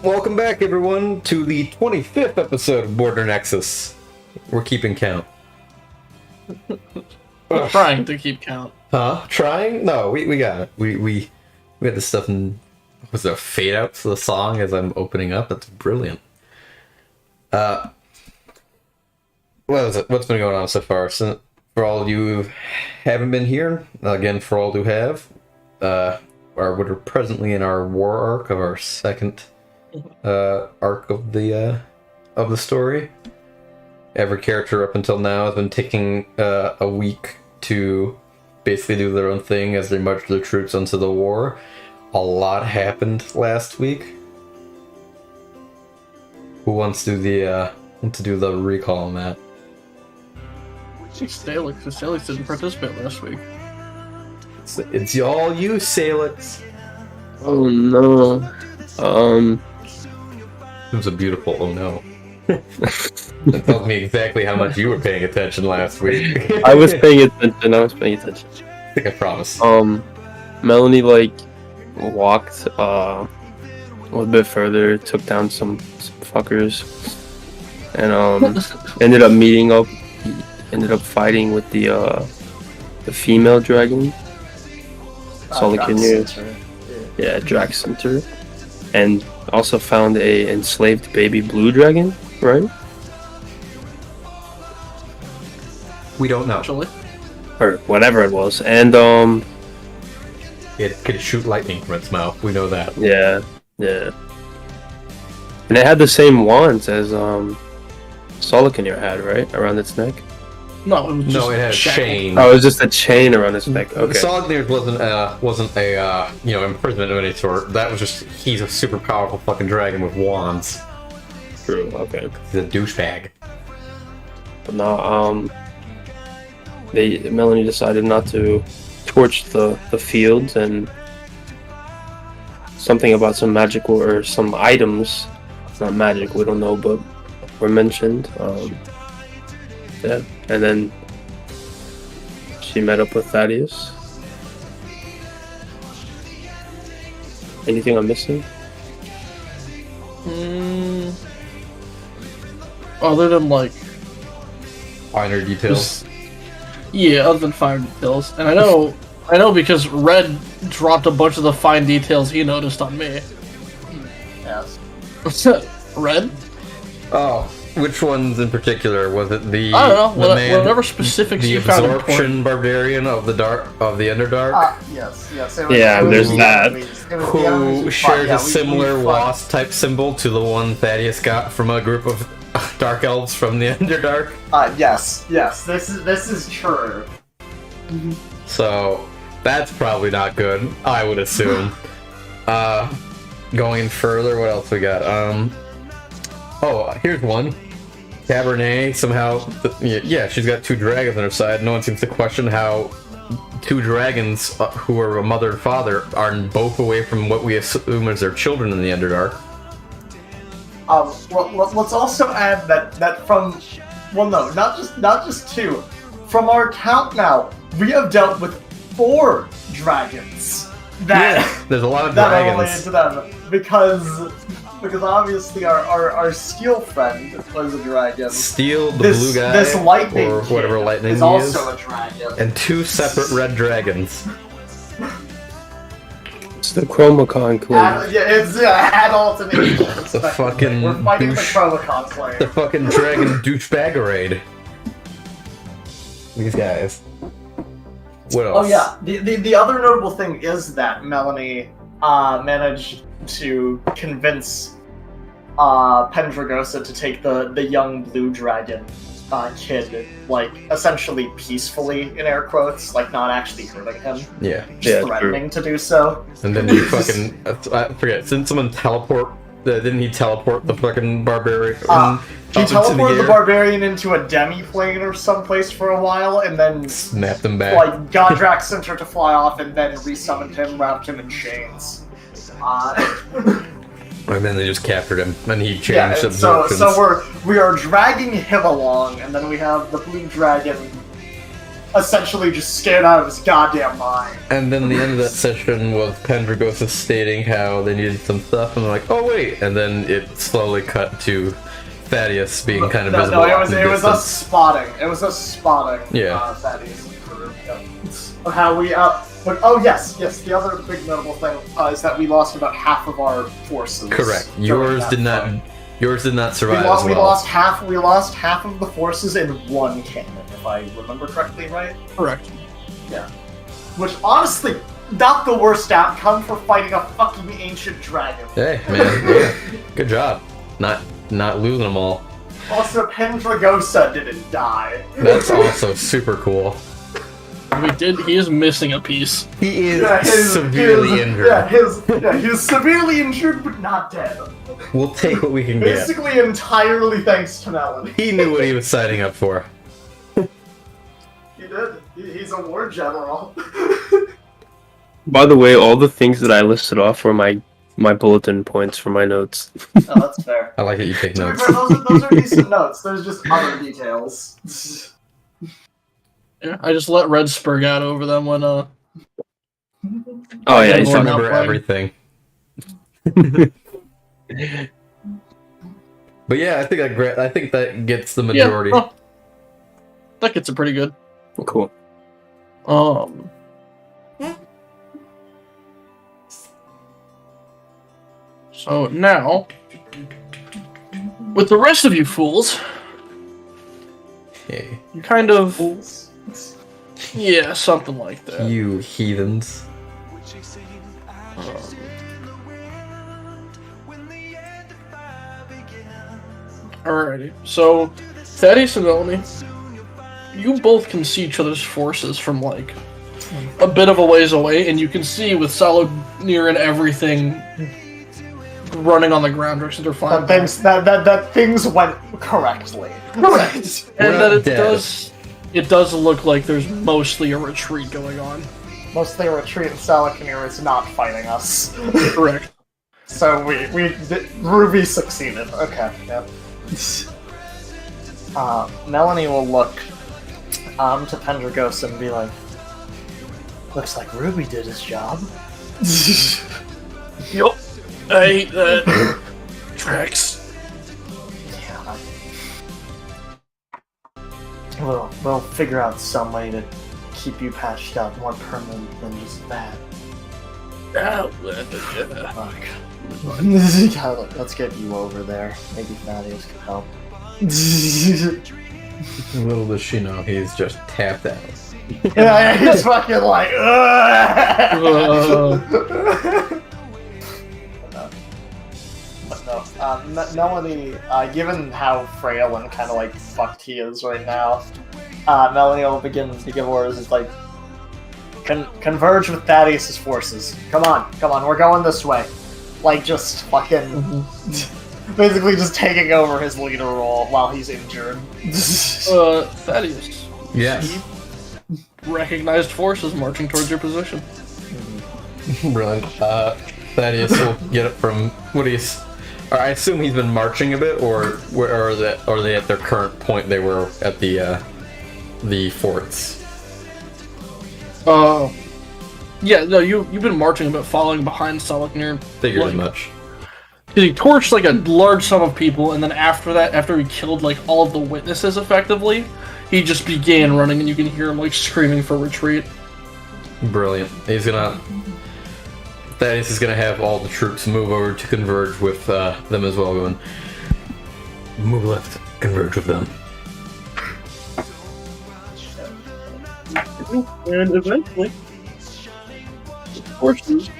Welcome back, everyone, to the 25th episode of Border Nexus. We're keeping count. We're trying to keep count. Huh? Trying? No, we got it. We got this stuff in... Was there a fade out to the song as I'm opening up? That's brilliant. What is it? What's been going on so far? So, for all of you who haven't been here, again, for all who have, we're presently in our war arc of our second arc of the story. Every character up until now has been taking a week to basically do their own thing as they march their troops onto the war. A lot happened last week. Who wants to do the recall on that? Salix didn't participate last week. It's all you, Salix. Oh no. It was a beautiful oh no. That tells me exactly how much you were paying attention last week. I was paying attention. I think I promised. Melanie walked a little bit further, took down some fuckers, and ended up fighting with the female dragon. Yeah, Drax Center. And also found a enslaved baby blue dragon, right? We don't know. Actually, Or whatever it was. And It could shoot lightning from its mouth. We know that. yeah. And it had the same wands as Solicanir had, right? Around its neck. no, it was just No, it had a shackled. chain. Oh, it was just a chain around its neck. Okay. Solid wasn't a imprisonment of any sort. That was just he's a super powerful fucking dragon with wands. True. Okay. He's a douchebag. But no, Melanie decided not to torch the fields, and something about some magical or some items. It's not magic, we don't know, but were mentioned. Yeah, and then she met up with Thaddeus. Anything I'm missing? Other than Finer details. other than fine details, and I know because Red dropped a bunch of the fine details he noticed on me. Yes. Red? Oh, which ones in particular? Was it the I don't know. the man, Whatever specifics the you found absorption important. barbarian of the Underdark? Yes. It was, Yeah, it was there's the that. enemies. It was the Who enemies we shares fought. Yeah, a similar we fought. wasp type symbol to the one Thaddeus got from a group of dark elves from the Underdark. Yes. This is true. So that's probably not good, I would assume. Going further, what else we got? Here's one. Cabernet somehow, she's got two dragons on her side. No one seems to question how two dragons who are a mother and father are both away from what we assume is their children in the Underdark. Let's also add that from not just two. From our count now, we have dealt with 4 dragons. There's a lot of that are related dragons. to them because obviously our steel friend was a dragon. Steel, the This blue guy, this lightning or whatever kid lightning is he is, also a dragon. and 2 separate red dragons. It's the Chromacon claim. It's adult and The fucking we're fighting the douche- Chromacon claim. The fucking dragon douchebaggerade. These guys. What else? Oh yeah, the other notable thing is that Melanie managed to convince Pendragosa to take the young blue dragon kid, essentially peacefully, in air quotes, not actually hurting him, Yeah. just threatening to do so. And then you fucking... I forget, didn't someone teleport... didn't he teleport the fucking barbarian? He up into teleported the air? barbarian into a demi-plane or someplace for a while, and then Snapped him back. got Drax Center to fly off, and then resummoned him, wrapped him in chains. And then they just captured him, and he changed Yeah, and absorptions. so we are dragging him along, and then we have the blue dragon essentially just scared out of his goddamn mind. And then the end of that session was Pendragosa stating how they needed some stuff, and they're like, "Oh wait!" And then it slowly cut to Thaddeus being kind of visible. No, it off was in the us distance. spotting. It was us spotting. Yeah. Thaddeus. Of how we but yes, the other big notable thing is that we lost about half of our forces. Correct. during Yours that did not. fight. Yours did not We, survive lo- as we well. lost half. We lost half of the forces in one cannon, if I remember correctly, right? Correct. Yeah. Which honestly, not the worst outcome for fighting a fucking ancient dragon. Hey man, yeah, good job. Not losing them all. Also, Pendragosa didn't die. That's also super cool. He is missing a piece. He is severely injured. He's severely injured, but not dead. We'll take what we can get. Basically, entirely thanks to Melanie. He knew what he was signing up for. He did. He's a war general. By the way, all the things that I listed off were my bulletin points for my notes. Oh, that's fair. I like that you take To be notes. fair, those are decent notes. There's just other details. Yeah, I just let Red spurg out over them when Oh I yeah, just We're remember not playing. everything. But yeah, I think that gets the majority. Yeah, well, that gets it pretty good. cool. So now, with the rest of you fools, Hey, you kind of, yeah, something like that. you heathens. Alrighty, so Thaddeus and Melanie, you both can see each other's forces from like a bit of a ways away, and you can see with Salonir and everything running on the ground direction they're flying. That things went correctly. Correct. And We're that not it dead. does look like there's mostly a retreat going on. Mostly a retreat, and Salakanir is not fighting us. Correct. So Ruby succeeded. Okay, yep. Melanie will look to Pendragosa and be like, "Looks like Ruby did his job." Yup. I hate that. Tracks. Yeah. We'll figure out some way to keep you patched up more permanent than just that. Fuck. Let's get you over there. Maybe Thaddeus can help. Little does she know, he's just tapped out. Yeah, he's fucking like, But no, Melanie, given how frail and kind of like fucked he is right now, Melanie will begin to give orders. It's like, converge with Thaddeus' forces. Come on, we're going this way. Like, just fucking, basically just taking over his leader role while he's injured. Thaddeus. Yes. Recognized forces marching towards your position. Brilliant. Thaddeus will get it from what he's. I assume he's been marching a bit, or are they at their current point? They were at the forts. Yeah, no, you've been marching a bit, following behind Salaknir. Figured as much. He torched like a large sum of people, and then after that, after he killed like all of the witnesses effectively, he just began running, and you can hear him like screaming for retreat. Brilliant. Thaddeus is gonna have all the troops move over to converge with them as well. Going, move left, converge with them. And eventually, the forces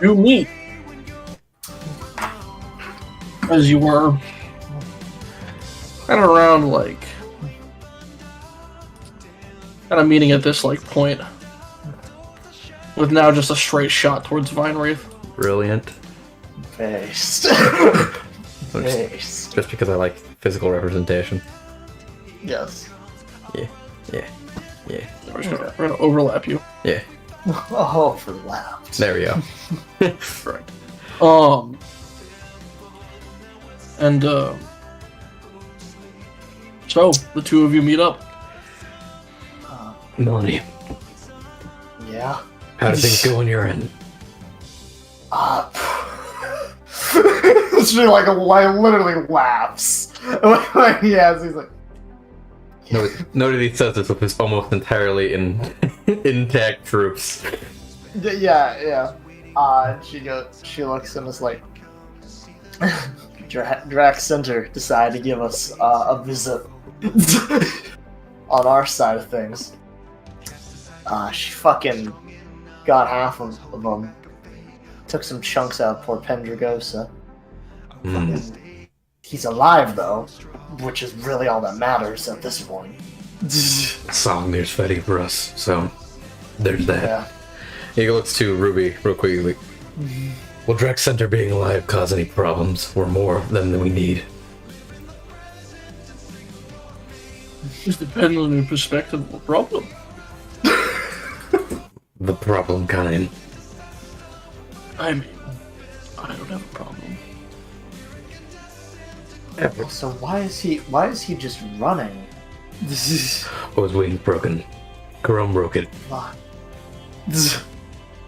do meet. As you were kind of around like kind of meeting at this like point, with now just a straight shot towards Vine Wraith. Brilliant. Based. Based. Just because I like physical representation. Yes. Yeah. We're gonna overlap you. Yeah. Oh, overlapped. There we go. Right. And so the two of you meet up. Melanie, Yeah. how do things go on your end? She like literally laughs. Yes, he's like, Noted he says this with his almost entirely intact troops. yeah. She looks and is like, Drax Center decided to give us a visit on our side of things. She fucking got half of them. Took some chunks out of poor Pendragosa. He's alive though, which is really all that matters at this point. Song there's fighting for us, so there's that. Yeah. He looks to Ruby real quickly. Will Drex Center being alive cause any problems, or more than we need? It depends on your perspective of the problem. The problem kind. I mean, I don't have a problem. So why is he just running? Oh, his wing's broken. Karom broke it. Fuck.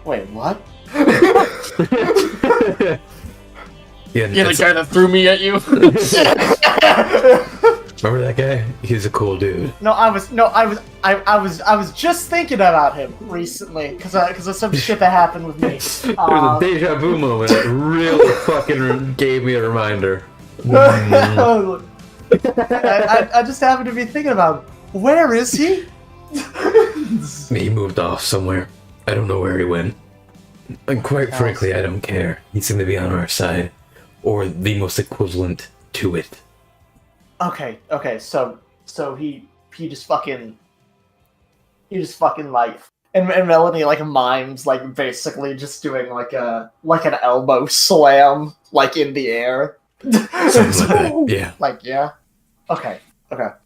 Wait, what? Yeah, Yeah, the guy that threw me at you. remember that guy? He's a cool dude. I was just thinking about him recently because of some shit that happened with me. There was a deja vu moment that really fucking gave me a reminder. I just happened to be thinking about where is he? He moved off somewhere. I don't know where he went. And quite frankly, I don't care. He seemed to be on our side. Or the most equivalent to it. Okay, so he just fucking like and Melanie like mimes like basically just doing like an elbow slam like in the air. Something like that, yeah. Like, yeah. Okay. Got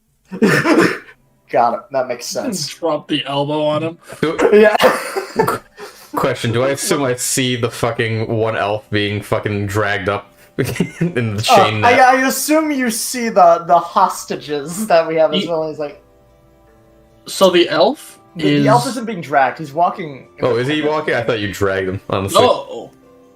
it. That makes sense. Drop the elbow on him. Yeah. Question, do I assume I see the fucking one elf being fucking dragged up in the chain net? I assume you see the hostages that we have as well. He's like, So the elf is... the elf isn't being dragged. He's walking. Oh, is he walking? I thought you dragged him, honestly.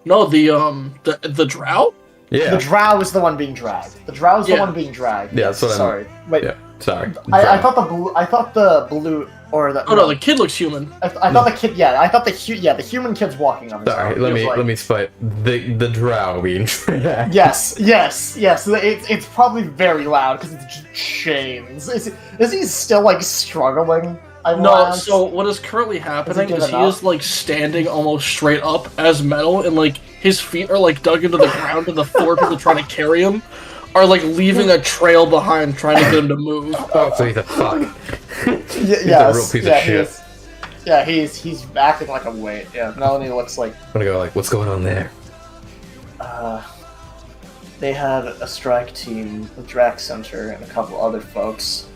No, the drow? Yeah. The drow is the one being dragged. The drow is the one being dragged. Yeah, that's what Sorry. Wait. Yeah, sorry. I thought the blue or the. Oh no, the kid looks human. I thought the kid. Yeah, I thought the human kid's walking on his Sorry, own. let me spite the drow being dragged. Yes. It's probably very loud because it's chains. Is he still like struggling? No, so what is currently happening is he is like standing almost straight up as metal, and like his feet are like dug into the ground, and the four people trying to carry him are like leaving a trail behind, trying to get him to move. Oh, so he's a fuck. He's a real piece of shit. He's acting like a weight. Yeah, Melanie looks like. I'm gonna go like, what's going on there? They had a strike team with Drax Center and a couple other folks.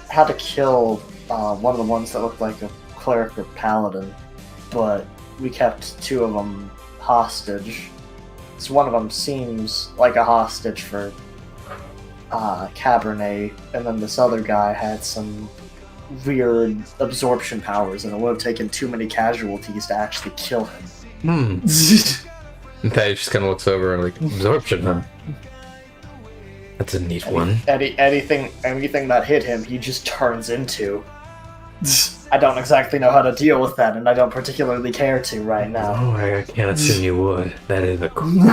Had to kill one of the ones that looked like a cleric or paladin, but we kept two of them hostage. So one of them seems like a hostage for Cabernet, and then this other guy had some weird absorption powers, and it would have taken too many casualties to actually kill him. And Thaddeus just kind of looks over and like, absorption, huh? That's a neat one. Anything that hit him, he just turns into. I don't exactly know how to deal with that, and I don't particularly care to right now. Oh, I can't assume you would. That is a cool...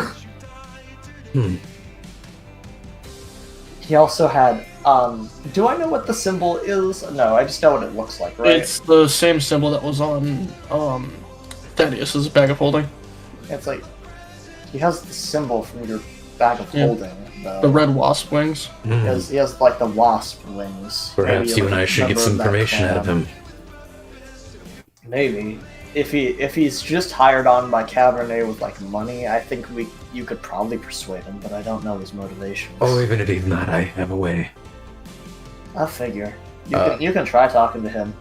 He also had, do I know what the symbol is? No, I just know what it looks like, right? It's the same symbol that was on, Thaddeus's bag of holding. It's like, he has the symbol from your bag of holding. The red wasp wings. He has like the wasp wings. Perhaps you and I should get some information out of him. Maybe. If he's just hired on by Cabernet with like money, I think you could probably persuade him, but I don't know his motivations. Oh, even if he's not, I have a way. I figure. You can try talking to him.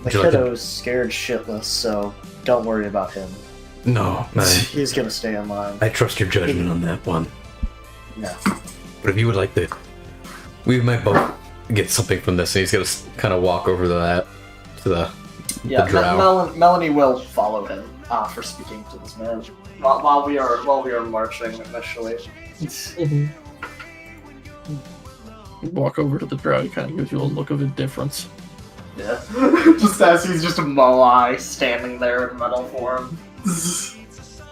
The kiddo's scared shitless, so don't worry about him. No, he's gonna stay in line. I trust your judgment on that one. Yeah. But if you would like to, we might both get something from this, and he's gonna kind of walk over to that, to the drow. Melanie will follow him for speaking to this man while we are marching initially. Walk over to the drow, he kind of gives you a look of indifference. Yeah, just as he's just a Moai standing there in metal form.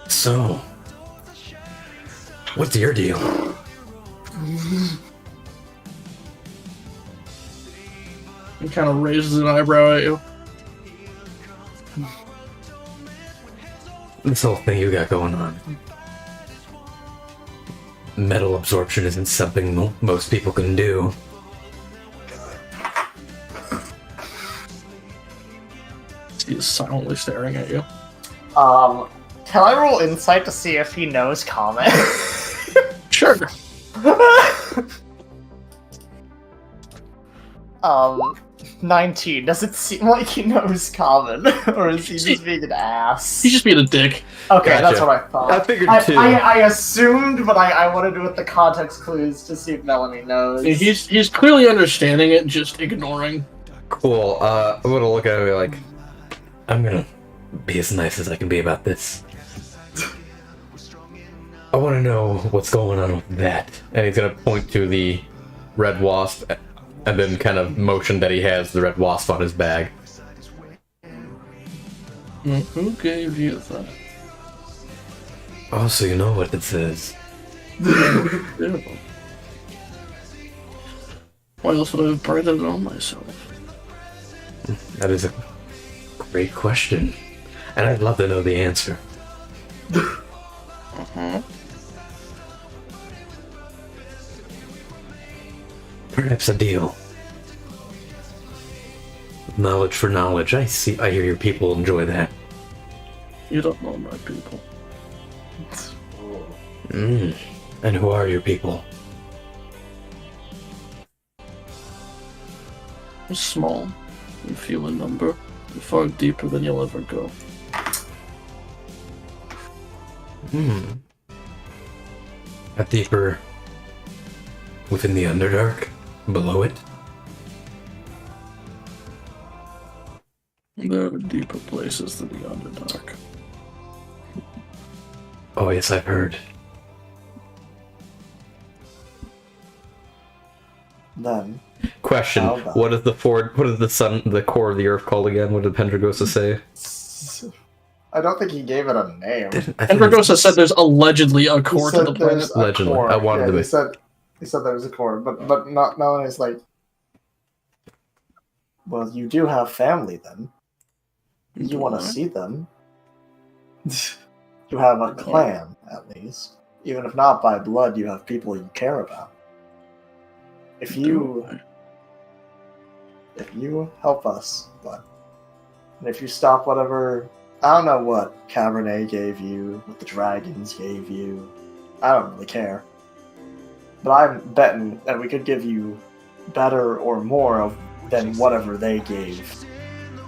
So, what's your deal? He kind of raises an eyebrow at you. This whole thing you got going on. Metal absorption isn't something most people can do. He is silently staring at you. Can I roll insight to see if he knows common? Sure. 19. Does it seem like he knows common, or is he just being an ass? He's just being a dick. Okay, Gotcha. that's what I thought. I figured too. I assumed, but I wanted to with the context clues to see if Melanie knows. He's clearly understanding it, just ignoring. Cool. I'm gonna look at it like, I'm gonna be as nice as I can be about this. I want to know what's going on with that. And he's gonna point to the red wasp, and then kind of motion that he has the red wasp on his bag. Who gave you that? Oh, so you know what it says. Why else would I have printed it on myself? That is a great question. And I'd love to know the answer. Perhaps a deal. Knowledge for knowledge. I hear your people enjoy that. You don't know my people. And who are your people? They're small and few in number, and far deeper than you'll ever go. A deeper within the Underdark? Below it? There are deeper places than the Underdark. Oh yes, I've heard. Then Question: How about- What is the core of the Earth called again? What did Pendragosa say? I don't think he gave it a name. Pendragosa said there's allegedly a core to said the planet. there's a Allegedly. core. I wanted to he be- said there was a core, but not Melanie's like, well, you do have family then. You want to see them. You have a clan, at least. Even if not by blood, you have people you care about. If you help us, bud, and if you stop whatever, I don't know what Cabernet gave you, what the dragons gave you, I don't really care. But I'm betting that we could give you better or more of than whatever they gave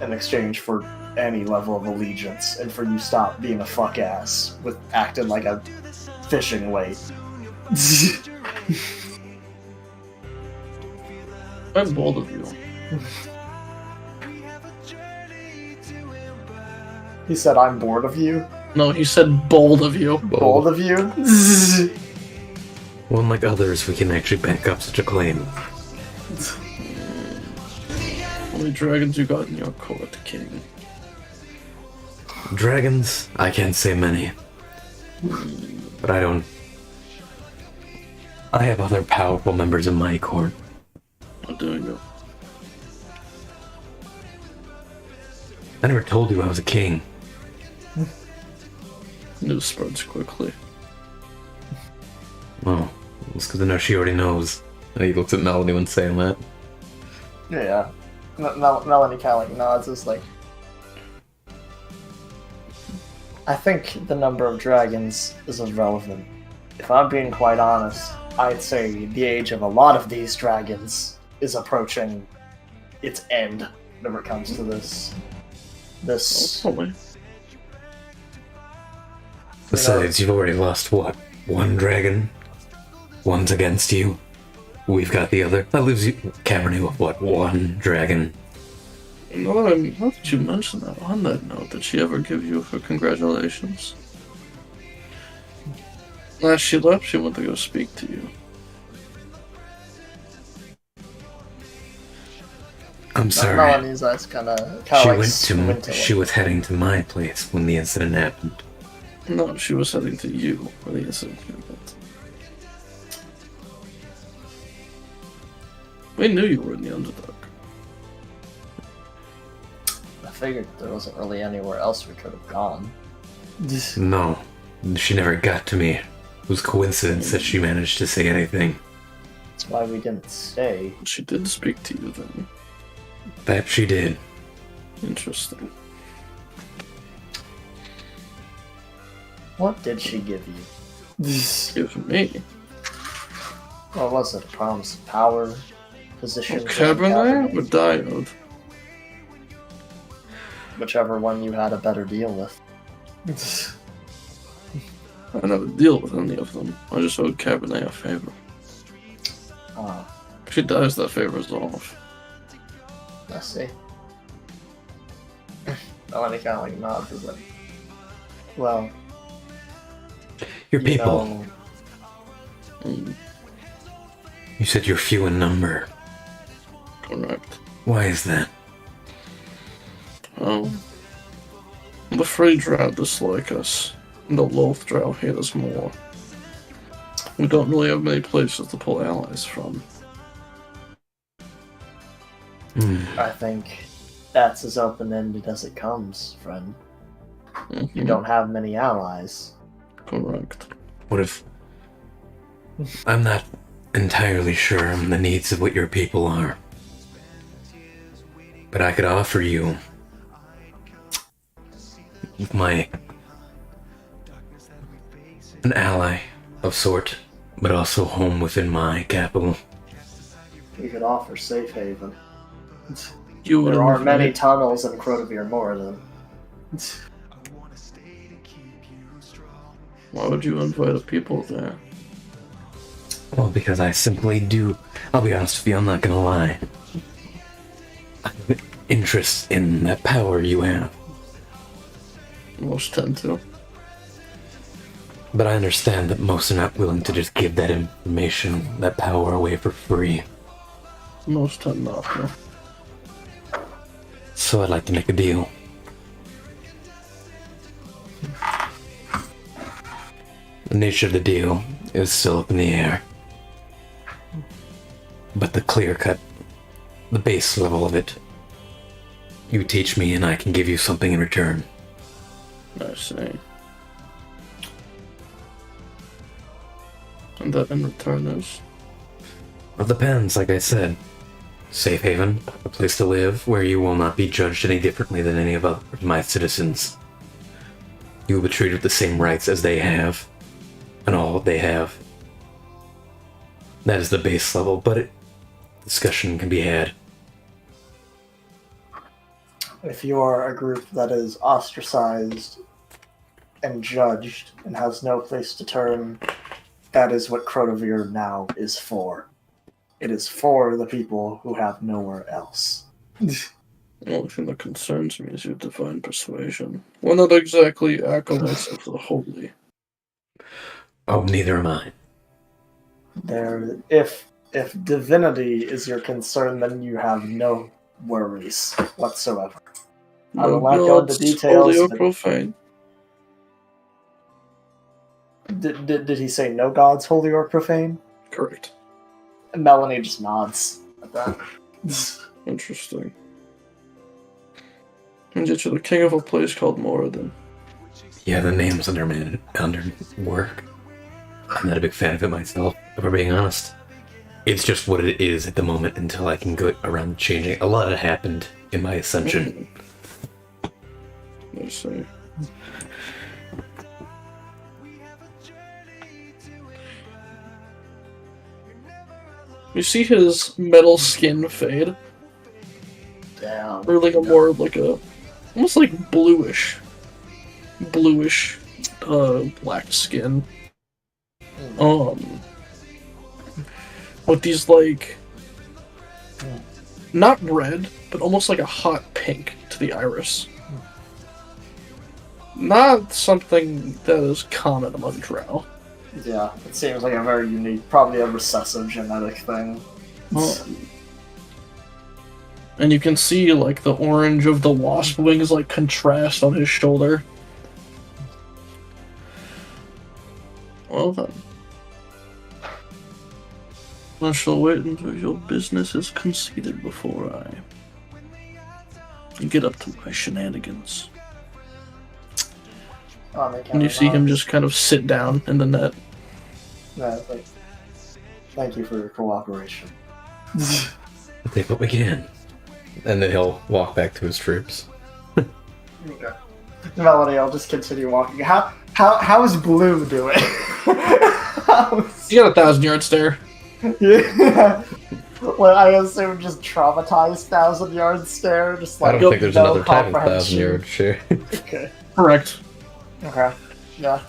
in exchange for any level of allegiance, and for you stop being a fuck ass with acting like a fishing weight. I'm bold of you. He said, I'm bored of you. No, he said bold of you. Bold of you? Well, unlike others, we can actually back up such a claim. How many dragons you got in your court, king? Dragons? I can't say many. But I have other powerful members in my court. How do you? I never told you I was a king. News spreads quickly. Well, it's because I know she already knows. And he looks at Melanie when saying that. Yeah. Melanie kind of like nods, is like, I think the number of dragons is irrelevant. If I'm being quite honest, I'd say the age of a lot of these dragons is approaching its end whenever it comes to this. Hopefully. Besides, you've already lost, what? One dragon? One's against you? we've got the other. That leaves you Cabernet with what? One dragon. No, how did you mention that? On that note, did she ever give you her congratulations? As she left, she went to go speak to you. I'm sorry. Melanie's eyes kind of She was heading to my place when the incident happened. No, she was heading to you when the incident happened. We knew you were in the Underdark. I figured there wasn't really anywhere else we could have gone. No, she never got to me. It was coincidence that she managed to say anything. That's why we didn't stay. She did speak to you then. That she did. Interesting. What did she give you? Give me. What was it? A promise of power? Position? Cabernet or Diode? Whichever one you had a better deal with. I never deal with any of them. I just owed Cabernet a favor. Ah, If she dies, that favor's off. I see. Melanie kind of like nods. Is like, well, Your you people. know, Mm, You said you're few in number. correct. Why is that? The Free Drow dislike us, and the Loth Drow hate us more. We don't really have many places to pull allies from. I think that's as open-ended as it comes, friend. You Mhm, don't have many allies. Correct. What if... I'm not entirely sure on the needs of what your people are. But I could offer you... an ally of sort, but also home within my capital. You could offer safe haven. You would There are many invite- tunnels in Crotavir Moradin. Why would you invite the people there? Well, because I simply do. I'll be honest with you, I'm not gonna lie. I have an interest in that power you have. Most tend to. But I understand that most are not willing to just give that information, that power away for free. Most tend not to. So I'd like to make a deal. The nature of the deal is still up in the air. But the clear cut, the base level of it, you teach me and I can give you something in return. I see. And that in return is? Well, it depends, like I said. Safe haven, a place to live where you will not be judged any differently than any of my citizens. You will be treated with the same rights as they have, and all they have. That is the base level, but discussion can be had. If you are a group that is ostracized and judged and has no place to turn, that is what Crotavir now is for. It is for the people who have nowhere else. The only thing that concerns me is your divine persuasion. We're not exactly acolytes of the holy. Oh, neither am I. There, if divinity is your concern, then you have no worries whatsoever. I will not go into Gods, details, holy or but- profane. Did he say no gods, holy or profane? Correct. And Melanie just nods at that. Interesting. And yet you're the king of a place called Moradin. Yeah, the name's under work. I'm not a big fan of it myself, if we're being honest. It's just what it is at the moment until I can go around changing. A lot had happened in my ascension. I see. You see his metal skin fade? Damn. Or like a more like a almost like bluish black skin. with these like not red, but almost like a hot pink to the iris. Not something that is common among drow. Yeah, it seems like a very unique, probably a recessive genetic thing. And you can see like the orange of the wasp wings like contrast on his shoulder. Well then. I shall wait until your business is conceded before I get up to my shenanigans. And you see him just kind of sit down in the net. Yeah, like, thank you for your cooperation. They put me in. And then he'll walk back to his troops. Okay. Melody, I'll just continue walking. How is Blue doing? You got 1,000-yard stare. Yeah. Well, I assume just traumatized 1,000-yard stare, just like I don't think there's no another type of comprehension. 1,000-yard share. Okay. Correct. Okay. Yeah.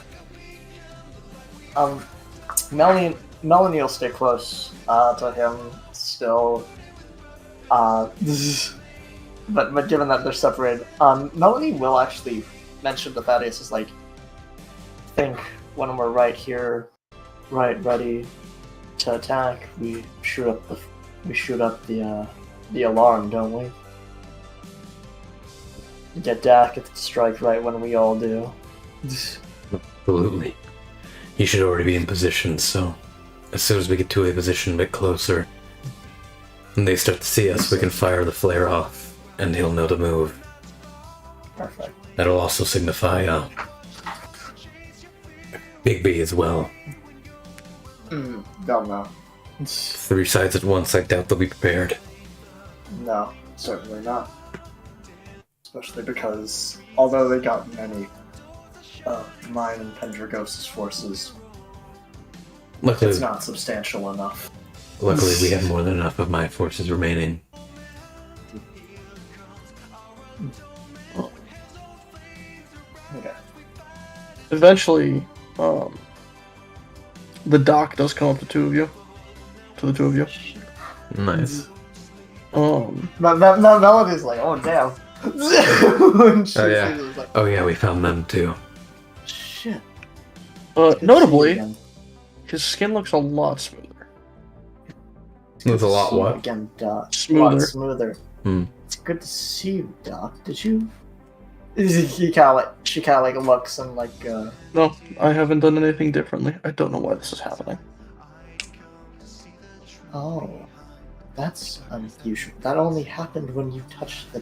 Melanie will stay close to him still. But given that they're separated, Melanie will actually mention to Thaddeus is like, think when we're right here, right ready to attack, we shoot up the alarm, don't we? Get Dak at the strike right when we all do. Absolutely. He should already be in position, so as soon as we get to a position a bit closer, and they start to see us, we can fire the flare off, and he'll know to move. Perfect. That'll also signify, Big B as well. Don't know. 3 sides at once, I doubt they'll be prepared. No, certainly not. Especially because, although they got many mine and Pendragos's forces, Luckily, it's not substantial enough. luckily we have more than enough of my forces remaining. Okay. Eventually, the dock does come up to the two of you. Nice. Melody's like, oh damn. When she Oh yeah. sees it, it's like, Oh yeah, we found them too. shit. Good to see you Notably, again. his skin looks a lot smoother. There's a lot See you what? again, Doc. Smoother. Lot smoother. Hmm. It's good to see you, Doc. Did you? She kind of like looks and like No, I haven't done anything differently. I don't know why this is happening. oh, that's unusual. That only happened when you touched the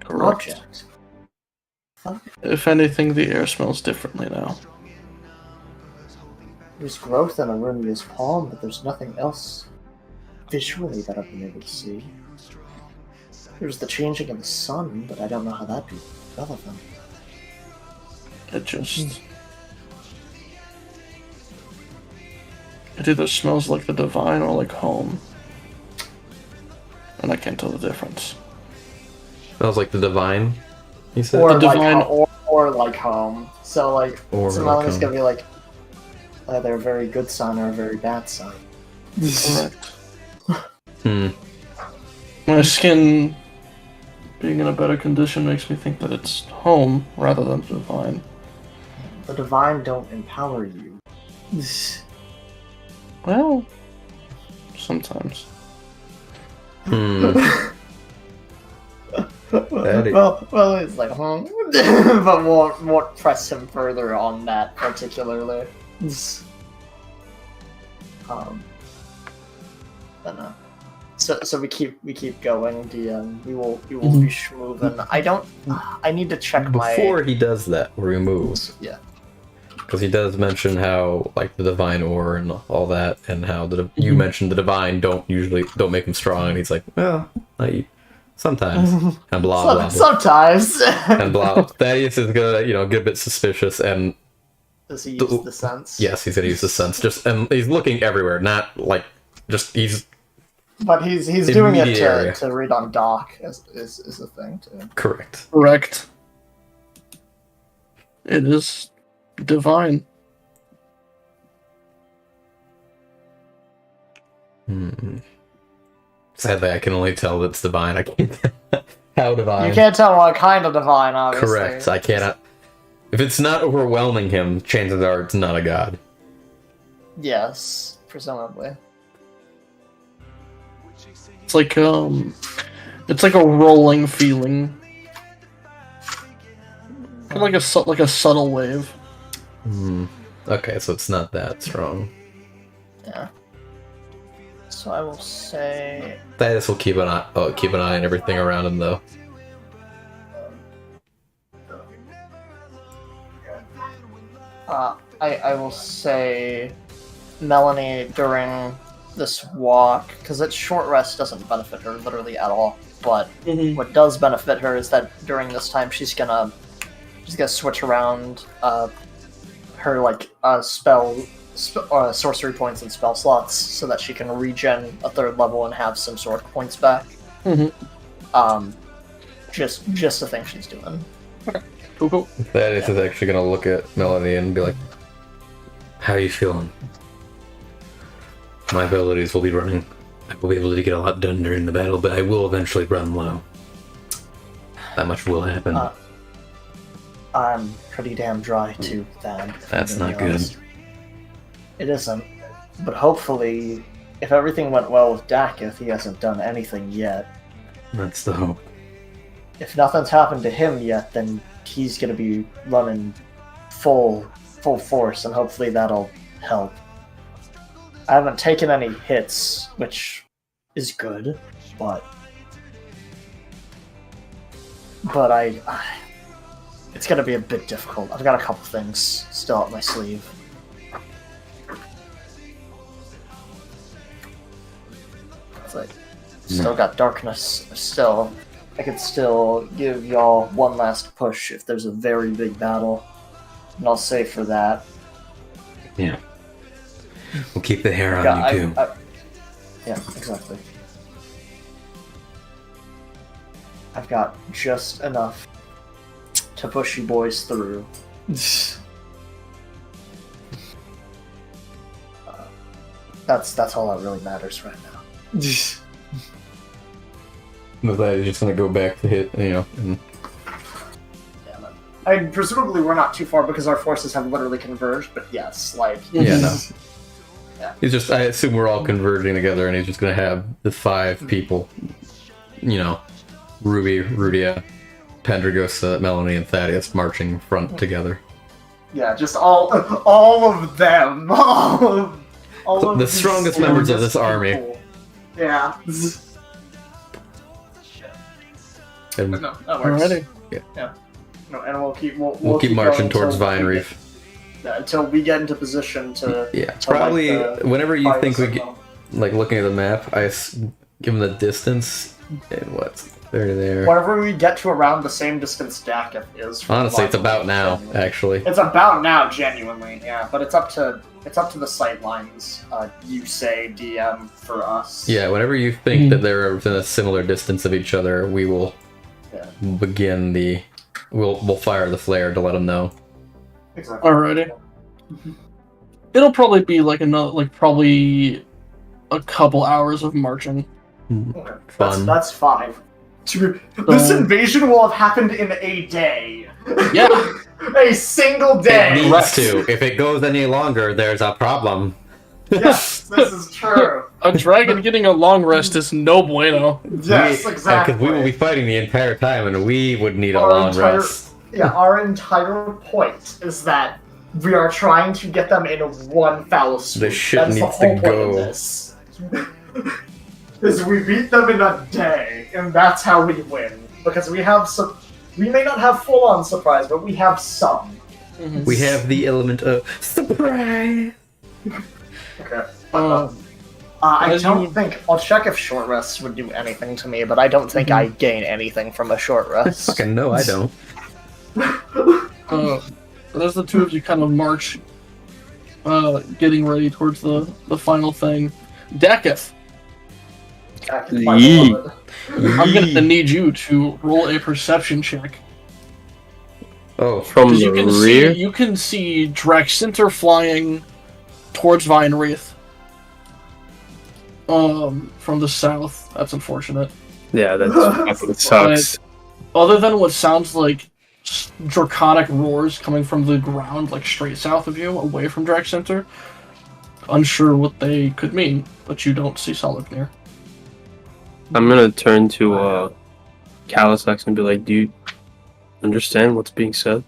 Correct. project. Fuck. If anything, the air smells differently now. There's growth in Arunia's palm, but there's nothing else visually that I've been able to see. There's the changing of the sun, but I don't know how that'd be relevant. It just... It either smells like the divine or like home. And I can't tell the difference. Smells like the divine, you said? Or The like divine- or like home. So like Or so like Melanie's home. gonna be like either a very good sign or a very bad sign. Correct. Hmm. My skin being in a better condition makes me think that it's home rather than divine. The divine don't empower you. Well, sometimes. Hmm. Daddy. well, it's like but won't press him further on that particularly. But no. So we keep going. We will be schmoving. I need to check Before my. he does that, where he moves, Yeah. because he does mention how like the divine ore and all that, and how you mentioned the divine don't make him strong, and he's like, well, sometimes, and blah blah blah. Sometimes. And blah. Thaddeus is gonna, get a bit suspicious, and Does he use the sense? yes, he's gonna use the sense. And he's looking everywhere, not like he's But he's doing it Immediate area. to read on Doc is the thing too. correct. Correct. It is divine. Sadly, I can only tell that's divine. I can't tell how divine. You can't tell what kind of divine, obviously. Correct. I cannot. If it's not overwhelming him, chances are it's not a god. Yes, presumably. It's like a rolling feeling, kind of like a subtle wave. Okay, so it's not that strong. Yeah. So I will say. Thaddeus will keep an eye on everything around him, though. I will say, Melanie, during this walk, because its short rest doesn't benefit her literally at all, but what does benefit her is that during this time she's gonna switch around her like sorcery points and spell slots so that she can regen a third level and have some sort of points back. Just the thing she's doing. Okay. Cool. Thaddeus is actually gonna look at Melanie and be like, "How are you feeling? My abilities will be running. I will be able to get a lot done during the battle, but I will eventually run low. That much will happen." I'm pretty damn dry too, Thad. That's not good. It isn't. But hopefully, if everything went well with Dakith, he hasn't done anything yet. That's the hope. If nothing's happened to him yet, then he's gonna be running full force, and hopefully that'll help. I haven't taken any hits, which is good, but it's gonna be a bit difficult. I've got a couple things still up my sleeve. It's like, still got darkness, still. I could still give y'all one last push if there's a very big battle. And I'll say for that. Yeah. We'll keep the hair on you, too. Yeah, exactly. I've got just enough to push you boys through. That's all that really matters right now. But that is just gonna go back to hit, and... I mean, presumably we're not too far because our forces have literally converged, but yes, like... Yeah, no. Yeah. He's just, I assume we're all converging together, and he's just gonna have the 5 people, Ruby, Rudia, Pendragosa, Melanie, and Thaddeus marching front together. Yeah, just all of them. All of the strongest members of this army. Yeah. And No, that works. Alrighty. Yeah. No, and we'll keep marching going towards until Vine we Reef. until we get into position to. Yeah, to probably whenever you fight think we get, signal. like looking at the map, give them the distance, and what? There. Whenever we get to around the same distance Dakith is. from Honestly, it's Vine about Reef, now, genuinely. actually. It's about now, genuinely, yeah. But it's up to the sight lines. You say DM for us. Yeah, whenever you think that they're within a similar distance of each other, we will begin the. We'll fire the flare to let them know. Exactly. Alrighty. It'll probably be probably a couple hours of marching. Okay. Fun. That's 5. This invasion will have happened in a day. Yeah. A single It day. needs to. If it goes any longer, there's a problem. Yes, this is true. A dragon getting a long rest is no bueno. Yes, exactly. Because we will be fighting the entire time, and we would need a Our long entire- rest. Yeah, our entire point is that we are trying to get them in one foul swoop. This shit That's needs the whole to point go. of this. Is we beat them in a day, and that's how we win. Because we have some. We may not have full-on surprise, but we have some. We have the element of surprise. Okay. I as don't you- think. I'll check if short rests would do anything to me, but I don't think I gain anything from a short rest. Fucking no, I don't. As the two of you kind of march, getting ready towards the final thing. Dakith, My Yee. beloved. I'm gonna need you to roll a perception check. Oh, From Because the you can rear? see Draxinter flying towards Vine Wreath. from the south. That's unfortunate. Yeah, that fucking sucks. Other than what sounds like draconic roars coming from the ground, like straight south of you, away from Drag Center, unsure what they could mean, but you don't see Soloknir. I'm gonna turn to Calisax and be like, do you understand what's being said?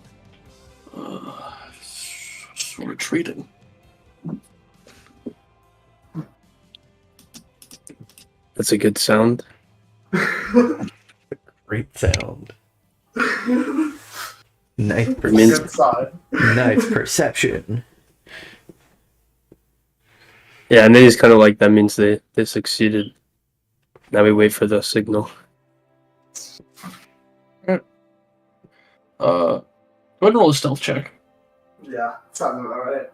Retreating. That's a good sound. Great sound. Nice, Good side. nice perception. Yeah, and then he's kind of like, that means they succeeded. Now we wait for the signal. Go ahead and roll a stealth check. Yeah, sounds about right.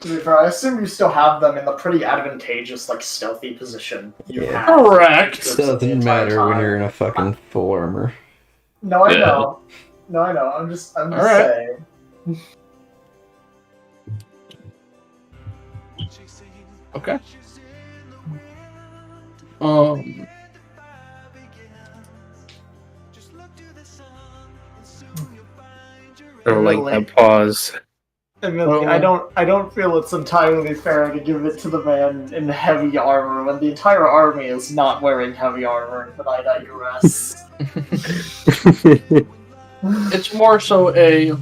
To be fair, I assume you still have them in the pretty advantageous, like, stealthy position. You Yeah. have Correct. It the doesn't entire matter when time. you're in a fucking full armor. No, I Yeah. know. No, I know. I'm just Alright. saying. Okay. I don't like Really? that pause. Admittedly, I don't feel it's entirely fair to give it to the man in heavy armor when the entire army is not wearing heavy armor, but I digress. It's more so a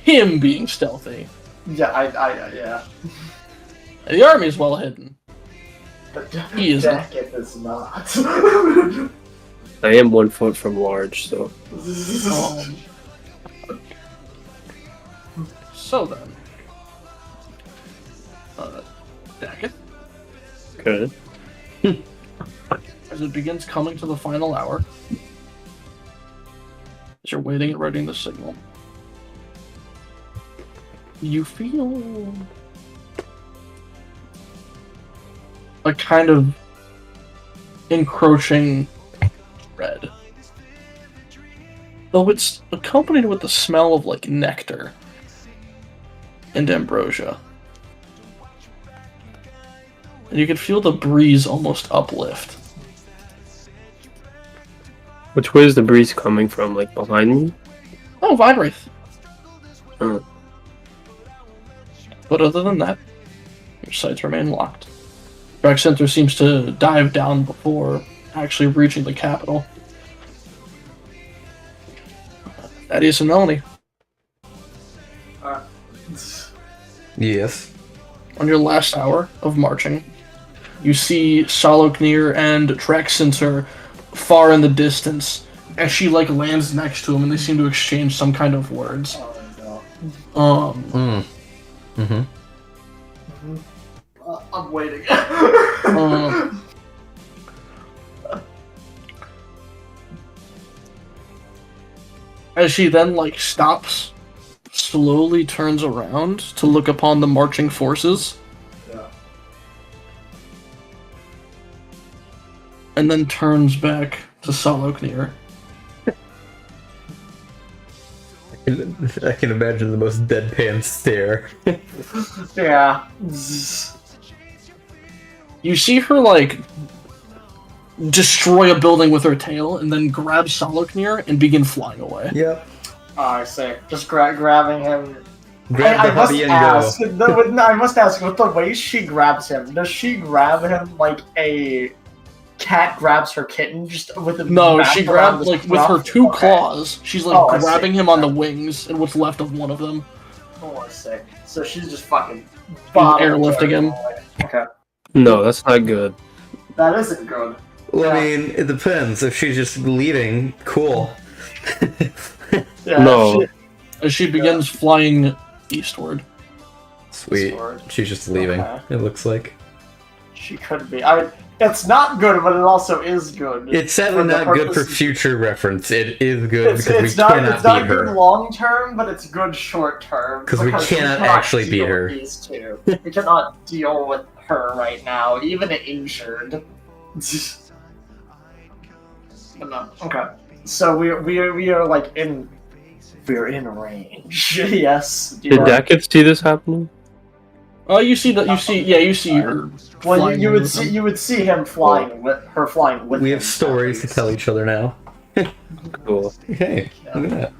him being stealthy. Yeah, yeah. The army is well hidden. But He isn't. Beckett is not. I am 1 foot from large, so. So then, Daggett, Good. as it begins coming to the final hour, as you're waiting and writing the signal, you feel a kind of encroaching dread. Though it's accompanied with the smell of, like, nectar and ambrosia. And you can feel the breeze almost uplift. Which way is the breeze coming from? Like behind me? Oh, Vinewraith. Oh. But other than that, your sights remain locked. Drag Center seems to dive down before actually reaching the capital. Thaddeus and Melanie, Yes. on your last hour of marching, you see Soloknir and Drag Center far in the distance as she, like, lands next to him and they seem to exchange some kind of words. Oh, Mm-hmm. no. I'm waiting. As she then, like, stops, slowly turns around to look upon the marching forces, Yeah. and then turns back to Soloknir. I can imagine the most deadpan stare. Yeah. You see her, like, destroy a building with her tail, and then grab Soloknir and begin flying away. Yep. Oh, I see. Just grabbing him. Grab the hubby and go. I must ask, with the way she grabs him, does she grab him like a cat grabs her kitten, just with a No, she around grabbed, the like, with her scruff? two Okay. claws, she's, like, Oh, I see. grabbing him on the wings and what's left of one of them. Oh, I see. So she's just fucking Airlifting him. Okay. No, that's not good. That isn't good. Well, I Yeah. mean, it depends. If she's just leaving, cool. Yeah, No. As she begins flying eastward. Sweet. Sword. She's just leaving, Okay. it looks like. She could be. I mean, it's not good, but it also is good. It's sadly For the not good for purposes- future reference. It is good It's because we not, cannot it's not beat good her. long term, but it's good short term. 'Cause we because cannot actually beat deal with her. These two. We cannot deal with her right now, even injured. But no. Okay. So we are like in. We're in range. Yes. Did Dackett see this happening? Oh, you see that? You see her. Well, flying you with would see them. you would see him flying with her flying with. We him, have stories to at tell least. each other now. Cool. Hey, look at that.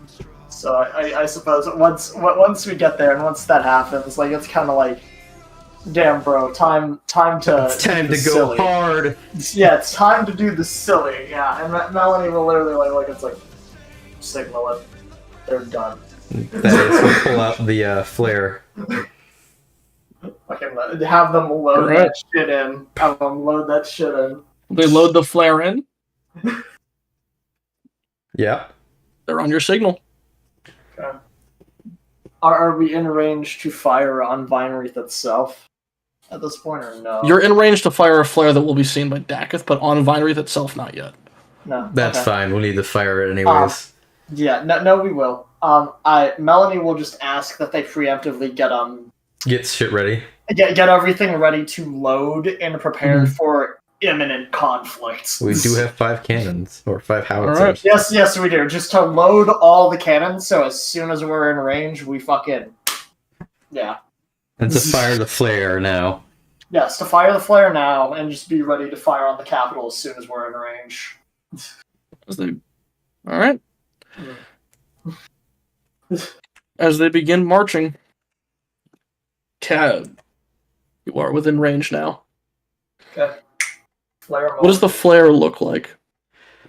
So I suppose once we get there and once that happens, like it's kind of like, damn, bro, time to. It's time do to the go silly. hard. Yeah, it's time to do the silly. Yeah, and Melanie will literally like it's like signal it. They're done. That is, we'll pull out the flare. Fucking have them load Alright. that shit in. Have them load that shit in. They load the flare in. Yeah. They're on your signal. Okay. Are we in range to fire on Vinewreath itself at this point, or no? You're in range to fire a flare that will be seen by Dakith, but on Vinewreath itself, not yet. No. That's okay. fine. We'll need to fire it anyways. Yeah, no, we will. Melanie will just ask that they preemptively Get shit ready. get everything ready to load and prepared Mhm. for imminent conflict. We do have 5 cannons, or 5 howitzers. Alright. Yes, we do. Just to load all the cannons, so as soon as we're in range, we fucking... Yeah. And to fire the flare now. Yes, to fire the flare now, and just be ready to fire on the capital as soon as we're in range. Alright. As they begin marching, Cad, you are within range now. Okay. Flare What does the flare look like?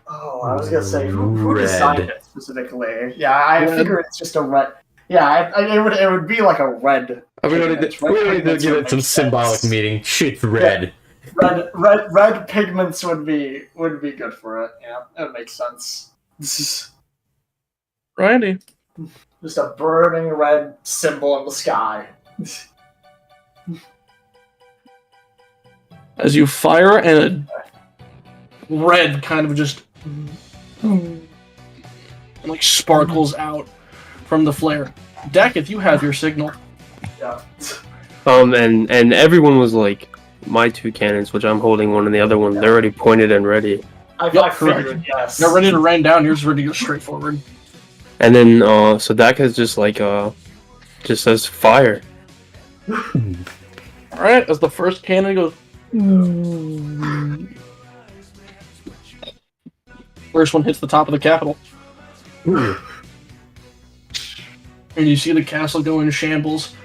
Oh, I was gonna say, who designed Red. it specifically? Yeah, I Red. figure it's just a red... Yeah, it would be like a red... We don't need pigments. to, we don't need to pigments give would it some make symbolic sense. meaning. Shit's red. Red pigments would be good for it. Yeah, that would make sense. This is Righty. just a burning red symbol in the sky. As you fire, and a red kind of just like sparkles out from the flare. Dakith, you have your signal. Yeah. And everyone was like, my 2 cannons, which I'm holding one, and the other one, they're already pointed and ready. I Yep, figured, yes. They're ready to rain down. Yours is ready to go straight forward. And then, so Daka's just like, just says fire. Alright, as the first cannon goes. First one hits the top of the capital. Ooh. And you see the castle go in shambles.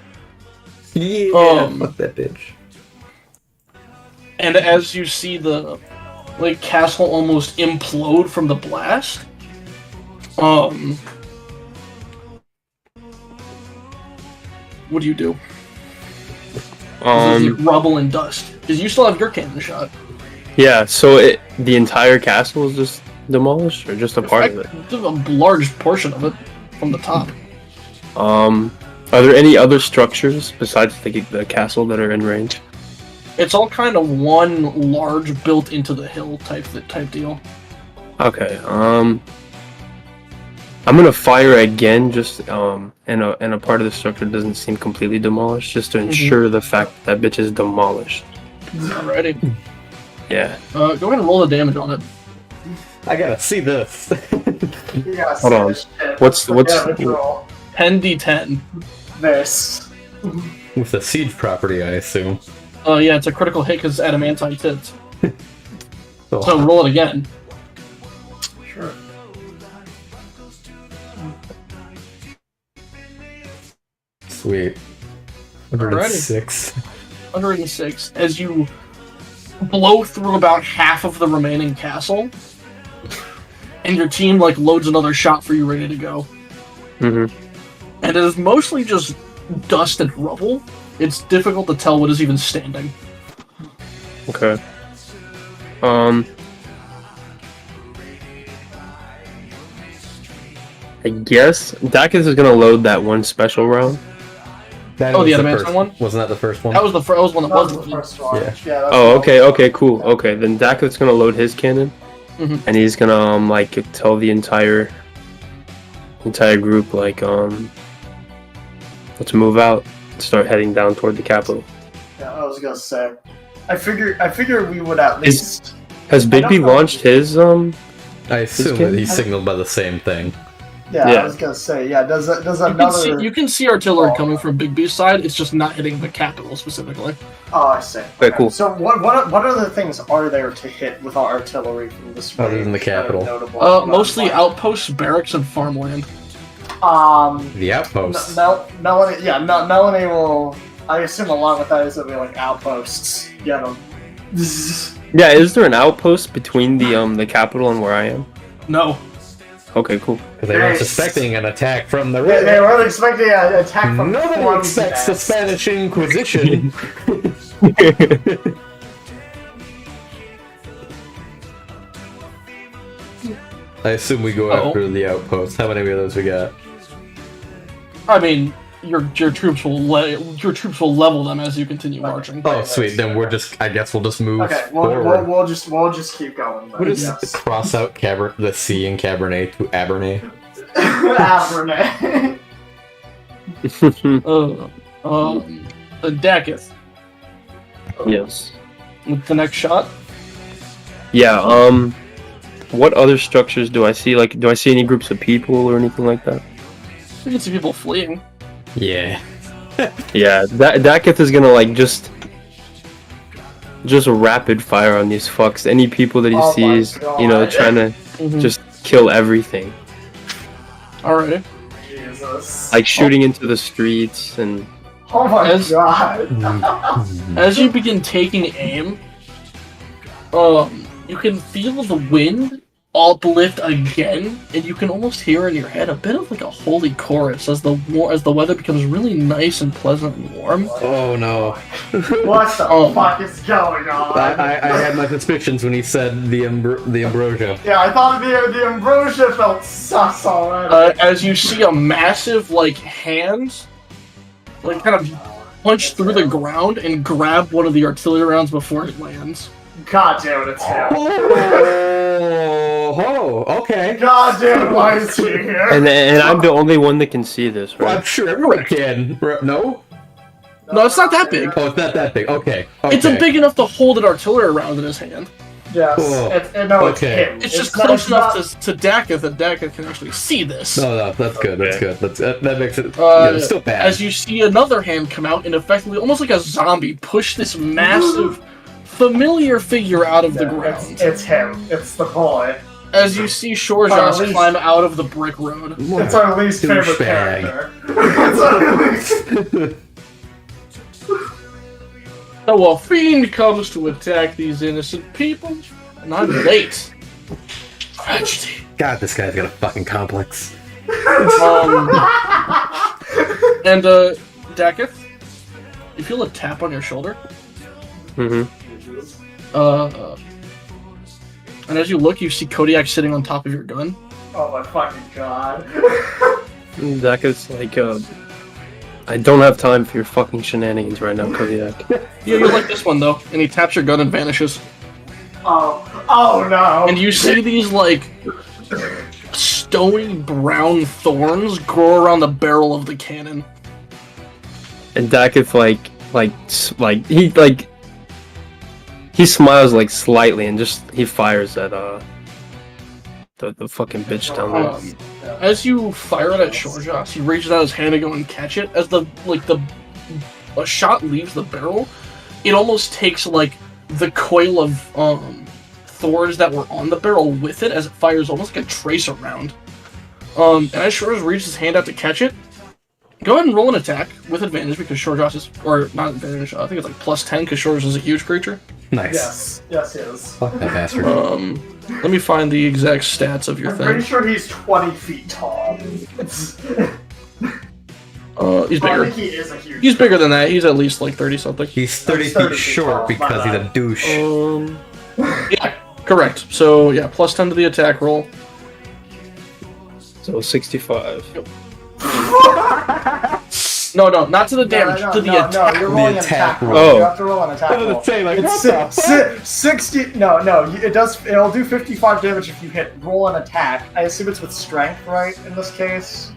Yeah, fuck that bitch. And as you see the castle almost implode from the blast, what do you do? This is like rubble and dust. Because you still have your cannon shot. Yeah, so the entire castle is just demolished, or just a part of it? Just a large portion of it from the top. Are there any other structures besides the castle that are in range? It's all kind of one large built into the hill type deal. Okay, I'm gonna fire again, just and a part of the structure doesn't seem completely demolished, just to ensure the fact that bitch is demolished. Alrighty. Yeah. Go ahead and roll the damage on it. I gotta see this. Yeah, Hold on. What's- damage roll? 10d10. This. With a siege property, I assume. Yeah, it's a critical hit because adamantite hits. Oh. So roll it again. Sure. Sweet. 106. 106. As you blow through about half of the remaining castle, and your team loads another shot for you ready to go. Mm-hmm. And it is mostly just dust and rubble. It's difficult to tell what is even standing. Okay. I guess Dakis is gonna load that one special round. That Oh, was the the adamantine first one? Wasn't that the first one? That was the one that That was was the first one. Yeah. Yeah. that's Oh, the okay, cool. Okay, then Dakis gonna load his cannon, Mhm. and he's gonna tell the entire group let's move out, start heading down toward the capital. Yeah, I was gonna say. I figure we would at Is- least. Has I don't Bigby know. launched his I assume that he signaled by the same thing. Yeah, Yeah. I was gonna say, yeah. Does You another? you can see artillery coming from Big B's side. It's just not hitting the capital specifically. Oh, I see. Okay, cool. So what other things are there to hit with our artillery from this? Other than the range that are capital? notable? Mostly outposts, barracks, and farmland. The outposts. Melanie, yeah, Melanie will. I assume along with that is gonna be like outposts. Get them. Yeah, is there an outpost between the capital and where I am? No. Okay, cool. Because they weren't Nice. suspecting an attack from the They river. weren't expecting an attack from Nobody expects the Spanish Inquisition. I assume we go Uh-oh. after the outposts. How many of those we got? I mean, your troops will level them as you continue marching. Oh, sweet. Then I guess we'll just move Okay, forward. we'll just keep going. What is yes. cross out the C in Cabernet to Abernay? Abernay. Dakith Yes. with the next shot. Yeah, what other structures do I see? Like, do I see any groups of people or anything like that? You can see people fleeing. Yeah. Yeah, Dakith is gonna, like, just rapid fire on these fucks. Any people that he Oh my sees, you know, God. trying to Mhm. just kill everything. Alrighty. Jesus. Like, shooting into the streets and... Oh my As- god. As you begin taking aim, you can feel the wind uplift again, and you can almost hear in your head a bit of like a holy chorus as the weather becomes really nice and pleasant and warm. Oh no. What the Oh. fuck is going on? I had my suspicions when he said the ambrosia. Yeah, I thought the ambrosia felt sus already. As you see a massive like hand, like kind of punch through the ground and grab one of the artillery rounds before it lands. God damn it, it's him. Oh, okay. God damn it, why is he here? And I'm the only one that can see this, Well, I'm right? sure everyone can. No? No, it's not that big. Oh, it's not that big. Okay. It's a big enough to hold an artillery round in his hand. Yes, Cool. no, Okay. it's him. It's just not- close it's not- enough to Dakith that Dakith can actually see this. No, that's good. That's good. That makes it. It's still bad. As you see another hand come out and effectively, almost like a zombie, push this massive, familiar figure out of the ground. It's him. It's the boy. As you see Shorjas at least- climb out of the brick road. It's our least favorite Douchebag. character. It's our least... So a fiend comes to attack these innocent people, and I'm late. Tragedy. God, this guy's got a fucking complex. And Dakith, you feel a tap on your shoulder. Mm-hmm. And as you look, you see Kodiak sitting on top of your gun. Oh my fucking god. Dakith's like, I don't have time for your fucking shenanigans right now, Kodiak. Yeah, you're like this one though, and he taps your gun and vanishes. Oh no. And you see these like stony brown thorns grow around the barrel of the cannon. And Dakith he smiles like slightly and just he fires at the fucking bitch down there. As you fire it at Shorjas, he reaches out his hand to go and catch it. As a shot leaves the barrel, it almost takes like the coil of thorns that were on the barrel with it as it fires almost like a tracer round. And as Shorjas reaches his hand out to catch it, go ahead and roll an attack with advantage because Shorjas is, or not advantage, I think it's like +10 because Shorjas is a huge creature. Nice. Yes, he is. Fuck that bastard. Let me find the exact stats of your I'm pretty thing. sure he's 20 feet tall. He's I bigger. think he is a huge. He's bigger than that. He's at least like 30 something. He's 30 He's 30 feet feet short tall, because my he's a bad. douche. Yeah, correct. So yeah, +10 to the attack roll. So 65. No, not to the damage, to the attack. No, you're rolling an attack attack roll. roll. Oh. You have to roll an attack I was roll. gonna say, like, It's what the fuck? 60. No, it'll do 55 damage if you hit roll an attack. I assume it's with strength, right? In this case.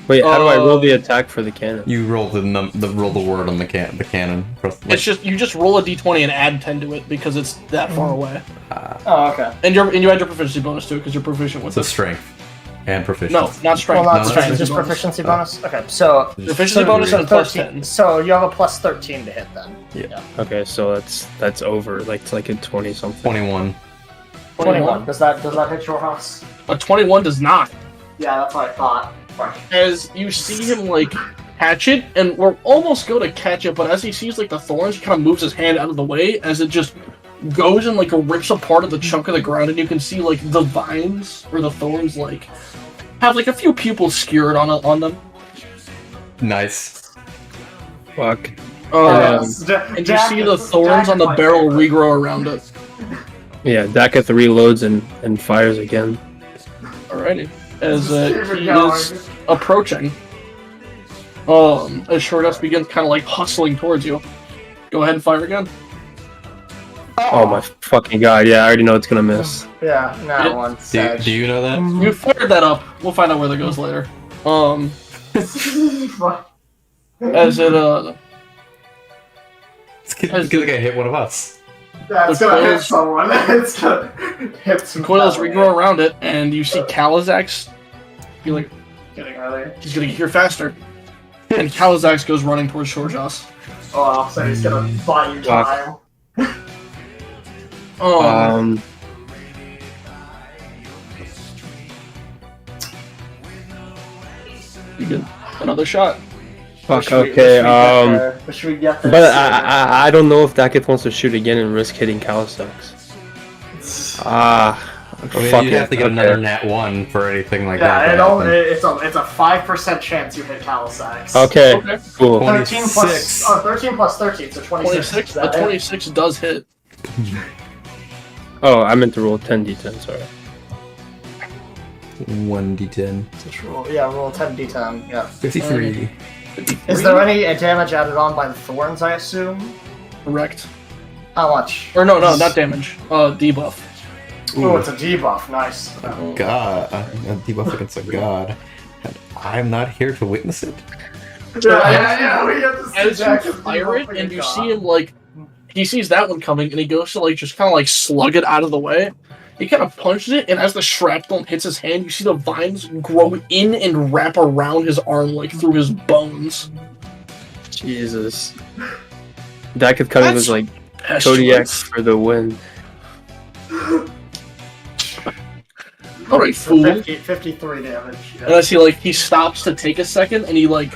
Wait, how do I roll the attack for the cannon? You roll roll the word on the cannon. It's just you just roll a d20 and add 10 to it because it's that far away, Oh, okay. and you add your proficiency bonus to it because you're proficient with the it. strength. And proficiency. No, not strength. Well, not No, strength, that's just bonus. proficiency bonus. Okay, so Proficiency bonus and plus 13. 10. So you have a plus 13 to hit then. Yeah. Okay, so that's over. Like it's like a 20 something. 21. 21. Does that hit your house? A 21 does not. Yeah, that's what I thought. Right. As you see him like catch it, and we're almost going to catch it, but as he sees like the thorns, he kind of moves his hand out of the way as it just goes and like rips apart of the chunk of the ground, and you can see like the vines or the thorns like have like a few pupils skewered on them. Nice. Fuck. And you see the thorns on the barrel regrow around it. Yeah, Dakith reloads and fires again. Alrighty. As he is approaching, as Shortest begins kind of like hustling towards you. Go ahead and fire again. Oh my fucking god! Yeah, I already know it's gonna miss. Yeah, that Yeah. one. Do you know that? You fired that up. We'll find out where that goes later. As it It's gonna get hit one of us. That's The gonna hit coils- someone. It's gonna hit some coils regrow around it, and you see Kalizax. You're like, Getting early. he's gonna get here faster. And Kalizax goes running towards Shorjas. Oh, so he's gonna buy you time. You get another shot. Fuck. Should we Okay. get there? Should we get there? But I don't know if Dakith wants to shoot again and risk hitting Kalisax. I mean, Fuck you'd it. have to get Okay. another nat 1 for anything like Yeah, that. it to only, happen. it's a 5% chance you hit Calisax. Okay. Okay. Cool. 13 plus 26. 13 plus 13, so 26. 26. Is that A it? 26 does hit. Oh, I meant to roll 10d10. Sorry. 1d10. Just roll, yeah, roll 10d10. Yeah. 53. Is there any damage added on by the thorns? I assume. Correct. How much? Or no, not damage. Debuff. Oh, it's a debuff. Nice. God. A debuff against a god. And I'm not here to witness it. Yeah. We have to see As you Jack fire it, debuffing and a you god. see him like, he sees that one coming, and he goes to like just kind of like slug it out of the way. He kind of punches it, and as the shrapnel hits his hand, you see the vines grow in and wrap around his arm, like through his bones. Jesus. Dakith cutting That's was like pestilence. Kodiak for the win. Alright, So fool. 53 damage. And I see like he stops to take a second, and he like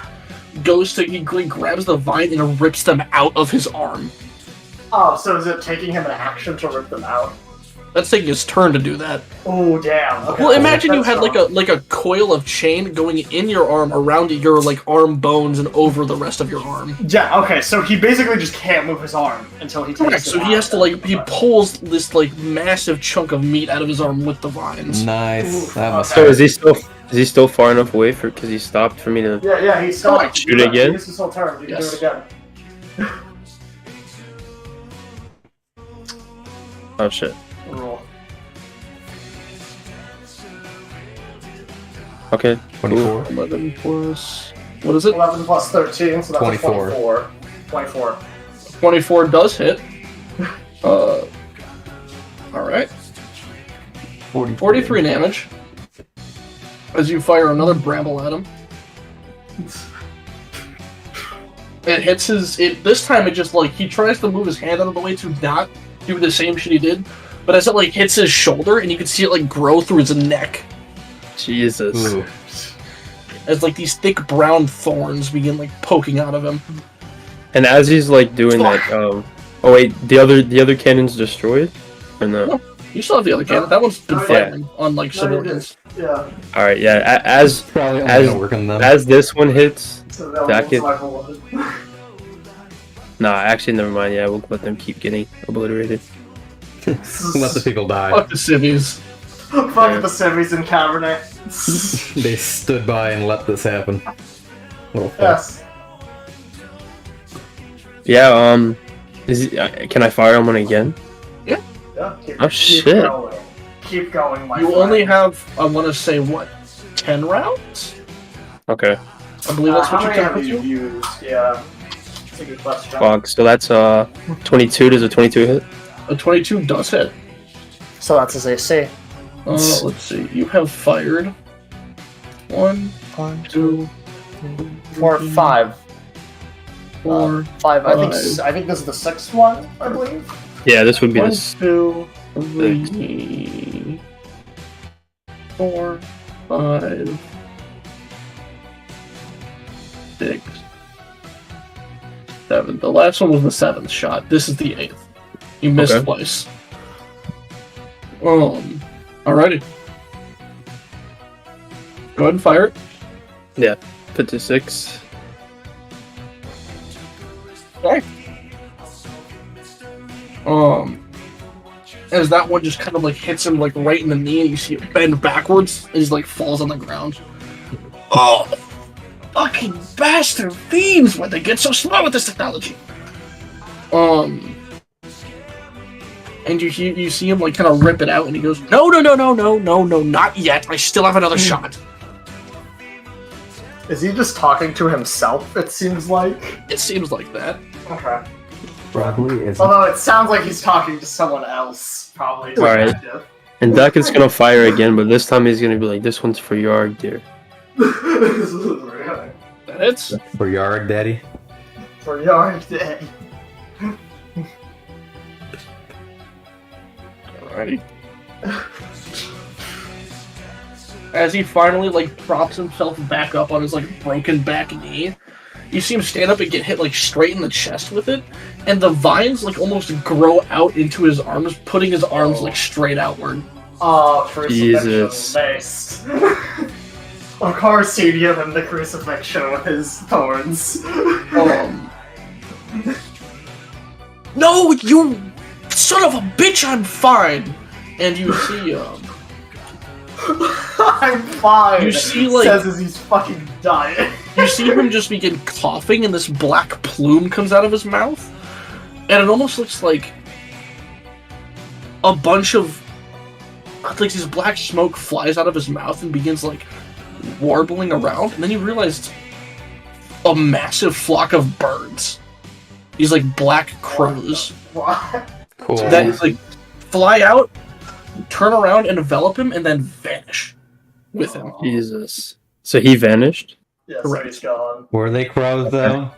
goes to he grabs the vine and rips them out of his arm. Oh, so is it taking him an action to rip them out? That's taking his turn to do that. Oh, damn. Okay. Well, imagine you That's had like a coil of chain going in your arm around your like arm bones and over the rest of your arm. Yeah, okay, so he basically just can't move his arm until he takes Correct. it So he out. has to like he pulls this like massive chunk of meat out of his arm with the vines. Nice. That must So hurt. is he still far enough away for because he stopped for me to? Yeah, he's still like, Shoot again? This is his whole turn. You can Yes. do it again. Oh shit. Roll. Okay. 24. 11 plus what is it? 11 plus 13, so that's 24. a 24. 24. 24 does hit. All right. 43 damage. As you fire another bramble at him. It hits his. This time it just like he tries to move his hand out of the way to not do the same shit he did, but as it like hits his shoulder and you can see it like grow through his neck Jesus. Ooh. as like these thick brown thorns begin like poking out of him. And as he's like doing that, oh wait, the other cannon's destroyed, or no? You still have the other cannon. That one's been Yeah. fighting on like No, you're civilians. good. Yeah. All right, yeah. As Probably only As- gonna work on them. as this one hits, So that Back was it. level 1. nah, actually never mind. Yeah, we'll let them keep getting obliterated. Let the people die. Fuck the civvies. Fuck the civvies in Cabernet. They stood by and let this happen. Little fuck. Yes. Yeah. Can I fire him one again? Yeah, keep, Oh, keep shit. Going. Keep going, my You friend. only have, I want to say, what, 10 rounds? Okay. I believe that's how what you many count have with you you. used? Yeah. That's a good question. Fuck. So that's 22. Does a 22 hit? A 22 does hit. So that's his AC. Let's see. You have fired 1, 2, 4, 5. 4, 5. I think. Five. I think this is the 6th one. I believe. Yeah, this would be 1, this. 2, 3, 4, 5, 6, 7. The last one was the 7th shot. This is the 8th. You missed Okay. twice. Alrighty. Go ahead and fire it. Yeah, 56. Okay. As that one just kind of like hits him like right in the knee, and you see it bend backwards, and he's like falls on the ground. Oh, fucking bastard fiends! Why they get so smart with this technology? And you see him like kind of rip it out, and he goes, no, not yet. I still have another shot. Is he just talking to himself? It seems like. It seems like that. Okay. Probably is. Although it sounds like he's talking to someone else, probably. Alright. And Duck is gonna fire again, but this time he's gonna be like, this one's for Yarg, dear. Really? That it's For Yard Daddy. For your day. alrighty. As he finally like props himself back up on his like broken back knee, you see him stand up and get hit like straight in the chest with it, and the vines like almost grow out into his arms, putting his arms like straight outward. Jesus. Based. Of course he'd give him the crucifixion with his thorns. No, you son of a bitch! I'm fine. And you see I'm fine. You see, like- says as he's fucking dying. you see him just begin coughing, and this black plume comes out of his mouth, and it almost looks like a bunch of like this black smoke flies out of his mouth and begins like warbling around, and then you realize a massive flock of birds. These like black crows What? Cool. that is like fly out, turn around and envelop him, and then vanish with him. Jesus. So he vanished? Yeah, so he's gone. Were they crows though?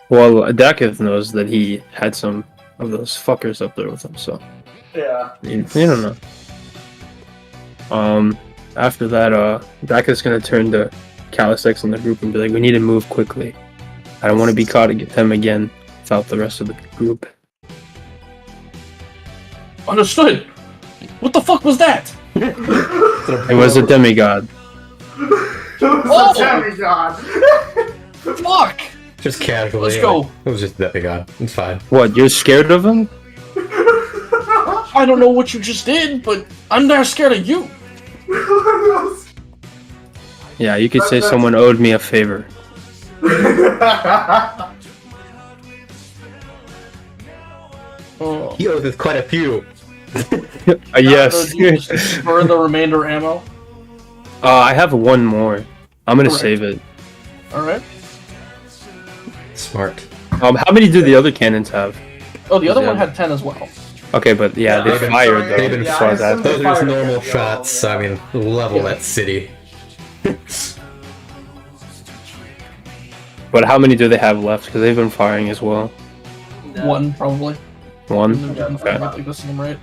Well, Dakith knows that he had some of those fuckers up there with him, so Yeah. you don't know. After that, Dakith's gonna turn to Calisex and the group and be like, we need to move quickly. I don't want to be caught at them again without the rest of the group. Understood. What the fuck was that? It was a demigod. Oh! Demigod! Fuck! Just casually. Let's go. like, it was just that god. It's fine. What, you're scared of him? I don't know what you just did, but I'm not scared of you. Yeah, you could say someone owed me a favor. Oh. He owes us quite a few. Yes. Burn the remainder ammo. I have one more. I'm gonna Correct. save it. Alright. Smart. How many do the other cannons have? Oh, the other Yeah. one had 10 as well. Okay, but yeah, they they've been fired firing- though. They've been Yeah, So I that- assume Those are just Fired normal again, shots. I mean, level Yeah. that city. But how many do they have left? Because they've been firing as well. One, probably. One? Yeah, Okay. like the same rate.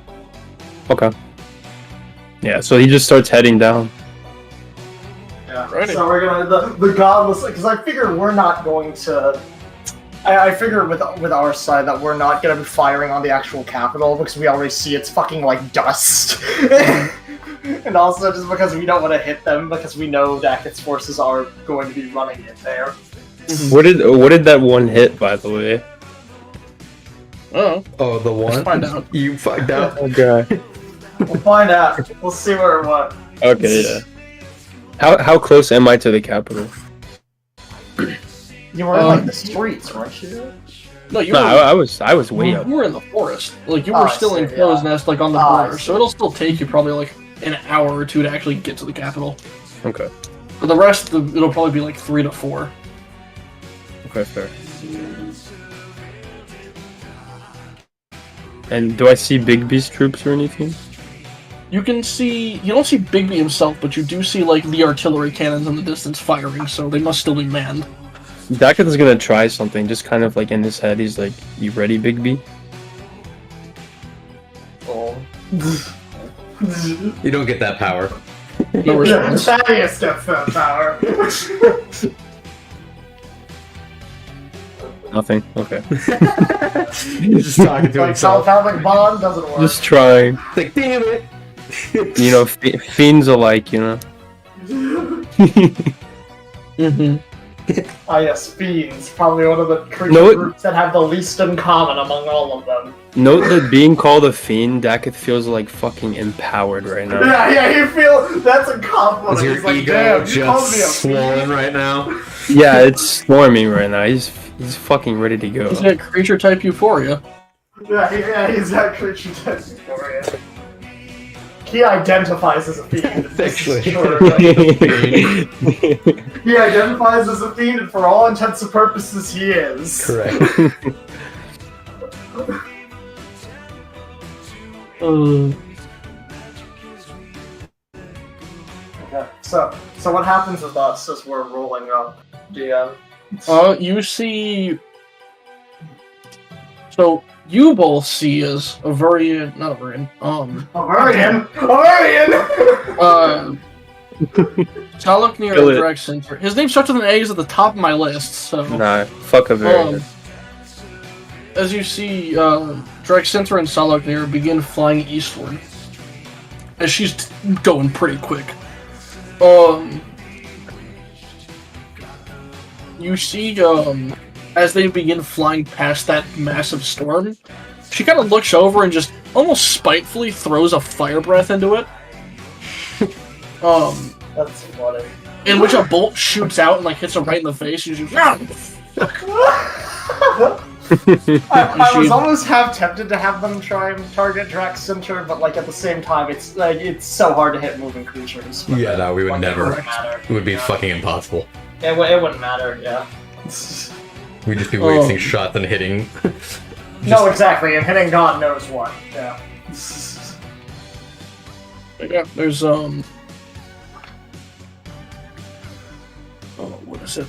Okay. Yeah, so he just starts heading down. Yeah. Righty. So we're gonna the godless, because I figure we're not going to. I figure with our side that we're not gonna be firing on the actual capital because we already see it's fucking like dust, and also just because we don't want to hit them because we know Dakith's forces are going to be running it there. What did that one hit, by the way? Oh, Oh, the one? let's find out. You fucked up. Okay. We'll find out. We'll see where it went. Okay, yeah. How close am I to the capital? You were in like the streets, weren't you? No, you No, were, I was way up. you were in the forest. Like, you Oh, were I still in see, Crow's yeah. Nest, like, on the Oh, I border. see. So it'll still take you probably, like, an hour or two to actually get to the capital. Okay. For the rest, it'll probably be, like, 3 to 4. Okay, fair. And do I see Big Beast troops or anything? You can see, you don't see Bigby himself, but you do see like the artillery cannons in the distance firing, so they must still be manned. Dakith's gonna try something, just kind of like in his head. He's like, "You ready, Big B?" Oh. You don't get that power. No response. Thaddeus gets that power. Nothing. Okay. You're just talking to Like himself. telepathic bond doesn't work. Just trying. Like, damn it! You know, fiends alike. You know. Mm-hmm. Ah yes, fiends. Probably one of the creature No, it- groups that have the least in common among all of them. Note that being called a fiend, Dakith feels like fucking empowered right now. Yeah, you feel that's a compliment. Is your He's like, ego damn, you called me a just swollen right now? Yeah, it's storming right now. He's fucking ready to go. He's got creature type euphoria. Yeah, he's that creature type euphoria. He identifies as a fiend. Actually. Sure, like, he identifies as a fiend, and for all intents and purposes, he is. Correct. Okay, so what happens with us as we're rolling up? DM? You see. So you both see as Avarian, not Avarian. Avarian! Taluknir Kill and it. Drexcenter. His name starts with an A. Is at the top of my list. So Nah, fuck a variant. as you see, Drexcenter and Taluknir begin flying eastward, as she's going pretty quick. You see, as they begin flying past that massive storm, she kind of looks over and just almost spitefully throws a fire breath into it. That's funny. In which a bolt shoots out and like hits her right in the face. She's just, I was almost half tempted to have them try and target Drax Center, but like at the same time, it's like it's so hard to hit moving creatures. Yeah, no, we would Like, never. It wouldn't matter. It would be Yeah. fucking impossible. It wouldn't matter. Yeah. We'd just be wasting shots and hitting. No, exactly, and hitting God knows what. Yeah. yeah, there's what is it?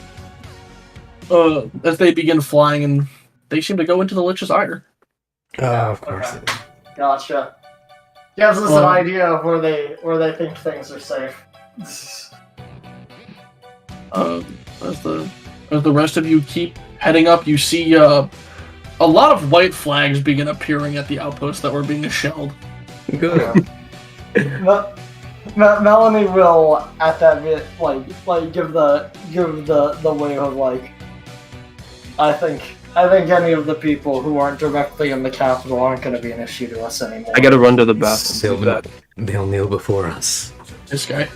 As they begin flying, and they seem to go into the Lich's Ire. Oh, of course. Okay. Gotcha. Gives us an idea of where they think things are safe. As the rest of you keep heading up, you see a lot of white flags begin appearing at the outposts that were being shelled. Good. Melanie will at that bit like give the way of like I think any of the people who aren't directly in the capital aren't going to be an issue to us anymore. I gotta run to the bathroom. They'll kneel before us. This guy.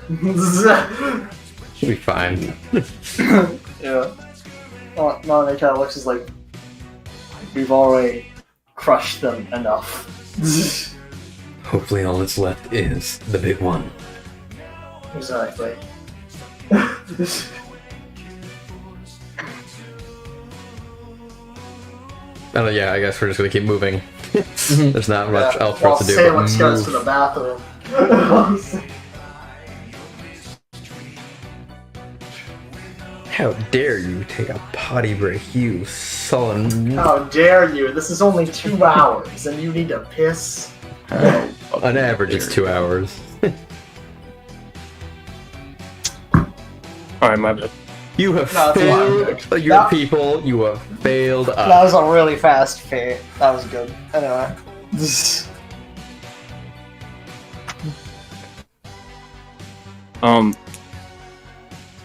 We'll be fine. Yeah. Melanie kind of looks as like we've already crushed them enough. Hopefully all that's left is the big one. Exactly. Yeah, I guess we're just gonna keep moving. There's not much else for While us to do. Salix but goes to move. the bathroom. How dare you take a potty break, you sullen... How dare you? This is only 2 hours, and you need to piss. On average, it's 2 hours. Alright, my bad. You have No, it's a failed your That- people. You have failed us. That was a really fast fade. That was good. Anyway.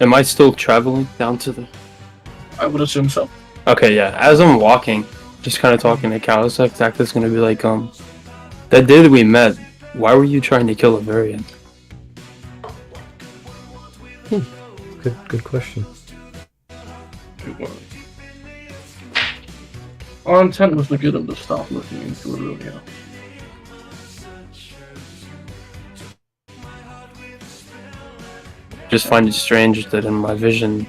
Am I still traveling down to the... I would assume so. Okay, yeah. As I'm walking, just kind of talking to Kalasek, Dakith's gonna be like, that day that we met, why were you trying to kill a variant? Good question. Our intent was to get him to stop looking into Aurelia. Just find it strange that in my vision,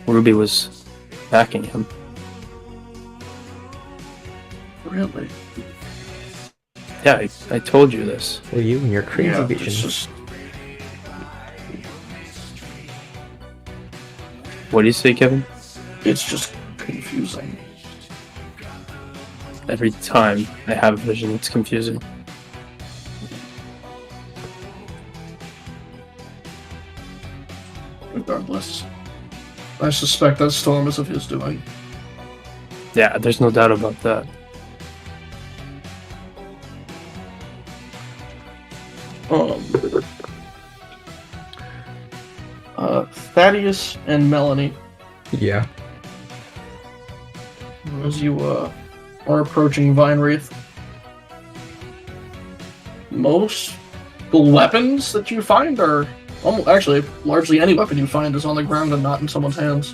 Ruby was backing him. Really? Yeah, I told you this. Well, you and your crazy Yeah, vision. it's just What do you say, Kevin? it's just confusing. Every time I have vision, it's confusing. Regardless, I suspect that storm is of his doing. Yeah, there's no doubt about that. Thaddeus and Melanie, Yeah. as you are approaching Vine Wreath, most the weapons that you find are almost, actually largely any weapon you find is on the ground and not in someone's hands.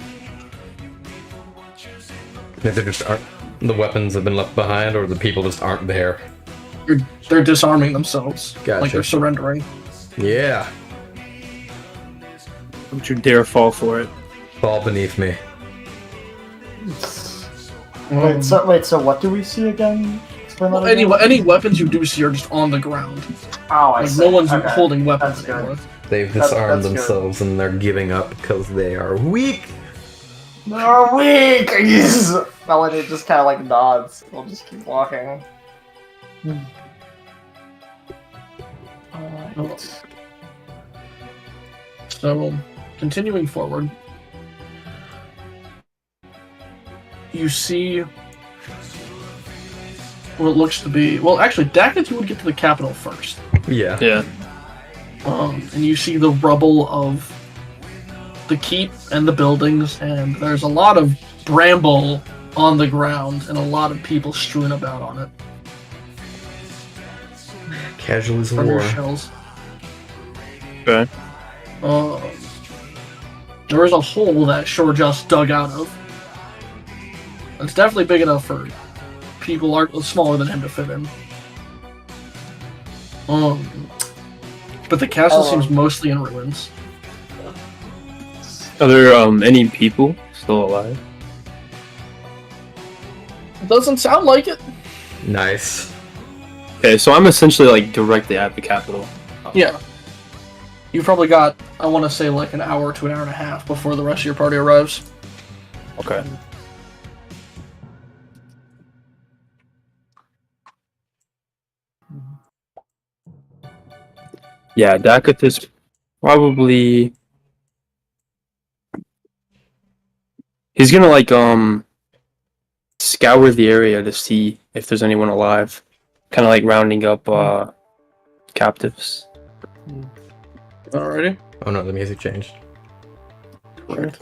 If they just aren't, the weapons have been left behind, or the people just aren't there. They're disarming themselves, Gotcha. like they're surrendering. Yeah. Don't you dare fall for it. Fall beneath me. Wait, so what do we see again? Explain that Well, again. any weapons you do see are just on the ground. Oh, I Like see. no one's Okay. holding weapons That's good. anymore. They've That's disarmed good. themselves and they're giving up because they are weak. They're weak! Melanie just kind of like nods. We'll just keep walking. So, continuing forward, you see what looks to be... Well, actually, Dackett, you would get to the capital first. Yeah. Yeah. And you see the rubble of the keep and the buildings, and there's a lot of bramble on the ground and a lot of people strewn about on it Casualties of from your war. shells. Okay. There is a hole that Shore just dug out of. It's definitely big enough for people smaller than him to fit in. But the castle seems mostly in ruins. Are there any people still alive? It doesn't sound like it. Nice. Okay, so I'm essentially like directly at the capital. Yeah. You've probably got, I want to say, like an hour to an hour and a half before the rest of your party arrives. Okay. Yeah, Dackett is probably... He's gonna like scour the area to see if there's anyone alive. Kind of like rounding up captives. Alrighty. Oh no, the music changed. Right.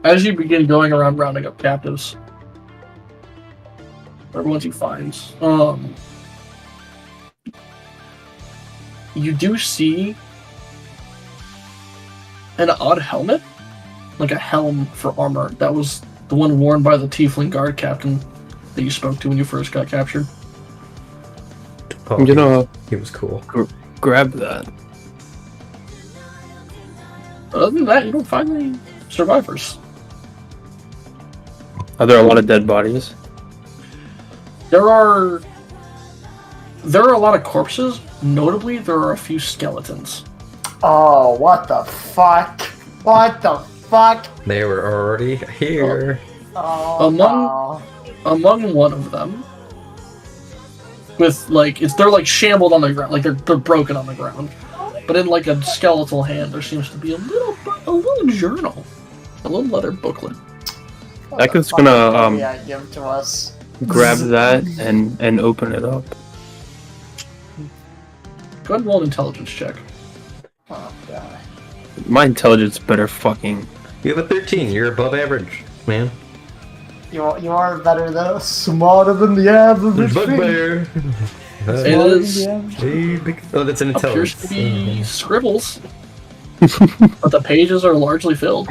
As you begin going around rounding up captives, or ones you find, you do see an odd helmet, like a helm for armor. That was the one worn by the Tiefling guard captain that you spoke to when you first got captured. Oh, I'm gonna he was cool. grab that. Other than that, you don't find any survivors. Are there a lot of dead bodies? There are a lot of corpses. Notably, there are a few skeletons. Oh, what the fuck? What the fuck? They were already here. Oh, Among- no. Among one of them, with like they're like shambled on the ground, like they're broken on the ground. But in like a skeletal hand, there seems to be a little journal, a little leather booklet. What the Dacket's fuck gonna did AI give to us? grab that and open it up. Go ahead and roll an intelligence check. Oh god. My intelligence better fucking. You have a 13. You're above average, man. You are better though. Smarter than the average. Bugbear. It Smarter than is the average. Hey, big- oh, that's an appears intelligence. to be scribbles, but the pages are largely filled.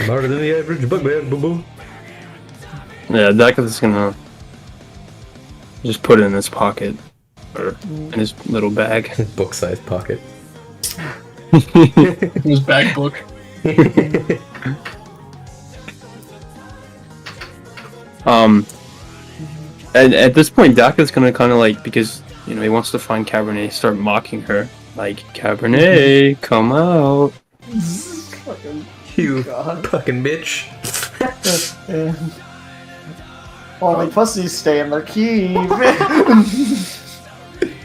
Smarter than the average bugbear. Boom boom. Yeah, Dacket's gonna just put it in his pocket or in his little bag. Book-sized pocket. His bag book. And at this point, Daka's gonna kind of like, because he wants to find Cabernet, start mocking her, like, Cabernet, come out. Fucking You God. fucking bitch. Only pussies stay in their keep.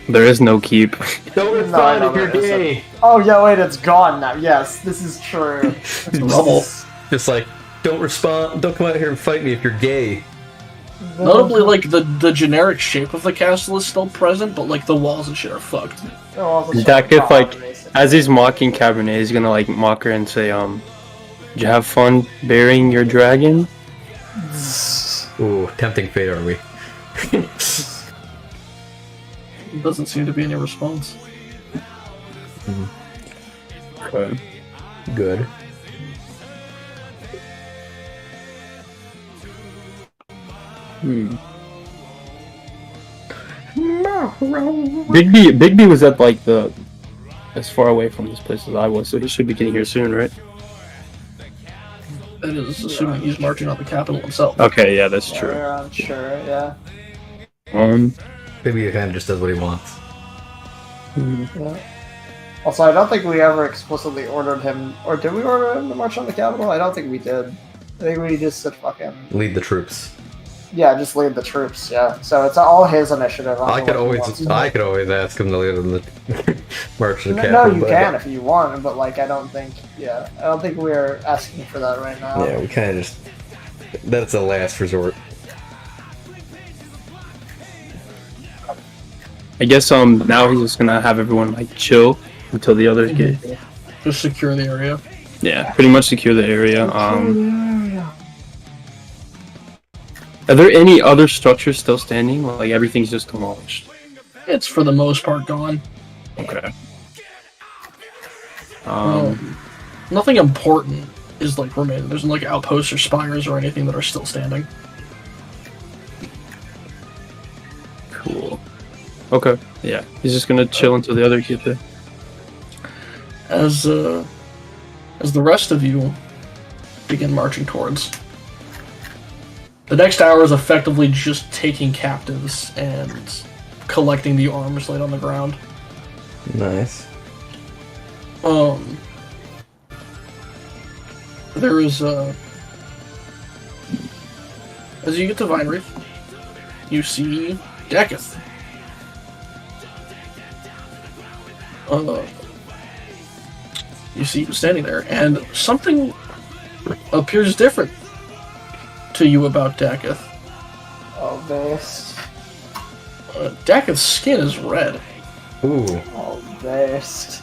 There is no keep. Don't No, respond no, if you're there isn't. gay. Oh yeah, wait, it's gone now. Yes, this is true. Rubble. Just like, don't respond. Don't come out here and fight me if you're gay. Notably, like, the generic shape of the castle is still present, but, like, the walls and shit are fucked. Daka, like, as he's mocking Cabernet, he's gonna like mock her and say, did you have fun burying your dragon? Ooh, tempting fate, are we? Doesn't seem to be any response. Okay. Good. Big B was at like as far away from this place as I was, so he should be getting here soon, right? That is assuming he's marching on the capital himself. Okay, yeah, that's true. Yeah, I'm sure, yeah. Maybe he kind of just does what he wants. Yeah. Also, I don't think we ever explicitly ordered him, or did we order him to march on the capital? I don't think we did. I think we just said fucking... Lead the troops. Yeah, just lead the troops, yeah. So it's all his initiative. I could always ask him to lead him the march to the No, capital. you but- can if you want, but like, I don't think we're asking for that right now. Yeah, we kind of just. That's a last resort. I guess now he's just gonna have everyone like chill until the others get. Just secure the area. Yeah, pretty much secure the area. Are there any other structures still standing? Like everything's just demolished. It's for the most part gone. Okay. Nothing important is like remaining. There's no like outposts or spires or anything that are still standing. Cool. Okay. Yeah, he's just gonna chill until the others get there. As the rest of you begin marching towards, the next hour is effectively just taking captives and collecting the arms laid on the ground. Nice. There is as you get to Vinewreath, you see Deketh. You see him standing there, and something appears different to you about Deketh. Oh, this. Deketh's skin is red. Ooh. Oh, this.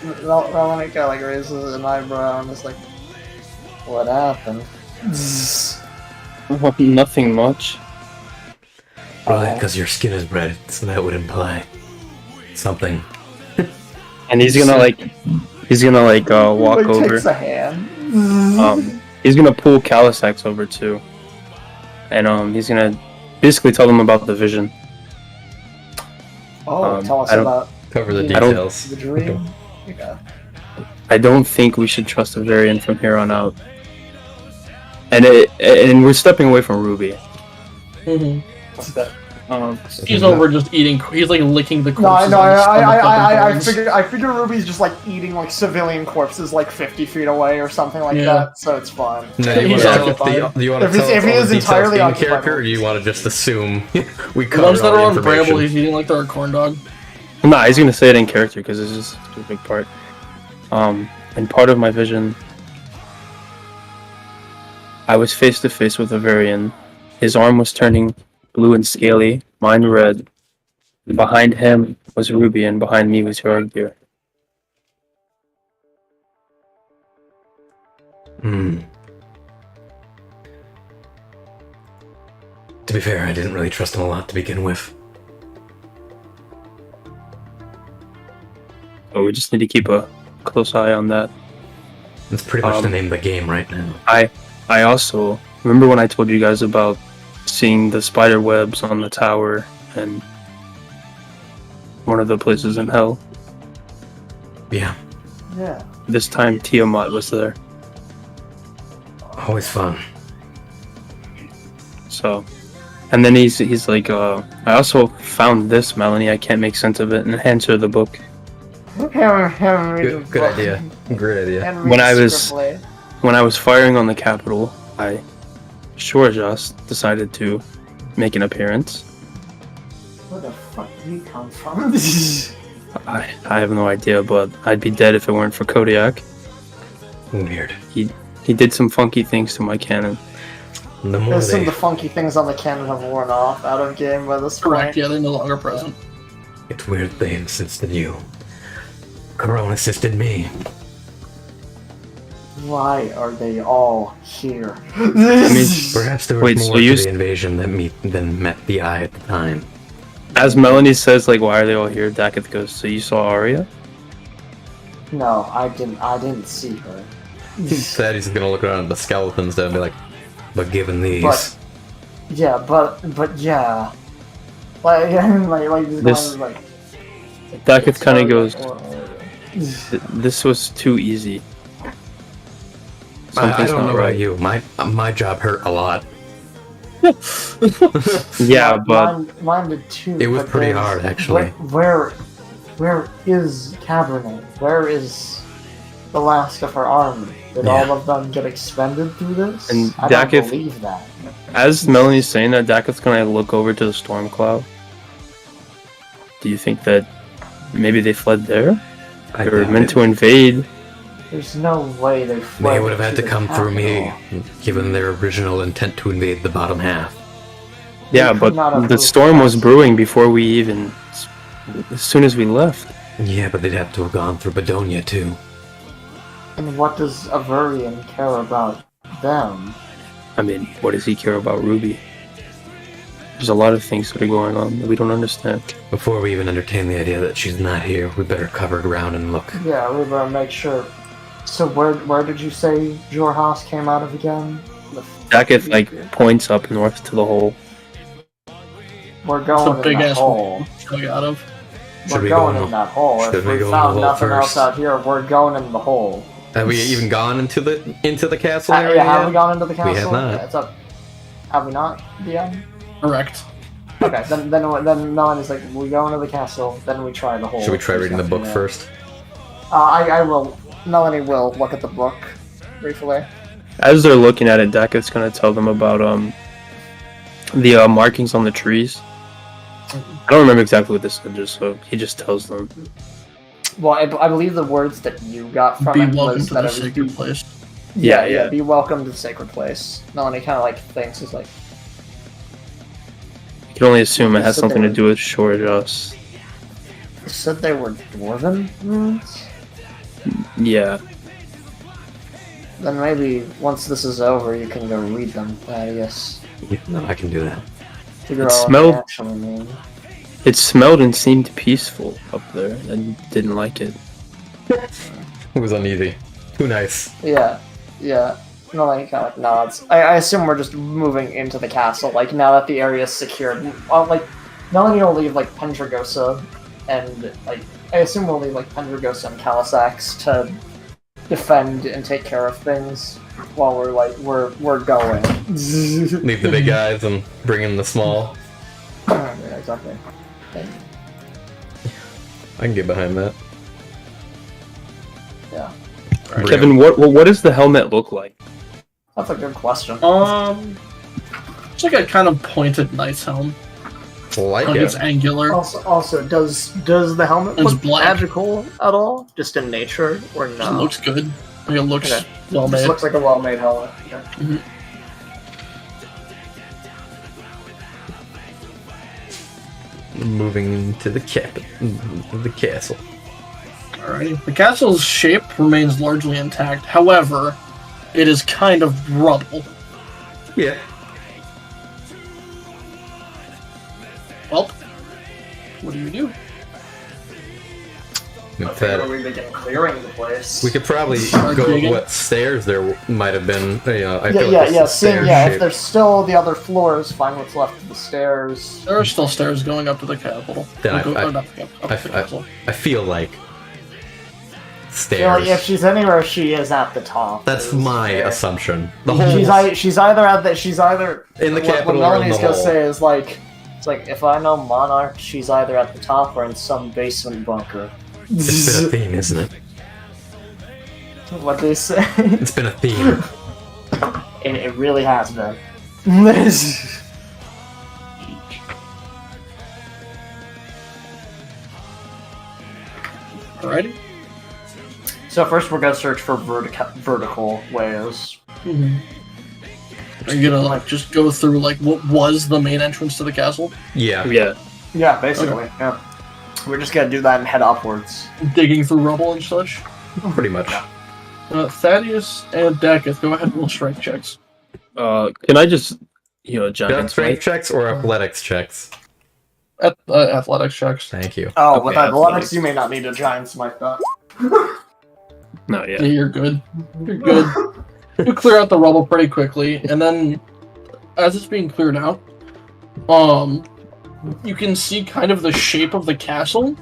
Veronica like raises an eyebrow and is like, "What happened?" Nothing much. Probably because your skin is red, so that would imply something. And he's gonna walk Like, over. takes a hand. He's gonna pull Calisax over too, and he's gonna basically tell them about the vision. Oh, tell us I don't- about Cover the I don't- details. the dream. Yeah. I don't think we should trust the Varian from here on out. And we're stepping away from Ruby. He's over just eating. He's like licking the No, corpses. no, on his stomach up I and bones. figure Ruby's just like eating like civilian corpses like 50 feet away or something like Yeah. that, so it's fine. No, you He's want to occupied. tell, do you want to If he's- tell if he us all is the details entirely in occupied, character, or do you want to just assume we The covered ones that all are the on Bramble, information? he's eating like they're a corn dog. Nah, he's gonna say it in character because it's just a big part. And part of my vision, I was face to face with a Varian. His arm was turning blue and scaly, mine red. Behind him was Ruby, and behind me was Yorgir. To be fair, I didn't really trust him a lot to begin with. So we just need to keep a close eye on that. That's pretty much the name of the game right now. I also remember when I told you guys about seeing the spider webs on the tower and one of the places in hell. Yeah, Yeah. This time Tiamat was there. always fun. So, and then he's like, I also found this, Melanie. I can't make sense of it, and hands her the book. Good idea. Great idea. When I was firing on the Capitol, I just decided to make an appearance. Where the fuck did you come from? I have no idea, but I'd be dead if it weren't for Kodiak. Weird. He did some funky things to my cannon. The more There's some of they the funky things on the cannon have worn off out of game by this Correct, point. yeah, they're no longer present. It's weird they insisted you. Corona assisted me. Why are they all here? I mean, Perhaps there was Wait, more so to you the invasion than met the eye at the time. as Melanie says, like, why are they all here? Dakith goes, so you saw Arya? No, I didn't see her. Thaddeus is gonna look around at the skeletons and be like, but given these... But yeah, but yeah, like This- like. Dakith kind of goes, Or- this was too easy. I Something's don't know not about you. My job hurt a lot. Yeah, but mine did too. It was but pretty there's- hard, actually. Where is Cabernet? Where is the last of her army? Did Yeah. all of them get expended through this? And I don't Dakith- believe that. as Melanie's saying that, Dakith's gonna look over to the storm cloud. Do you think that maybe they fled there? I They were doubt meant it. to invade. There's no way they fled They would have had to the come through me, capital. given their original intent to invade the bottom half. Yeah, could but not have the moved storm was fast. brewing before we even... as soon as we left. Yeah, but they'd have to have gone through Bedonia too. And what does Averian care about them? I mean, what does he care about Ruby? There's a lot of things that are going on that we don't understand. Before we even entertain the idea that she's not here, we better cover ground and look. Yeah, we better make sure. So where did you say Jorhas came out of again? Dakith, like, points up north to the hole. We're It's going a in big that ass hole. hole to get out of. Should We're we go going in in the- that hole. should If we we go in found the hole nothing else first? out here, we're going in the hole. Have we even gone into the castle area Yeah, have we yet? gone into the castle? We have not. Yeah, it's up. Have we not, DM? Correct. Okay, then Melanie's like, we go into the castle, then we try the hole. Should we try reading the book Yeah. first? I will. Melanie will look at the book briefly. As they're looking at it, Dakith's gonna tell them about the markings on the trees. I don't remember exactly what this is, so he just tells them. Well, I believe the words that you got from Be it welcome was to that the it was sacred place. Yeah. Be welcome to the sacred place. Melanie kind of like thinks is like, You can only assume it has So something they to were- do with Shorjas. said they were dwarven runes. Yeah. Then maybe once this is over, you can go read them, Thaddeus. Yeah, no, I can do that. Figure It out smelled- what they actually mean. It smelled and seemed peaceful up there, and didn't like it. It was uneasy. Too nice. Yeah. Melanie kind of like nods. I assume we're just moving into the castle. Like now that the area is secured, like Melanie will leave like Pendragosa, and like I assume we'll leave like Pendragosa and Calisax to defend and take care of things while we're going. Leave the big guys and bring in the small. Yeah, exactly. I can get behind that. Yeah, Bring Kevin, what does the helmet look like? that's a good question. It's like a kind of pointed knight's helm. Like Like it's it. angular. Also, does the helmet It's look black. magical at all? Just in nature, or It no? looks good. Like it looks Okay. well Just made. looks like a well-made helmet. Okay. Moving to the castle. Alrighty. The castle's shape remains largely intact. However, it is kind of rubble. Yeah. Well, what do you do? In I figure fact, we begin clearing the place. we could probably Start go digging. what stairs there might have been. I feel like yeah. this is Seeing, stair if shape. there's still the other floors, find what's left of the stairs. There are still stairs going up to the capital. Then Like, I- or not the cap- up to the castle. I feel like stairs. if she's anywhere, she is at the top. That's is my fair. assumption. The whole She's either at the in the what capital or in Melanie's the gonna hole. say is like, it's like if I know Monarch, she's either at the top or in some basement bunker. It's been a theme, isn't it? What they say? It's been a theme. It really has been. Alrighty. So first we're gonna search for vertical ways. Are you gonna like just go through like what was the main entrance to the castle? Yeah. Yeah. Yeah, basically. Yeah. We're just gonna do that and head upwards. Digging through rubble and such. Pretty much. Thaddeus and Dakith, go ahead and roll strike checks. Can I just, Gun giant strength checks or athletics checks? Athletics checks. Thank you. Oh, Okay, with athletics, you may not need a giant smite that. No, Yeah, yeah. you're good. You're good. You clear out the rubble pretty quickly, and then as it's being cleared out, you can see kind of the shape of the castle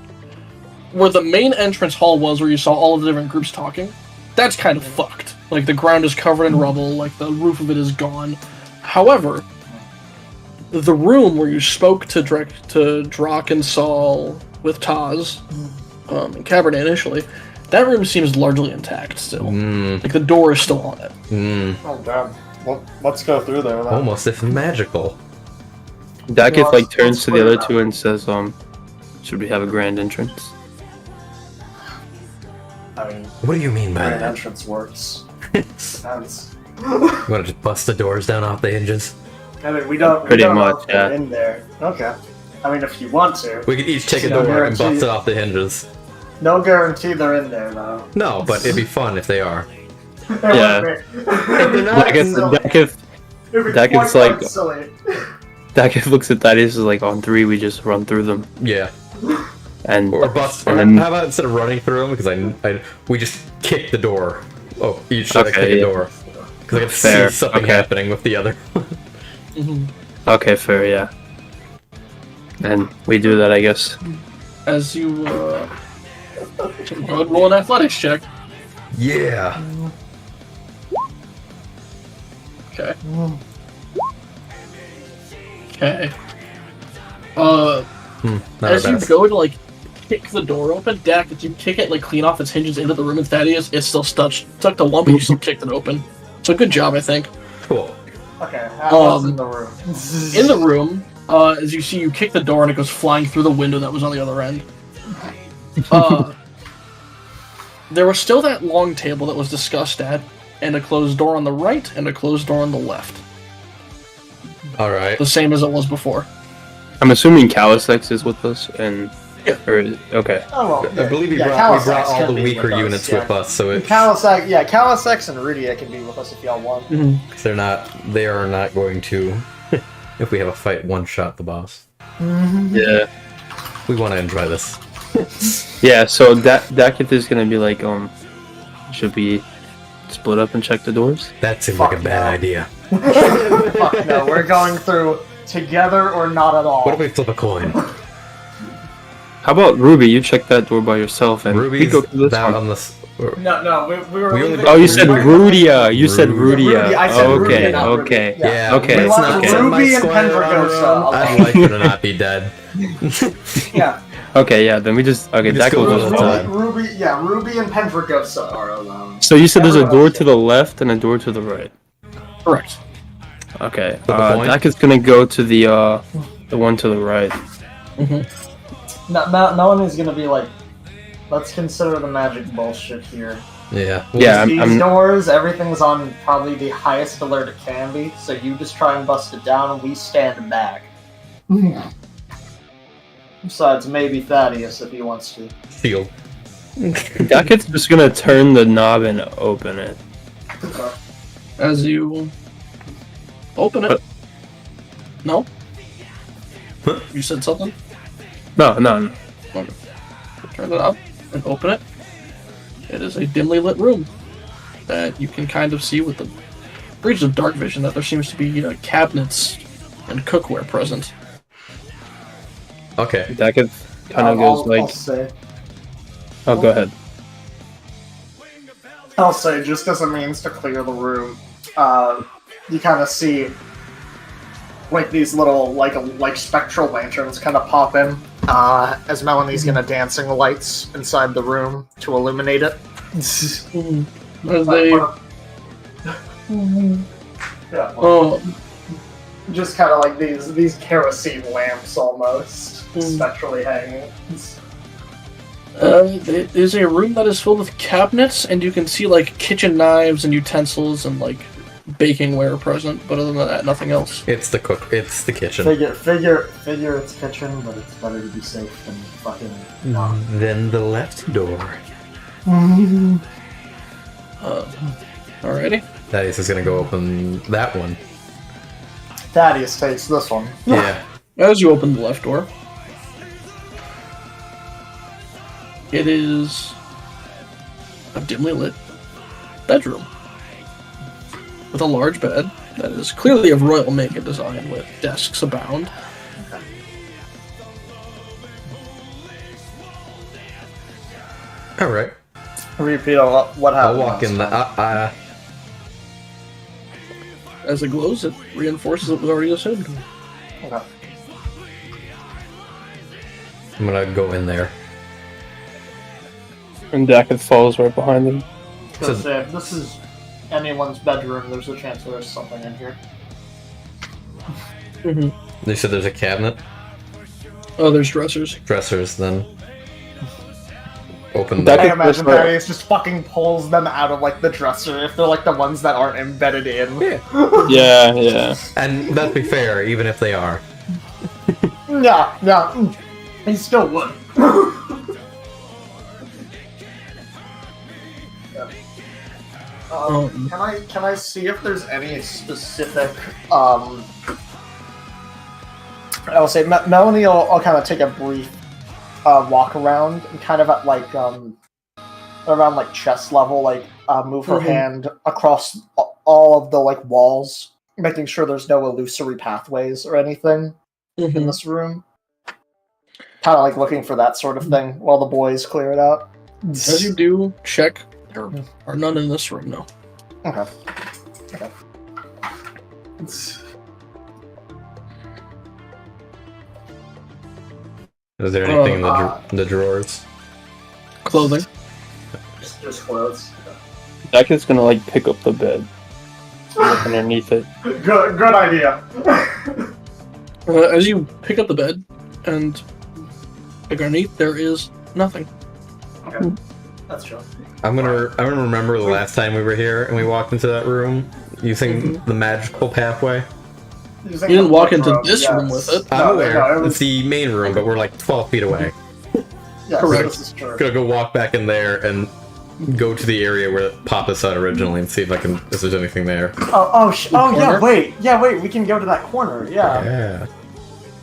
where the main entrance hall was, where you saw all of the different groups talking. That's kind of fucked. Like the ground is covered in rubble, like the roof of it is gone. However, the room where you spoke to Drak and Saul with Taz and Cabernet initially, that room seems largely intact still. Like the door is still on it. Oh damn. Well, let's go through there. Then. Almost if magical. Dakith Let's turns to the clear other it out. two and says, should we have a grand entrance? I mean, What do you mean by grand that? entrance works. Depends. You want to just bust the doors down off the hinges? I mean, we don't. Pretty we don't know much, if they're yeah. in there. Okay. I mean, if you want to. We could each take a No door and guarantee. bust it off the hinges. No guarantee they're in there though. No, but it'd be fun if they are. Yeah. Dakith Dakith's like- silly. Dakith looks at Thaddeus is like, on 3 we just run through them. Yeah. And Or bust. Or and then how about instead of running through them, because we just kick the door. Oh, each side Okay, kick a yeah. door. Because I can Fair, see something okay. happening with the other. okay, fair, yeah. And we do that, I guess. As you go ahead and roll an athletics check. Yeah. Okay. Okay. Not As our you best. go to like kick the door open, Dak, as you kick it like clean off its hinges into the room in Thaddeus, it's still stuck to one, but you still kicked it open. So good job, I think. Cool. Okay. What's in the room? In the room, as you see, you kick the door and it goes flying through the window that was on the other end. There was still that long table that was discussed at, and a closed door on the right and a closed door on the left. All right. The same as it was before. I'm assuming Calisex is with us, and... Yeah. Okay. Oh well. I believe we Calisex brought all can the be weaker with us, units yeah. with us, so Calisex and Rudia can be with us if y'all want. they are not going to. If we have a fight, one-shot the boss. Yeah. We want to enjoy this. Yeah, so Dakith is gonna be like, should we split up and check the doors? That seems like a Fuck bad no. idea. Fuck no, we're going through together or not at all. What if we flip a coin? How about Ruby? You check that door by yourself, and we Ruby's go to this down one. on this. No, we were. We only- leaving- Oh, you said Rudy. Rudia. You said Rudy. Rudia. I said Okay, Rudia, not Ruby. okay. Yeah. Okay, We let's want not okay. send my Ruby and squire on Pendragosa. around. I'd like her to not be dead. Yeah. Okay, yeah, then we just... Okay, Just Dakith go goes with with the that. time. Ruby and Pendragosa are alone. So you said there's a Everyone door else to the left and a door to the right. Correct. Okay, Flip a coin? Dakith's gonna go to the one to the right. No one is gonna be like. Let's consider the magic bullshit here. Yeah. Yeah, These doors, everything's on probably the highest alert it can be, so you just try and bust it down and we stand back. Besides, maybe Thaddeus if he wants to. Sealed. Dakith's just gonna turn the knob and open it. As you open it. What? No? Huh? You said something? No. Turn it up and open it. It is a dimly lit room that you can kind of see with the breach of dark vision that there seems to be cabinets and cookware present. Okay. Dakith kind of goes I'll like, say. "Oh, go ahead." I'll say, just as a means to clear the room, you kind of see like these little like spectral lanterns kind of pop in as Melanie's gonna dancing lights inside the room to illuminate it. As they, Yeah. oh, Just kind of like these kerosene lamps almost spectrally hanging. it is a room that is filled with cabinets, and you can see like kitchen knives and utensils and like bakingware present. But other than that, nothing else. It's the kitchen. Figure it's kitchen, but it's better to be safe than fucking not. Then the left door. Alrighty. Thaddeus is gonna go open that one. Thaddeus takes this one. Yeah. As you open the left door, it is a dimly lit bedroom with a large bed that is clearly of royal make and design, with desks abound. All right. Repeat what I'll happened. walk in the. As it glows, it reinforces what was already assumed. Okay. I'm gonna go in there. And Dackett follows right behind him. So if this is anyone's bedroom, there's a chance there's something in here. They said there's a cabinet. Oh, there's dressers. Dressers. Then open That I the. could- imagine That's right. Thaddeus just fucking pulls them out of like the dresser if they're like the ones that aren't embedded in. Yeah. Yeah. And let's be fair, even if they are. Yeah. He still would. Can I see if there's any specific I will say Melanie will kind of take a brief walk around and kind of at like around like chest level, like move her hand across all of the like walls, making sure there's no illusory pathways or anything in this room. Kind of like looking for that sort of thing while the boys clear it out. As you do, check. There are none in this room, no. Okay. Is there anything in the drawers? Clothing. Just clothes. Dackett's gonna like pick up the bed. Look underneath it. Good idea. As you pick up the bed and look underneath, there is nothing. Okay. That's true. I'm gonna remember the last time we were here and we walked into that room using the magical pathway. You didn't walk into this room with it. I'm aware. No, It's the main room, but we're like 12 feet away. yes, correct. This is true. Gonna go walk back in there and go to the area where Papa said originally and see if there's anything there. Oh corner? yeah, wait. We can go to that corner. Yeah.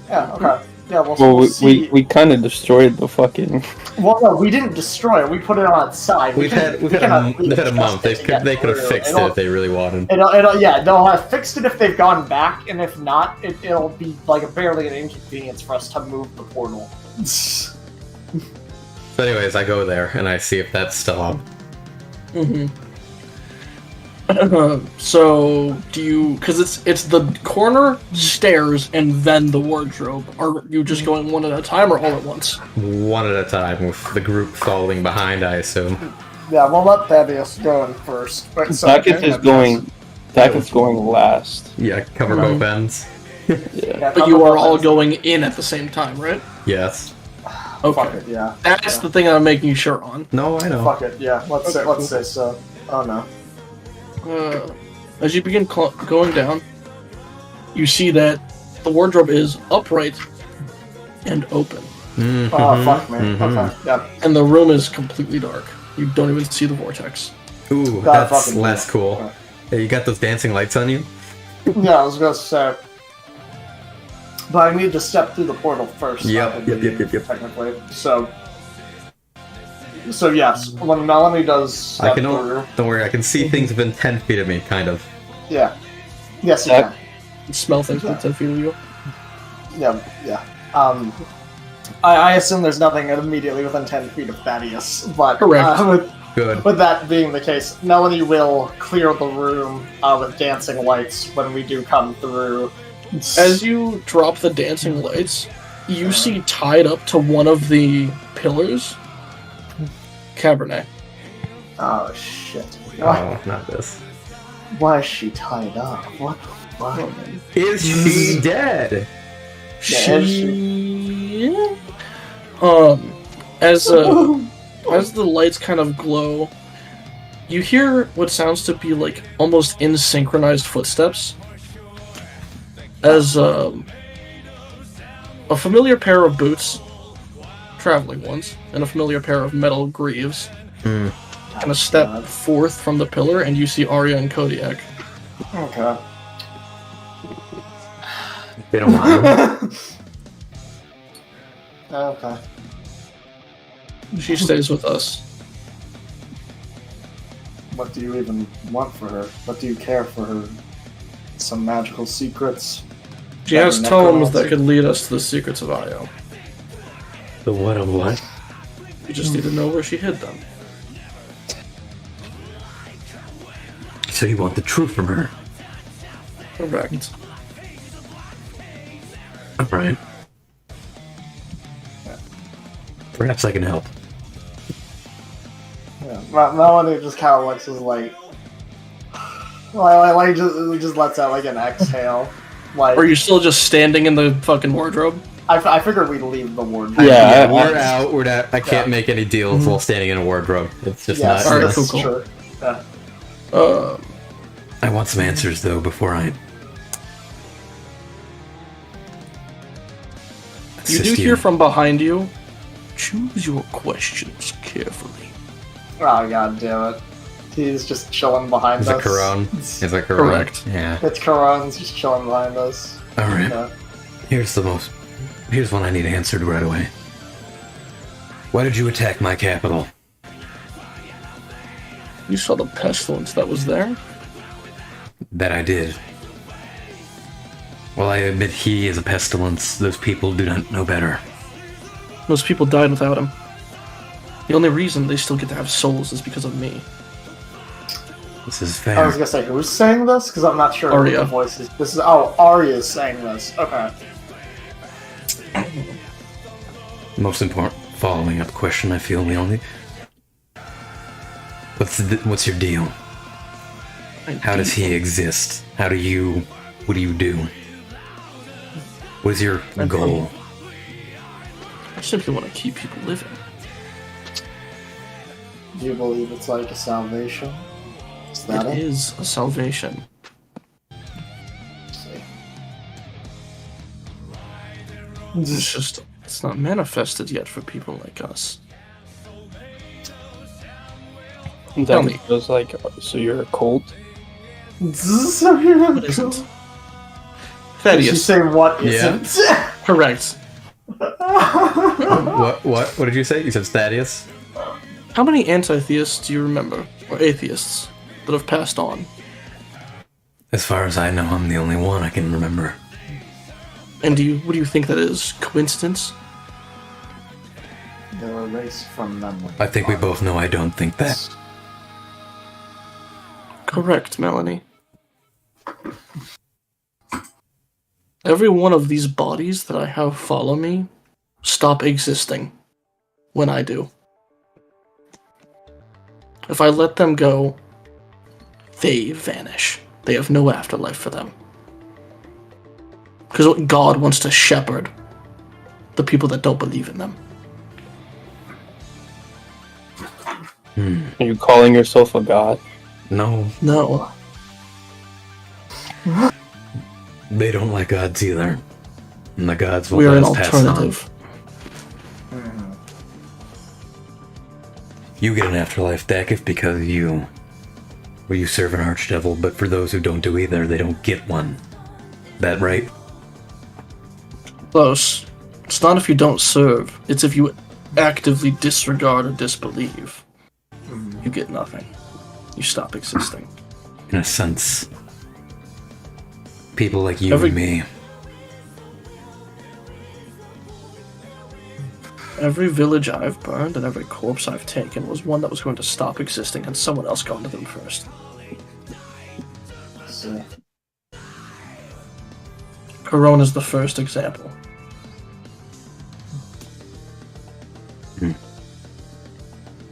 Okay. Yeah. Well, see. we kind of destroyed the fucking. Well, no, we didn't destroy it. We put it on its side. We've had a month. They could have fixed it if they really wanted. They'll have fixed it if they've gone back, and if not, it'll be like barely an inconvenience for us to move the portal. So anyways, I go there and I see if that's still up. So do you? Because it's the corner, stairs, and then the wardrobe. Are you just going one at a time or all at once? One at a time, with the group following behind, I assume. Yeah, we'll let Thaddeus go in first. But Dackett is going. Dackett's going last. Yeah, cover both ends. Yeah. But you are all going in at the same time, right? Yes. Okay. Fuck it, yeah. That's the thing I'm making sure on. No, I know. Fuck it, yeah. Let's say so. Oh no. As you begin going down, you see that the wardrobe is upright and open, Oh fuck me. Okay. Yeah. and the room is completely dark. You don't even see the vortex. Ooh, God, that's fucking less yeah. cool. Hey, you got those dancing lights on you? Yeah, I was gonna say. But I need to step through the portal first. Yep. Technically. So yes, when Melanie does step through, Don't worry, I can see things within 10 feet of me, kind of. yeah. Yes, you That- can. You smell things with 10 feet of you. Yeah. I assume there's nothing immediately within 10 feet of Thaddeus, but Correct. Good. With that being the case, Melanie will clear the room with dancing lights when we do come through. As you drop the dancing lights, you see tied up to one of the pillars, Cabernet. Oh shit! Oh, not this. Why is she tied up? What the fuck? Is she dead? As the lights kind of glow, you hear what sounds to be like almost in-synchronized footsteps as a familiar pair of boots, traveling ones, and a familiar pair of metal greaves kind of step forth from the pillar, and you see Arya and Kodiak. Okay. Been a while. Okay. She stays with us. What do you even want for her? What do you care for her? Some magical secrets? She has tomes that necromancy? could lead us to the secrets of Io. The what of what? You just need to know where she hid them. So you want the truth from her? Correct. Alright. Perhaps I can help. Yeah. Melanie just kind of looks as like just lets out like an exhale. Like, Or are you still just standing in the fucking wardrobe? I figured we'd leave the wardrobe. Yeah, We're out. We're not. I can't Yeah. make any deals while standing in a wardrobe. It's just Yes, not. Alright, that's cool. true. Yeah. I want some answers though before I. You do hear from behind you. Choose your questions carefully. Oh god damn it. He's just chilling behind Is us. it Corone? Is it Corone? Correct. Yeah. It's Corone's just chilling behind us. All right. Yeah. Here's one I need answered right away. Why did you attack my capital? You saw the pestilence that was there? That I did. Well, I admit he is a pestilence. Those people do not know better. Most people died without him. The only reason they still get to have souls is because of me. This is I was fair. gonna say, who's saying this? Because I'm not sure who Arya. the voice is. This is, oh, Arya's saying this. Okay. Most important following up question I feel we only. What's your deal? How does he exist? What do you do? What is your goal? I simply want to keep people living. Do you believe it's like a salvation? Is that It it? is a salvation. Let's see. It's just, it's not manifested yet for people like us. Tell me. It was like, so you're a cult? What isn't? Did she Thaddeus. say what Yeah. isn't? Correct. What did you say? You said Thaddeus? How many anti-theists do you remember? Or atheists that have passed on? As far as I know, I'm the only one I can remember. And what do you think that is? Coincidence? They're erased from memory. I think we both know I don't think that. Correct, Melanie. Every one of these bodies that I have follow me stop existing when I do. If I let them go, they vanish. They have no afterlife for them. Because God wants to shepherd the people that don't believe in them. Are you calling yourself a god? No, No. they don't like gods either. And the gods will We are let an us pass on. alternative. You get an afterlife, Dakif, because you serve an archdevil, but for those who don't do either, they don't get one. That right? Close. It's not if you don't serve, it's if you actively disregard or disbelieve. You get nothing. You stop existing. In a sense. People like you Every- and me. Every village I've burned and every corpse I've taken was one that was going to stop existing had someone else gone to them first. Let's see. Corona's the first example.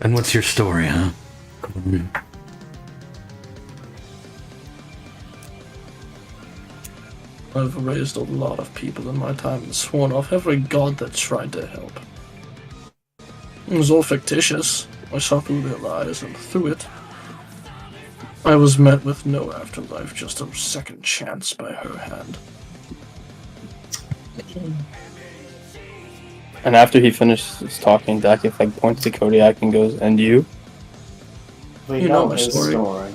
And what's your story, huh? I've raised a lot of people in my time and sworn off every god that tried to help. It was all fictitious. I saw through their lies, and through it, I was met with no afterlife, just a second chance by her hand. And after he finishes talking, Dakith like points to Kodiak and goes, "And you?" We You know know my his story. story.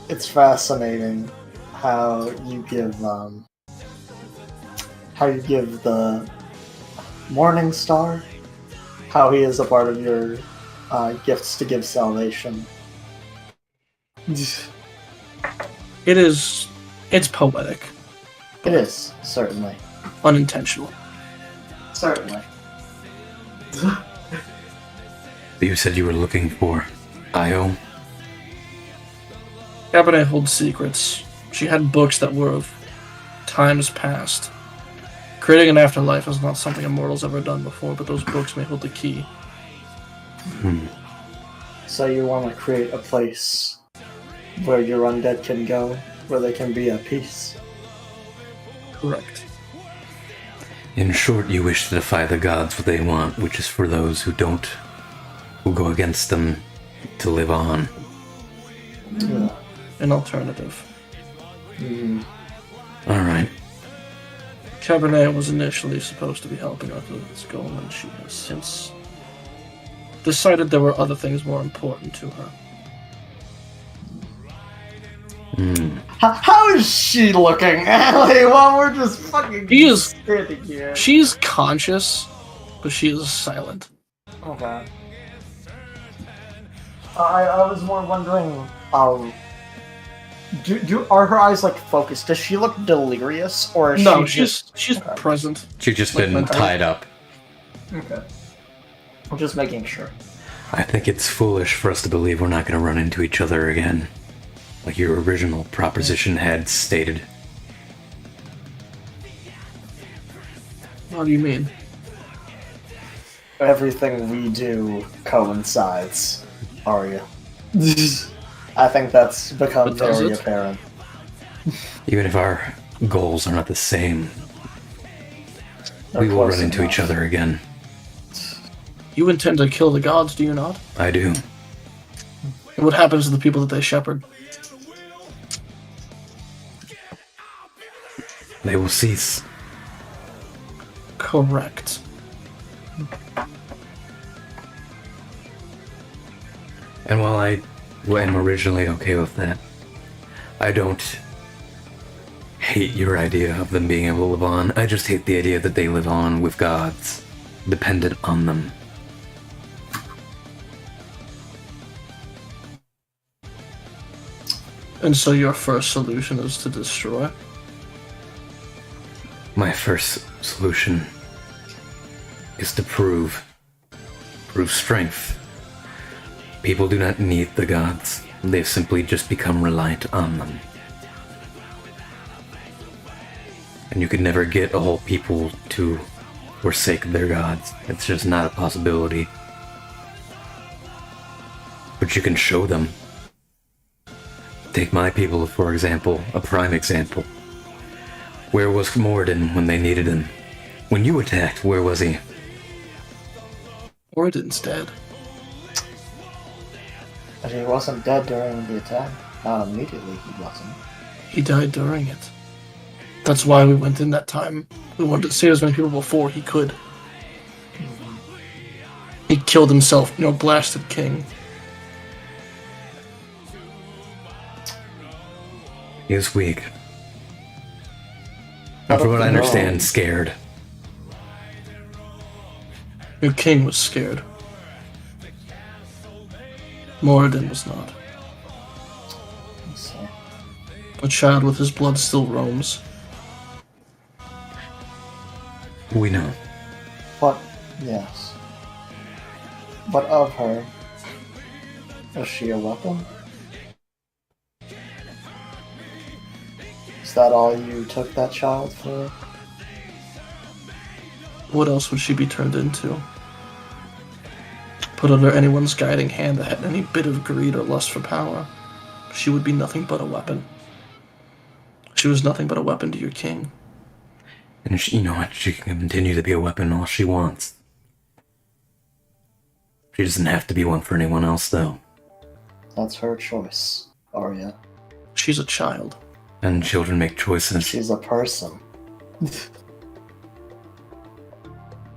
It's fascinating how you give the Morning Star, how he is a part of your gifts to give salvation. It's poetic, It is, certainly. unintentional. Certainly. You said you were looking for Io? Cabernet holds secrets. She had books that were of times past. Creating an afterlife is not something a mortal's ever done before, but those books may hold the key. So you want to create a place where your undead can go, where they can be at peace. Correct. In short, you wish to defy the gods what they want, which is for those who go against them to live on. Yeah. An alternative. Alright. Cabernet was initially supposed to be helping us with this goal, and she has since decided there were other things more important to her. How is she looking, Allie? While we're just fucking She is- standing here. She's conscious, but she is silent. Okay. I was more wondering, are her eyes like focused? Does she look delirious, or is No, she she's Okay. present. She's just Like been mentally? tied up. Okay. I'm just making sure. I think it's foolish for us to believe we're not going to run into each other again. Like your original proposition had stated. What do you mean? Everything we do coincides, Arya. I think that's become But does very it? apparent. Even if our goals are not the same, They're we will close run into enough. each other again. You intend to kill the gods, do you not? I do. And what happens to the people that they shepherd? They will cease. Correct. And while I am originally okay with that, I don't hate your idea of them being able to live on. I just hate the idea that they live on with gods dependent on them. And so your first solution is to destroy? My first solution is to prove strength. People do not need the gods. They've simply just become reliant on them. And you could never get a whole people to forsake their gods. It's just not a possibility. But you can show them. Take my people, for example, a prime example. Where was Moradin when they needed him? When you attacked, where was he? Oriden's dead. But he wasn't dead during the attack. Not immediately, he wasn't. He died during it. That's why we went in that time. We wanted to save as many people before he could. He killed himself, blasted king. He was weak. And from what I understand, scared. Your king was scared. Moradin was not. Let's see. A child with his blood still roams. We know. But, yes. But of her, is she a weapon? Is that all you took that child for? What else would she be turned into? Put under anyone's guiding hand that had any bit of greed or lust for power, she would be nothing but a weapon. She was nothing but a weapon to your king. And she, you know what? She can continue to be a weapon all she wants. She doesn't have to be one for anyone else, though. That's her choice, Arya. She's a child. And children make choices. She's a person.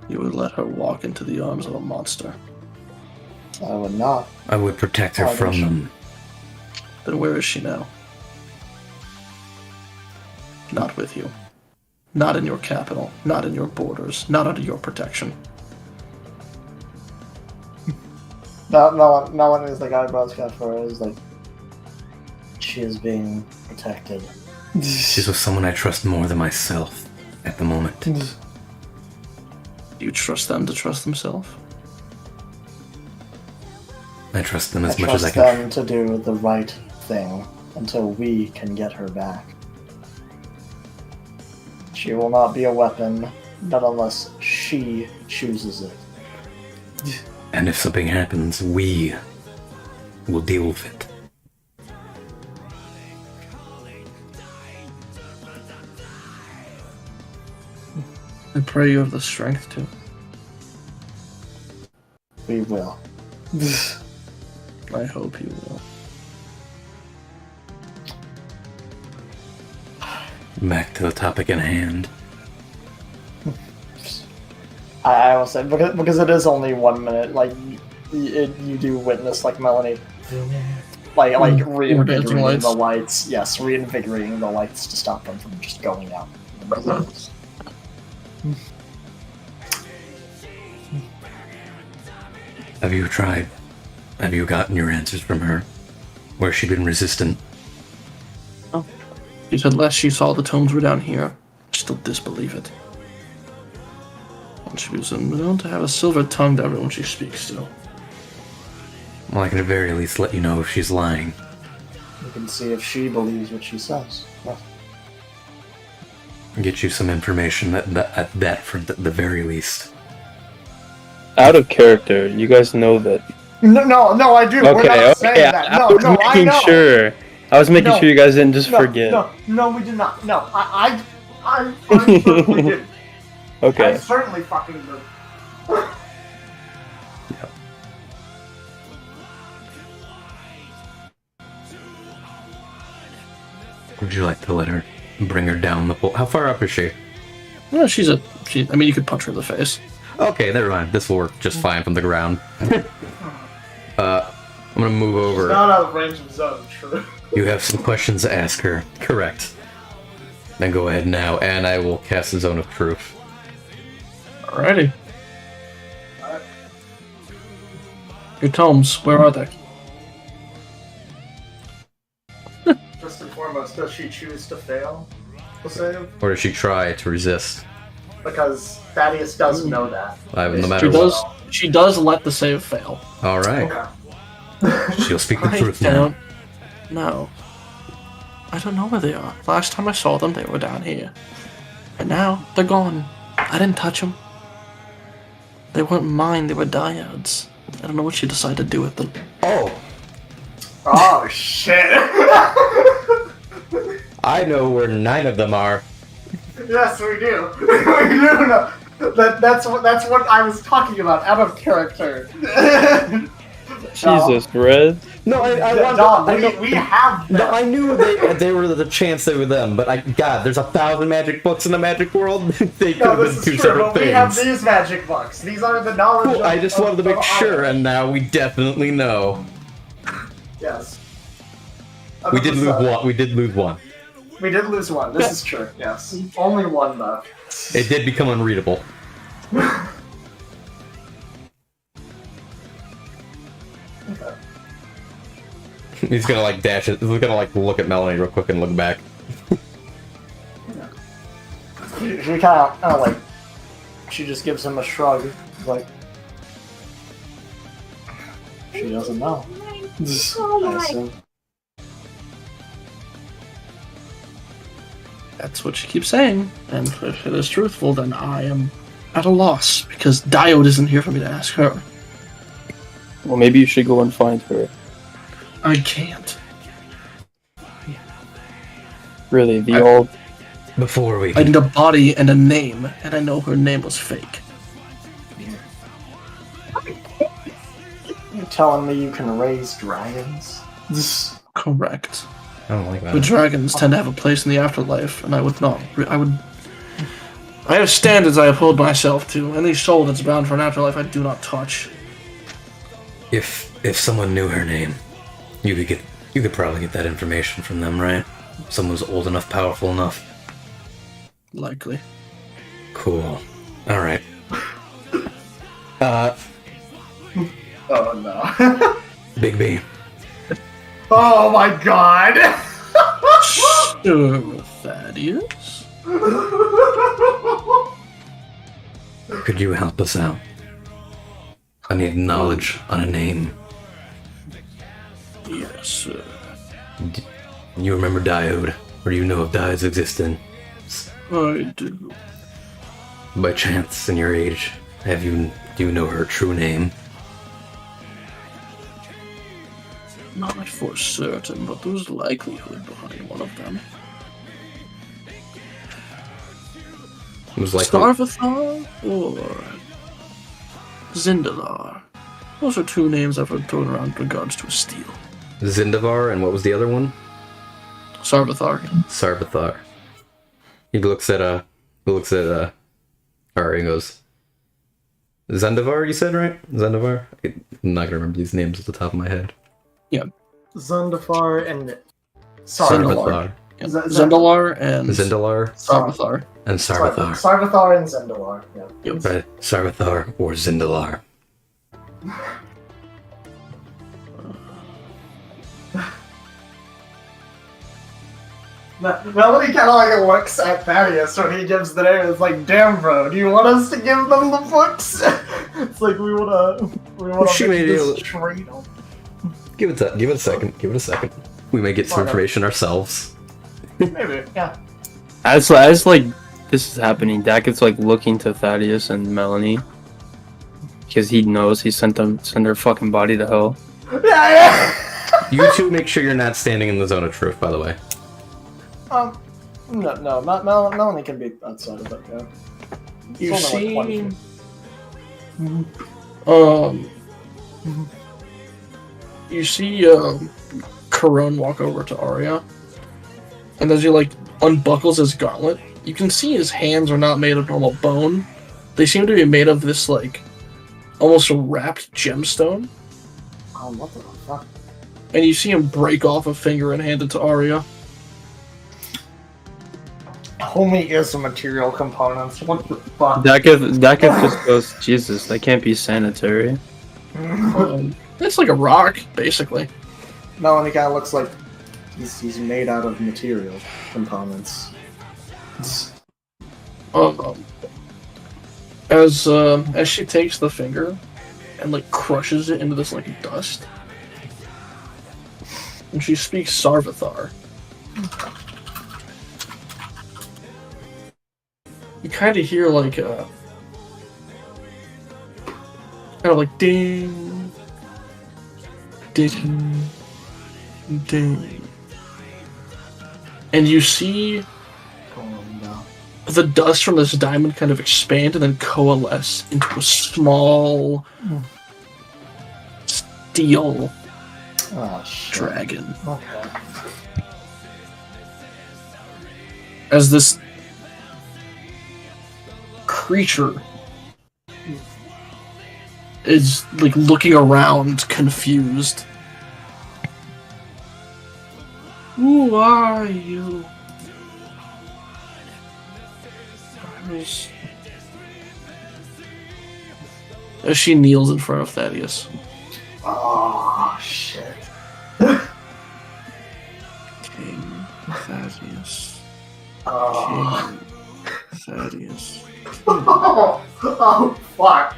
You would let her walk into the arms of a monster. I would not. I would protect her Why from would you? them. Then where is she now? Not with you. Not in your capital. Not in your borders. Not under your protection. Melanie's like eyebrows got furrowed. Like, she is being protected. She's with someone I trust more than myself at the moment. Do you trust them to trust themselves? I trust them I as much as I trust can. them to do the right thing until we can get her back. She will not be a weapon, not unless she chooses it. And if something happens, we will deal with it. I pray you have the strength to. We will. I hope you will. Back to the topic at hand. I will say, because it is only 1 minute, like, you do witness, like, Melanie, like reinvigorating lights. the lights. Yes, reinvigorating the lights to stop them from just going out. Have you tried? Have you gotten your answers from her? Or has she been resistant? She said last she saw the tomes were down here. I still disbelieve it. And she was known to have a silver tongue to everyone she speaks to. Well, I can at very least let you know if she's lying. You can see if she believes what she says. Yes. Get you some information at that front at the very least. Out of character, you guys know that. No, I do. We're Okay, not saying okay. that. I No, was no, I making know. sure. I was making No. sure you guys didn't just forget. No, we did not. No, I certainly did. I Okay. certainly fucking did. Would you like to let her bring her down the pole? How far up is she? No, I mean, you could punch her in the face. Okay, never mind. This will work just fine from the ground. I'm gonna move over. Not out of range of zone, true. You have some questions to ask her. Correct. Then go ahead now, and I will cast the Zone of Truth. Alrighty. Your tomes, where are they? First and foremost, does she choose to fail the save? Or does she try to resist? Because Thaddeus does know that. No matter what. She does let the save fail. All right. Okay. She'll speak the I truth now. don't know. I don't know where they are. Last time I saw them, they were down here. And now, they're gone. I didn't touch them. They weren't mine, they were Dyads. I don't know what she decided to do with them. Oh, Oh shit! I know where 9 of them are. Yes, we do. We do know. That's what I was talking about. Out of character. Jesus, Red. No, Dom, we have them. No, I knew they were the chance they were them, but God, there's 1,000 magic books in the magic world. They could have No, been this two is true, separate but we have things. these magic books. These are the knowledge Cool, of, I just wanted to make of sure, others. and now we definitely know. Yes. We did lose 100%. one. We did lose one. We did lose one. This is true, yes. Only one, though. It did become unreadable. Okay. He's gonna like dash it. He's gonna like look at Melanie real quick and look back. She kind of like She just gives him a shrug. Like, she doesn't know. I assume. That's what she keeps saying, and if it is truthful, then I am at a loss, because Diode isn't here for me to ask her. Well, maybe you should go and find her. I can't. Really, the old... Before we I need a body and a name, and I know her name was fake. You're telling me you can raise dragons? Correct. I don't like But that. dragons tend to have a place in the afterlife, and I would not. I have standards I uphold myself to. Any soul that's bound for an afterlife, I do not touch. If someone knew her name, you could probably get that information from them, right? Someone's old enough, powerful enough. Likely. Cool. All right. Oh no. Big B. Oh my god! Sure, Thaddeus. Could you help us out? I need knowledge on a name. Yes, sir. You remember Diode, or do you know of Diode's existence? I do. By chance, in your age, do you know her true name? Not for certain, but there's likelihood behind one of them. It was like Starvathar or Zindalar. Those are two names I've heard thrown around in regards to a steal. Zindavar, and what was the other one? Sarvathar. Sarvathar. He looks at Ari and goes, Zendavar, you said, right? Zendavar? I'm not gonna remember these names at the top of my head. Yeah. Zundafar and... Sorry. Sarvathar. Yeah. Zendalar and Zindalar Sarvathar. and Sarvathar. Sarvathar and Zendalar, yeah. Yep. Right. Sarvathar or Zindalar. Melody kind of like looks at Thaddeus when he gives the name. It's like, damn, bro, do you want us to give them the books? It's like we wanna She make made this it- straight up. Give it a second. Give it a second. We may get some Why not? information ourselves. Maybe, yeah. As like this is happening, Dak is like looking to Thaddeus and Melanie because he knows he sent their fucking body to hell. Yeah. You two make sure you're not standing in the zone of truth, by the way. No, Melanie can be outside of it, yeah. You It's only see, like 20 feet. you see, Karone walk over to Arya, and as he like unbuckles his gauntlet, you can see his hands are not made of normal bone. They seem to be made of this like almost wrapped gemstone. Oh, what the fuck? And you see him break off a finger and hand it to Arya. Homie is a material components. What the fuck? Dak just goes, Jesus, that can't be sanitary. It's like a rock, basically. Melanie kind of looks like he's made out of material components. As she takes the finger and like crushes it into this like dust, and she speaks Sarvathar. You kind of hear like a kind of like ding, ding, ding, and you see the dust from this diamond kind of expand and then coalesce into a small steel Oh shit. dragon. Okay. As this creature is like looking around confused. Who are you? As she kneels in front of Thaddeus. Oh shit. King Thaddeus. Oh. King Thaddeus. Oh, fuck.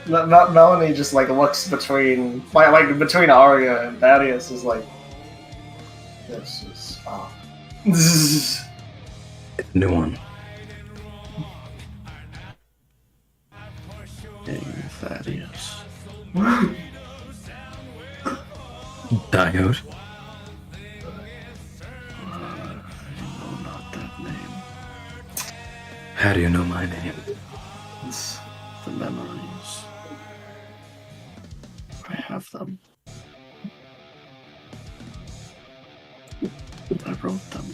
Melanie just like looks between between Arya and Thaddeus is like, this is No one. Hey, Thaddeus. Diode. No, not that name. How do you know my name? The memories. I have them. I wrote them.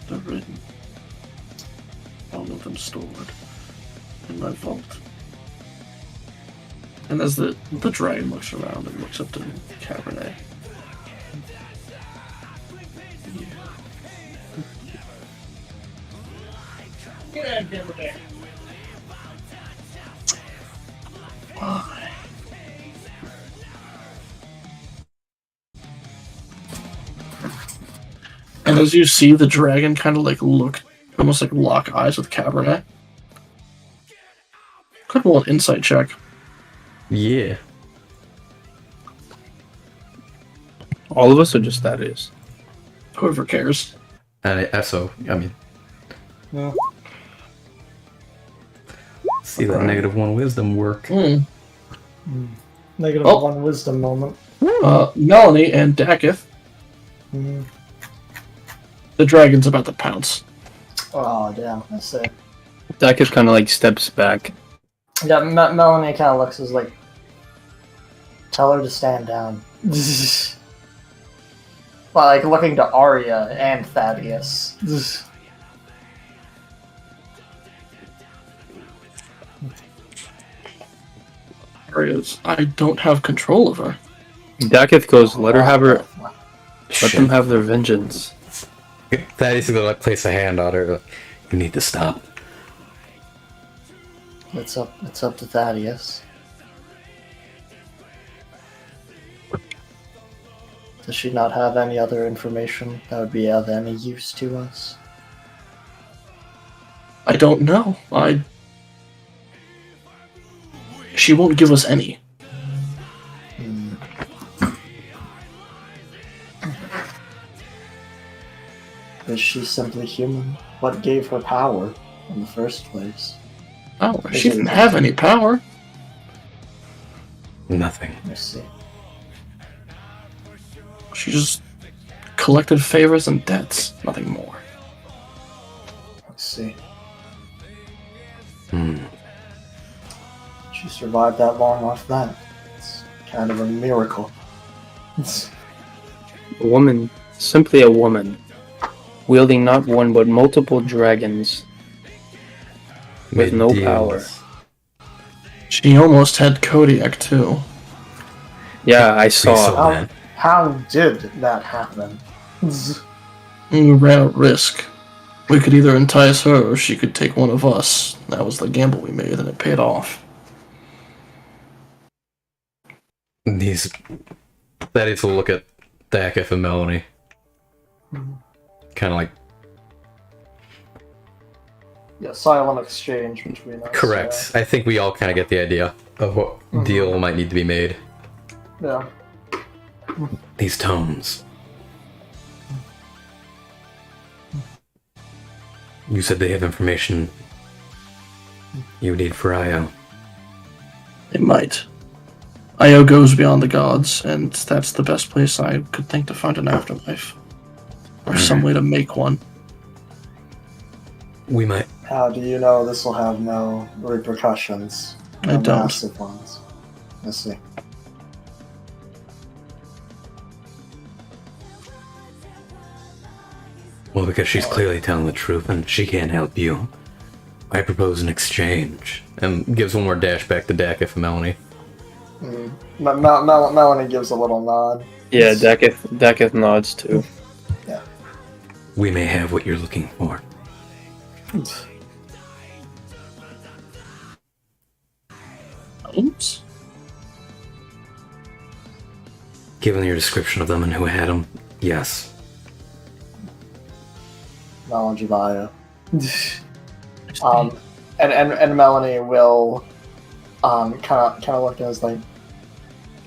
They're written. All of them stored in my vault. And as the dragon looks around and looks up to Cabernet. Get out of here with that. Why? And as you see the dragon kind of like look, almost like lock eyes with Cabernet. Could roll an insight check. Yeah. All of us, or just Thaddeus? Whoever cares. And so, I mean, Yeah. see that -1 wisdom work. Negative Oh. 1 wisdom moment. Melanie and Dakith. The dragon's about to pounce. Oh, damn. I see. Dakith kind of like steps back. Yeah, Melanie kind of looks as like, tell her to stand down. Well, like looking to Arya and Thaddeus. Areas. I don't have control of her. Dakith goes, let her have her. Let them Shit. have their vengeance. Thaddeus is gonna like place a hand on her. Like, you need to stop. It's up to Thaddeus. Does she not have any other information that would be of any use to us? I don't know. She won't give us any. Is she simply human? What gave her power in the first place? Oh, she didn't have any power. Nothing. I see. She just collected favors and debts, nothing more. I see. Hmm. She survived that long off that. It's kind of a miracle. A woman, simply a woman, wielding not one but multiple dragons with Made no deals. power. She almost had Kodiak too. Yeah, I We saw. saw that. How did that happen? We ran a risk. We could either entice her or she could take one of us. That was the gamble we made and it paid off. These Thaddeus will look at Dakith and Melanie. Kind of like, Yeah, silent exchange between us. correct. I think we all kind of get the idea of what deal might need to be made. Yeah. These tomes. You said they have information you need for Io. It might. Io goes beyond the gods, and that's the best place I could think to find an afterlife. Or some way to make one. We might. How do you know this will have no repercussions? I No don't. massive ones. I see. Well, because she's clearly telling the truth and she can't help you. I propose an exchange. And gives one more dash back to Dakith and Melanie. Melanie gives a little nod. Yeah, Dakith nods too. We may have what you're looking for. Oops. Given your description of them and who had them, yes. knowledge of Aya. And Melanie will kind of look at us like,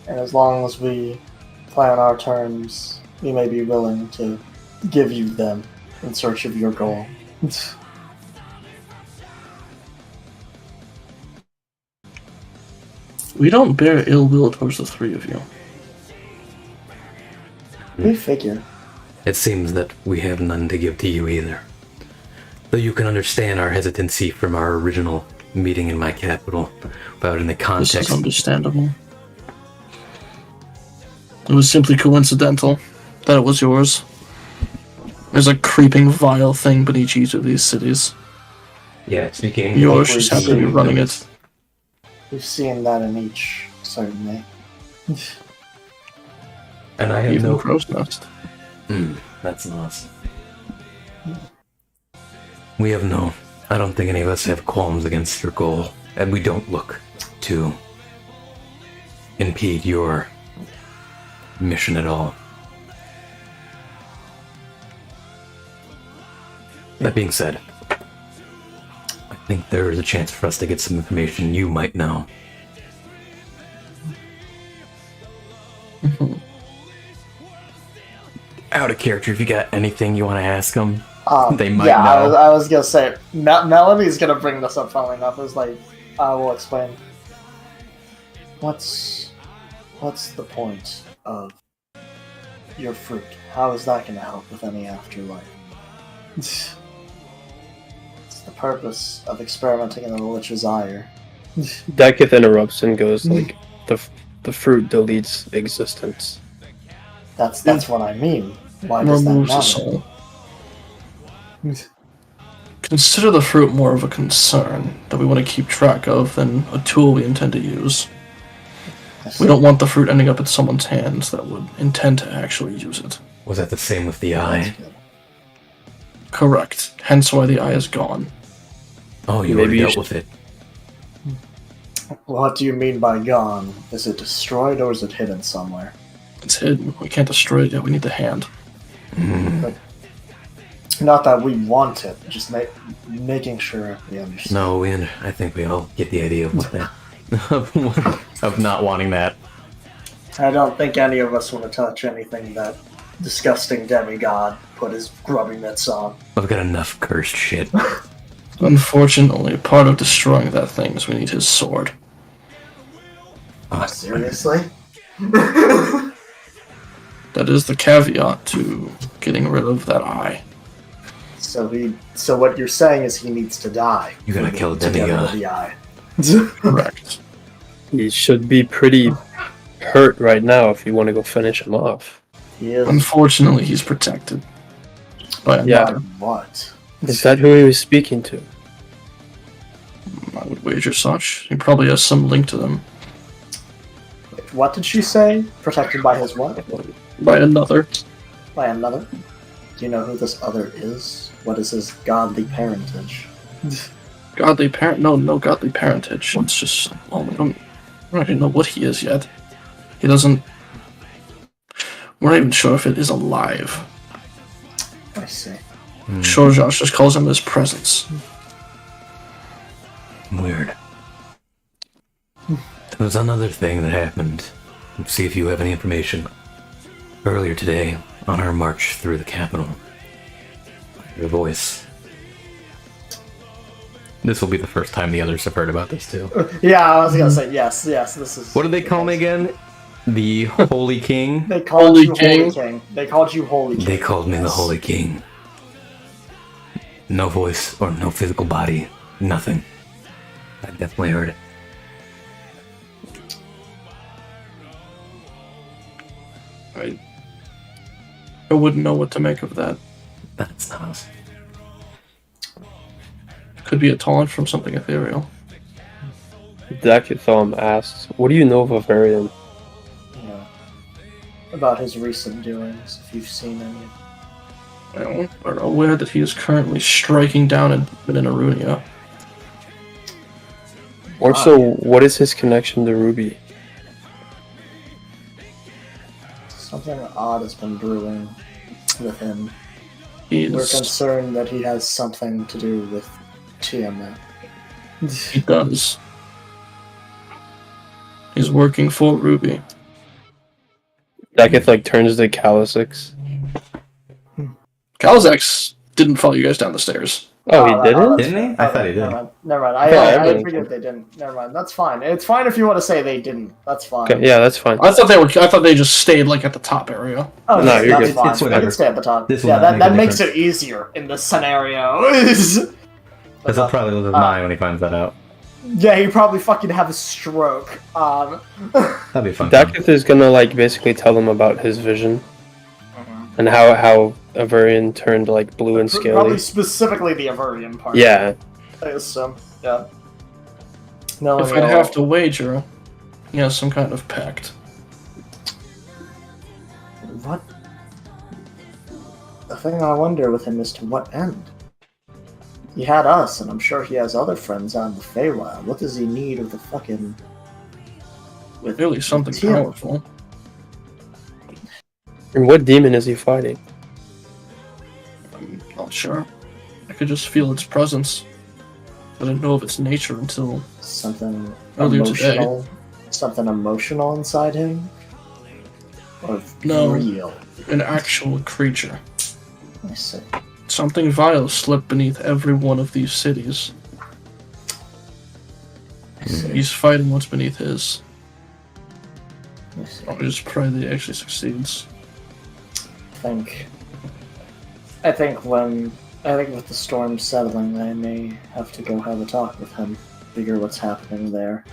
and as long as we plan our terms, we may be willing to give you them in search of your goal. We don't bear ill will towards the three of you. We figure. It seems that we have none to give to you either. Though you can understand our hesitancy from our original meeting in my capital, about in the This context. is understandable. It was simply coincidental that it was yours. There's a creeping, vile thing beneath each of these cities. Yeah, speaking. Yours just happened to be running it. We've seen that in each, certainly. And I have Even no. Crow's Nest. That's nice. We have no. I don't think any of us have qualms against your goal, and we don't look to impede your mission at all. That being said, I think there is a chance for us to get some information you might know. Out of character, if you got anything you want to ask them, they might yeah, know. I was gonna say, Melanie's gonna bring this up funnily enough, is like, I will explain. What's the point of your fruit? How is that gonna help with any afterlife? It's the purpose of experimenting in the Lich's ire. Dakith interrupts and goes like, the fruit deletes existence. That's what I mean. Why does that Removes the matter? soul. Consider the fruit more of a concern that we want to keep track of than a tool we intend to use. We don't want the fruit ending up in someone's hands that would intend to actually use it. Was that the same with the eye? Correct. Hence why the eye is gone. Oh, you Maybe already you dealt should- with it. What do you mean by gone? Is it destroyed or is it hidden somewhere? It's hidden. We can't destroy it yet. We need the hand. Not that we want it, just making sure we understand. No, I think we all get the idea of what that of not wanting that. I don't think any of us want to touch anything that disgusting demigod put his grubby mitts on. I've got enough cursed shit. Unfortunately, part of destroying that thing is we need his sword. Seriously? That is the caveat to getting rid of that eye. So what you're saying is he needs to die. You gotta kill a to get rid of demigod. the eye. Correct. He should be pretty hurt right now if you want to go finish him off. He is. Unfortunately, he's protected by Yeah. another. What? Is that who he was speaking to? I would wager such. He probably has some link to them. Wait, what did she say? Protected by his what? By another. By another? Do you know who this other is? What is his godly parentage? Godly parent? No godly parentage. It's just, well, we don't even know what he is yet. He doesn't. We're not even sure if it is alive. I see. Sure, Josh just calls him his presence. Weird. There was another thing that happened. Let's see if you have any information. Earlier today, on our march through the capital, your voice. This will be the first time the others have heard about this too. Yeah, I was gonna say yes. This is. What did they call me again? The Holy King? They called Holy you King. Holy King. They called you Holy King. They called me the yes. Holy King. No voice or no physical body. Nothing. I definitely heard it. I wouldn't know what to make of that. That's not. Could be a taunt from something ethereal. Dakithom asks, what do you know of Avarian? Yeah. About his recent doings, if you've seen any. Well, we're aware that he is currently striking down in Arunia. Also, what is his connection to Ruby? Something odd has been brewing with him. He We're is. concerned that he has something to do with Tiamat. He does. He's working for Ruby. Dakith like turns to Kalasix. Kalazax didn't follow you guys down the stairs. Oh, he didn't? Didn't he? I thought he did. Never mind. I thought I everyone figured did. they didn't. Never mind. That's fine. It's fine if you want to say they didn't. That's fine. Okay, yeah, that's fine. I thought they just stayed like at the top area. Oh, No, you're that's good. fine. It's We whatever. can stay at the top. This will Yeah, not make that a makes it difference. easier in this scenario. Because he'll probably lose his mind when he finds that out. Yeah, he probably fucking have a stroke. That'd be fun. Dakith is gonna like basically tell them about his vision and how Averian turned like blue and Probably scaly. specifically the Averian part. Yeah. I assume. Yeah. No, If I'd have to wager, he has some kind of pact. What? The thing I wonder with him is to what end? He had us, and I'm sure he has other friends on the Feywild. What does he need with the fucking... With Really something Tiamat? powerful. And what demon is he fighting? I'm not sure. I could just feel its presence. I didn't know of its nature until Something Earlier emotional? Something emotional inside him? Or No. real? an actual creature. I see. Something vile slipped beneath every one of these cities. I see. He's fighting what's beneath his. I see. I just pray that he actually succeeds. I think with the storm settling, I may have to go have a talk with him, figure what's happening there.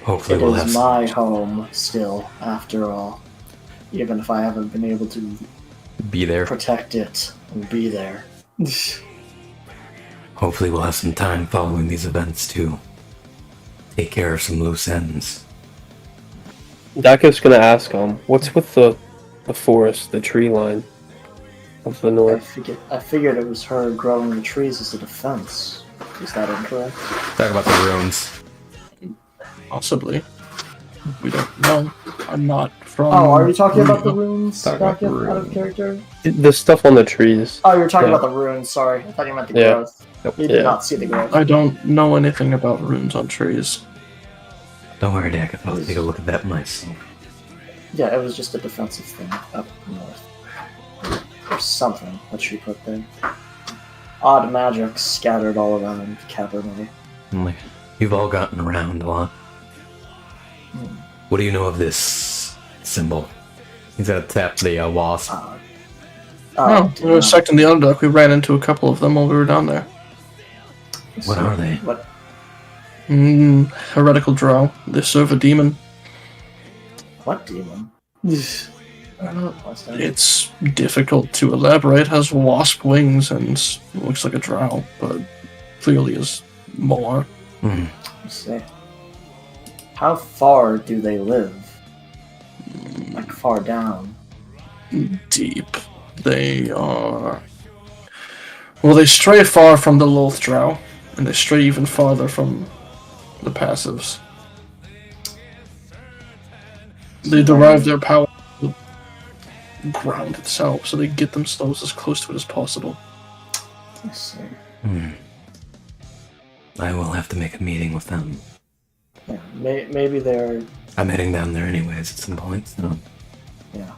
Hopefully It we'll have is some... my home still, after all. Even if I haven't been able to be there. protect it and be there. Hopefully we'll have some time following these events to take care of some loose ends. Dakith's gonna ask what's with the forest, the tree line of the north? I figured it was her growing the trees as a defense. Is that incorrect? Talk about the runes. Possibly. We don't know. I'm not from... Oh, are you talking about the runes? Talk about Back the out of runes. character? The stuff on the trees. Oh, you're talking Yeah. about the runes, sorry. I thought you meant the Yeah. growth. You did Yeah. not see the growth. I don't know anything about runes on trees. Don't worry, Dak. I'll take a look at that myself. Yeah, it was just a defensive thing up north. Or something that she put there. Odd magic scattered all around Cabernet. I'm like, you've all gotten around a lot. What do you know of this symbol? He's gonna tap the wasp. Oh, we were secting the Underdark. We ran into a couple of them while we were down there. What are they? What? Heretical drow. They serve a demon. What demon? What's that? It's difficult to elaborate. Has wasp wings and looks like a drow, but clearly is more. Let's see. How far do they live? Like far down? Deep. They are... Well, they stray far from the Loth drow, and they stray even farther from the passives. They derive their power from the ground itself, so they get themselves as close to it as possible. Let's see. I will have to make a meeting with them. Yeah, maybe they're. I'm heading down there anyways at some point, so... Yeah,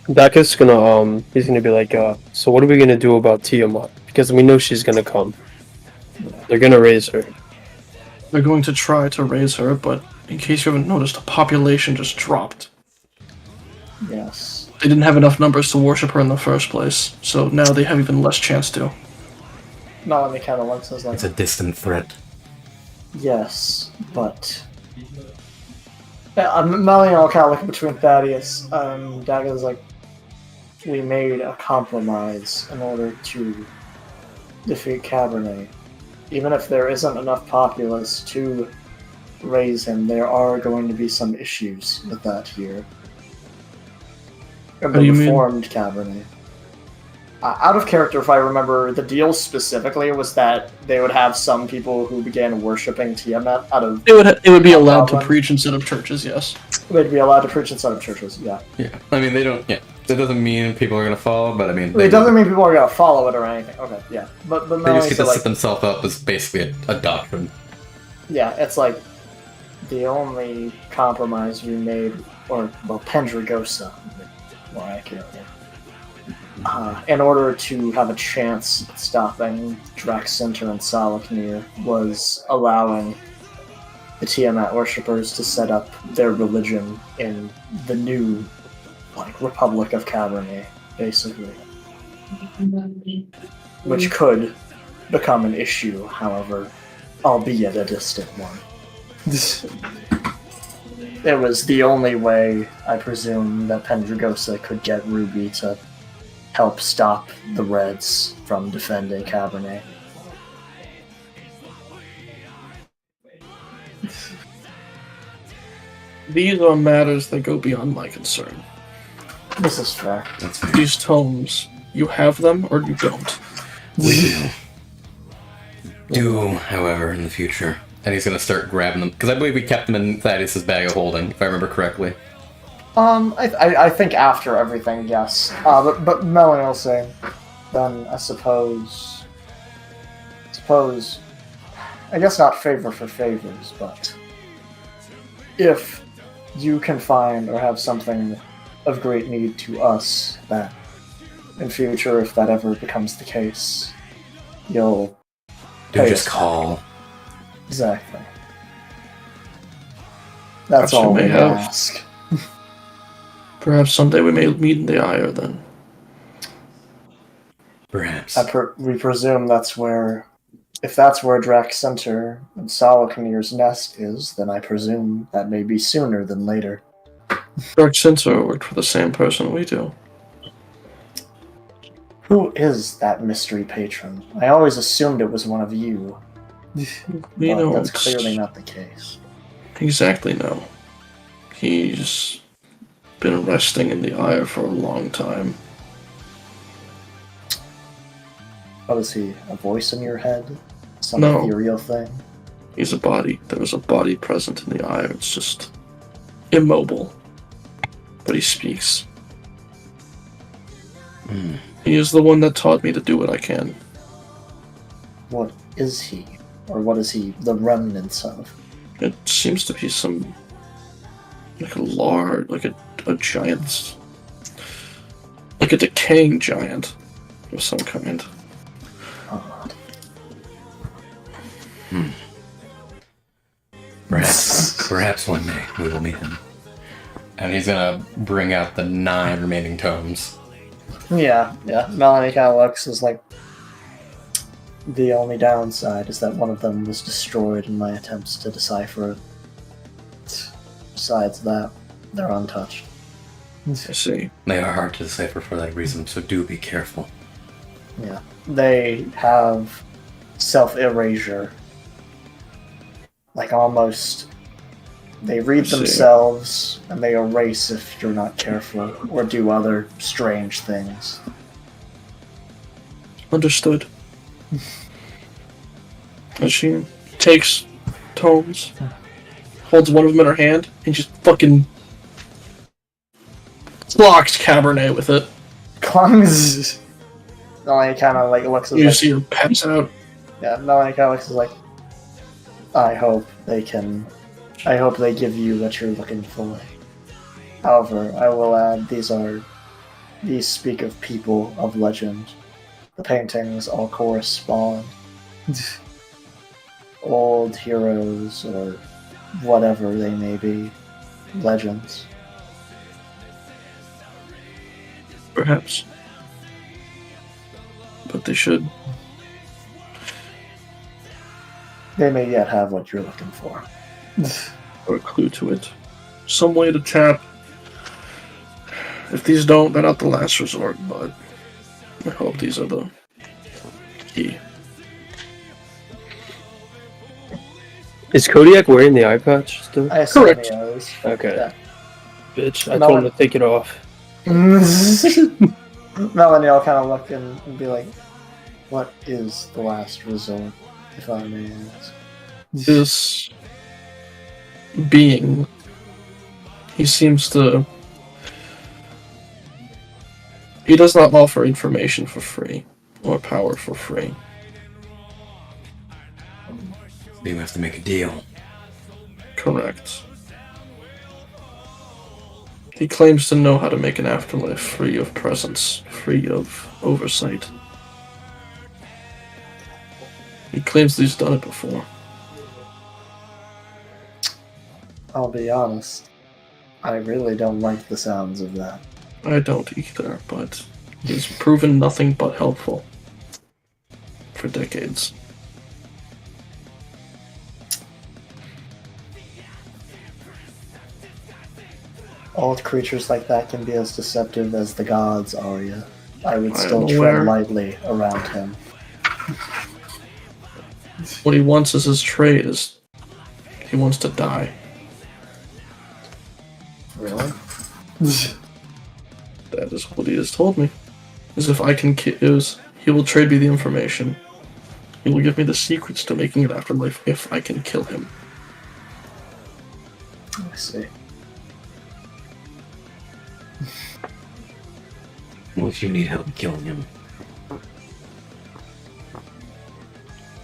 Dakith's gonna he's gonna be like, so what are we gonna do about Tiamat? Because we know she's gonna come. They're gonna raise her. They're going to try to raise her, but in case you haven't noticed, the population just dropped. yes. They didn't have enough numbers to worship her in the first place, so now they have even less chance to. Melanie kind of looks as like, It's a distant threat. yes, but. Yeah, Melanie will kind of look between Thaddeus. Dagger's like, we made a compromise in order to defeat Cabernet. Even if there isn't enough populace to raise him, there are going to be some issues with that here. And What the do you mean? reformed Cabernet. Out of character, if I remember, the deal specifically was that they would have some people who began worshipping Tiamat out of... It would be allowed to Goblin. preach instead of churches, yes. They'd be allowed to preach inside of churches, yeah. Yeah, I mean, they don't... Yeah. That doesn't mean people are gonna follow, but I mean, It doesn't mean people are gonna follow it or anything. Okay, yeah, but they Melanie just get said, to like, set themselves up as basically a doctrine. yeah, it's like the only compromise we made, or well, Pendragosa, more accurately, in order to have a chance at stopping Draxcenter and Salaknir, was allowing the Tiamat worshippers to set up their religion in the new, like, Republic of Cabernet, basically. Which could become an issue, however, albeit a distant one. It was the only way, I presume, that Pendragosa could get Ruby to help stop the Reds from defending Cabernet. These are matters that go beyond my concern. This is fair. That's fair. These tomes, you have them or you don't? We do. Do, however, in the future. And he's gonna start grabbing them. Because I believe we kept them in Thaddeus' bag of holding, if I remember correctly. I think after everything, yes. But Melanie will say, then I suppose, I guess not favor for favors, but if you can find or have something of great need to us, that in future, if that ever becomes the case, you'll Do pay just us call. back. Exactly. That's Perhaps we all we may have. ask. Perhaps someday we may meet in the Ire then. Perhaps. We presume that's where, if that's where Draxcenter and Salaknir's nest is, then I presume that may be sooner than later. Dark Censor worked for the same person we do. Who is that mystery patron? I always assumed it was one of you, We but don't that's clearly not the case. exactly know. He's been resting in the Ire for a long time. What is he, a voice in your head? Some No. ethereal thing? He's a body. There was a body present in the Ire. It's just immobile. But he speaks. He is the one that taught me to do what I can. What is he? Or what is he the remnants of? It seems to be some like a giant, like a decaying giant of some kind. Odd. Perhaps one day we will meet him. And he's gonna bring out the 9 remaining tomes. Yeah. Melanie kind of looks as like, the only downside is that one of them was destroyed in my attempts to decipher it. Besides that, they're untouched. I see. They are hard to decipher for that reason, so do be careful. Yeah. They have self-erasure. Like almost... They read see. themselves, and they erase if you're not careful, or do other strange things. Understood. And she takes tomes, holds one of them in her hand, and just fucking blocks Cabernet with it. Clungs. Melanie kind of like looks as You like, see her pass out. yeah. Melanie kind of looks as like, I hope they give you what you're looking for. However, I will add, these speak of people of legend. The paintings all correspond. Old heroes or whatever they may be. Legends. Perhaps. But they should. They may yet have what you're looking for. Or a clue to it. Some way to tap. If these don't, they're not the last resort, but I hope these are the key. Is Kodiak wearing the eye patch still? I assume Correct. he is. Okay. Yeah. Bitch, I No told him one- to take it off. Melanie will kind of look and be like, what is the last resort, if I may ask? This being, he seems to He does not offer information for free, or power for free. You have to make a deal. Correct. He claims to know how to make an afterlife free of presence, free of oversight. He claims that he's done it before. I'll be honest. I really don't like the sounds of that. I don't either, but he's proven nothing but helpful for decades. Old creatures like that can be as deceptive as the gods, Arya. I would I still am tread aware. lightly around him. What he wants as his trade is he wants to die. Really? That is what he has told me. As if I can he will trade me the information. He will give me the secrets to making an afterlife if I can kill him. I see. What if you need help killing him?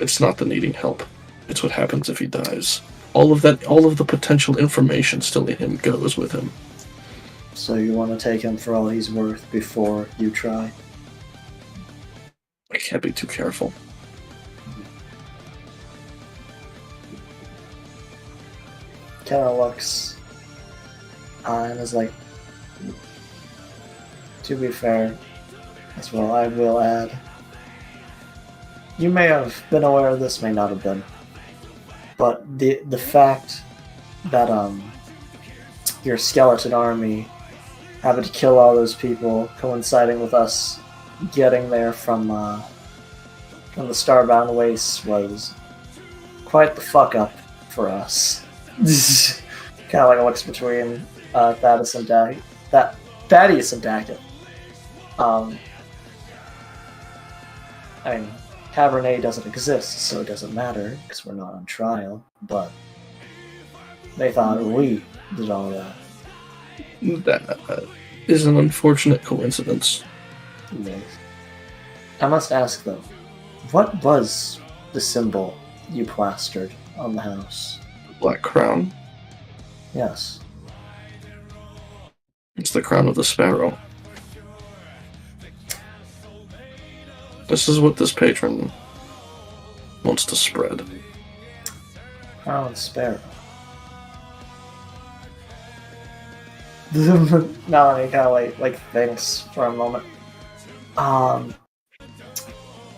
It's not the needing help. It's what happens if he dies. All of the potential information still in him goes with him. So you want to take him for all he's worth before you try? I can't be too careful. Kind of looks and is like, to be fair, as well, I will add, you may have been aware of this, may not have been, but the fact that your skeleton army having to kill all those people, coinciding with us getting there from the Starbound Wastes, was quite the fuck up for us. Kind of like looks between Thaddeus and Thaddeus and Daggett. I mean, Cabernet doesn't exist, so it doesn't matter, because we're not on trial, but they thought we did all that. That is an unfortunate coincidence. Yes. I must ask though, what was the symbol you plastered on the house? Black crown. Yes. It's the crown of the sparrow. This is what this patron wants to spread. Crown Sparrow. Melanie kind of like thinks for a moment. I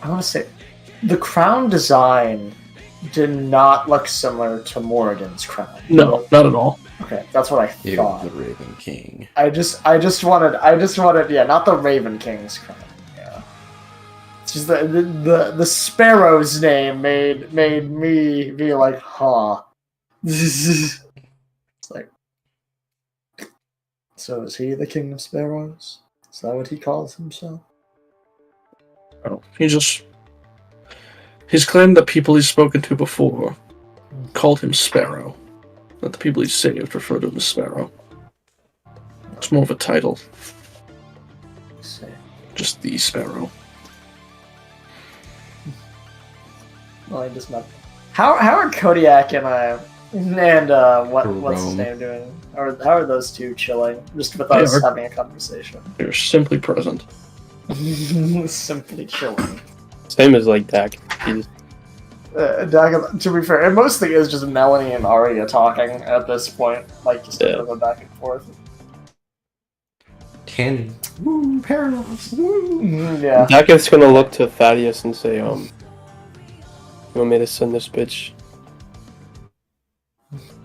want to say the crown design did not look similar to Moradin's crown. No, not at all. Okay, that's what I You, thought. the Raven King. I just wanted, yeah, not the Raven King's crown. Yeah, it's just the Sparrow's name made me be like, huh. It's like, so is he the King of Sparrows? Is that what he calls himself? Oh, he's claimed that people he's spoken to before called him Sparrow. That the people he's saved refer to him as Sparrow. It's more of a title. Let's see. Just the Sparrow. Well, I just met. How are Kodiak and what's his Jerome. name doing? How are those two chilling? Just with They us are- having a conversation. They're simply present. Simply chilling. Same as like Dak. He's To be fair, it mostly is just Melanie and Arya talking at this point, like just Yeah. going back and forth. Canon. Woo, parallels. Woo. Yeah. Dak is gonna look to Thaddeus and say, you want me to send this bitch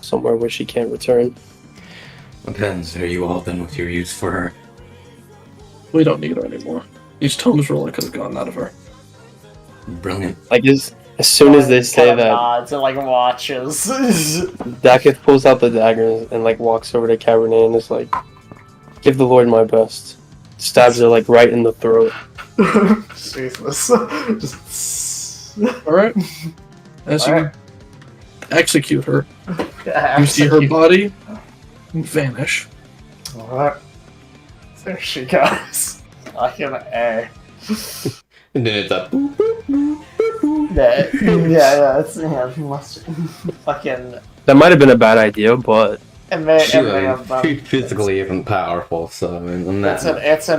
somewhere where she can't return? Depends. Are you all done with your use for her? We don't need her anymore. These tomes really could have gotten out of her. Brilliant. Like as soon as they say Kinda that, nods and like watches. Dakith pulls out the dagger and like walks over to Cabernet and is like, "Give the Lord my best." Stabs her like right in the throat. Jesus. Just. Alright? As you Alright. execute her, you see her body vanish. Alright. There she goes. Fucking A. And then it's up. Yeah, it's must fucking. That might have been a bad idea, but It may have done. She physically isn't powerful, so I mean, I'm not. It's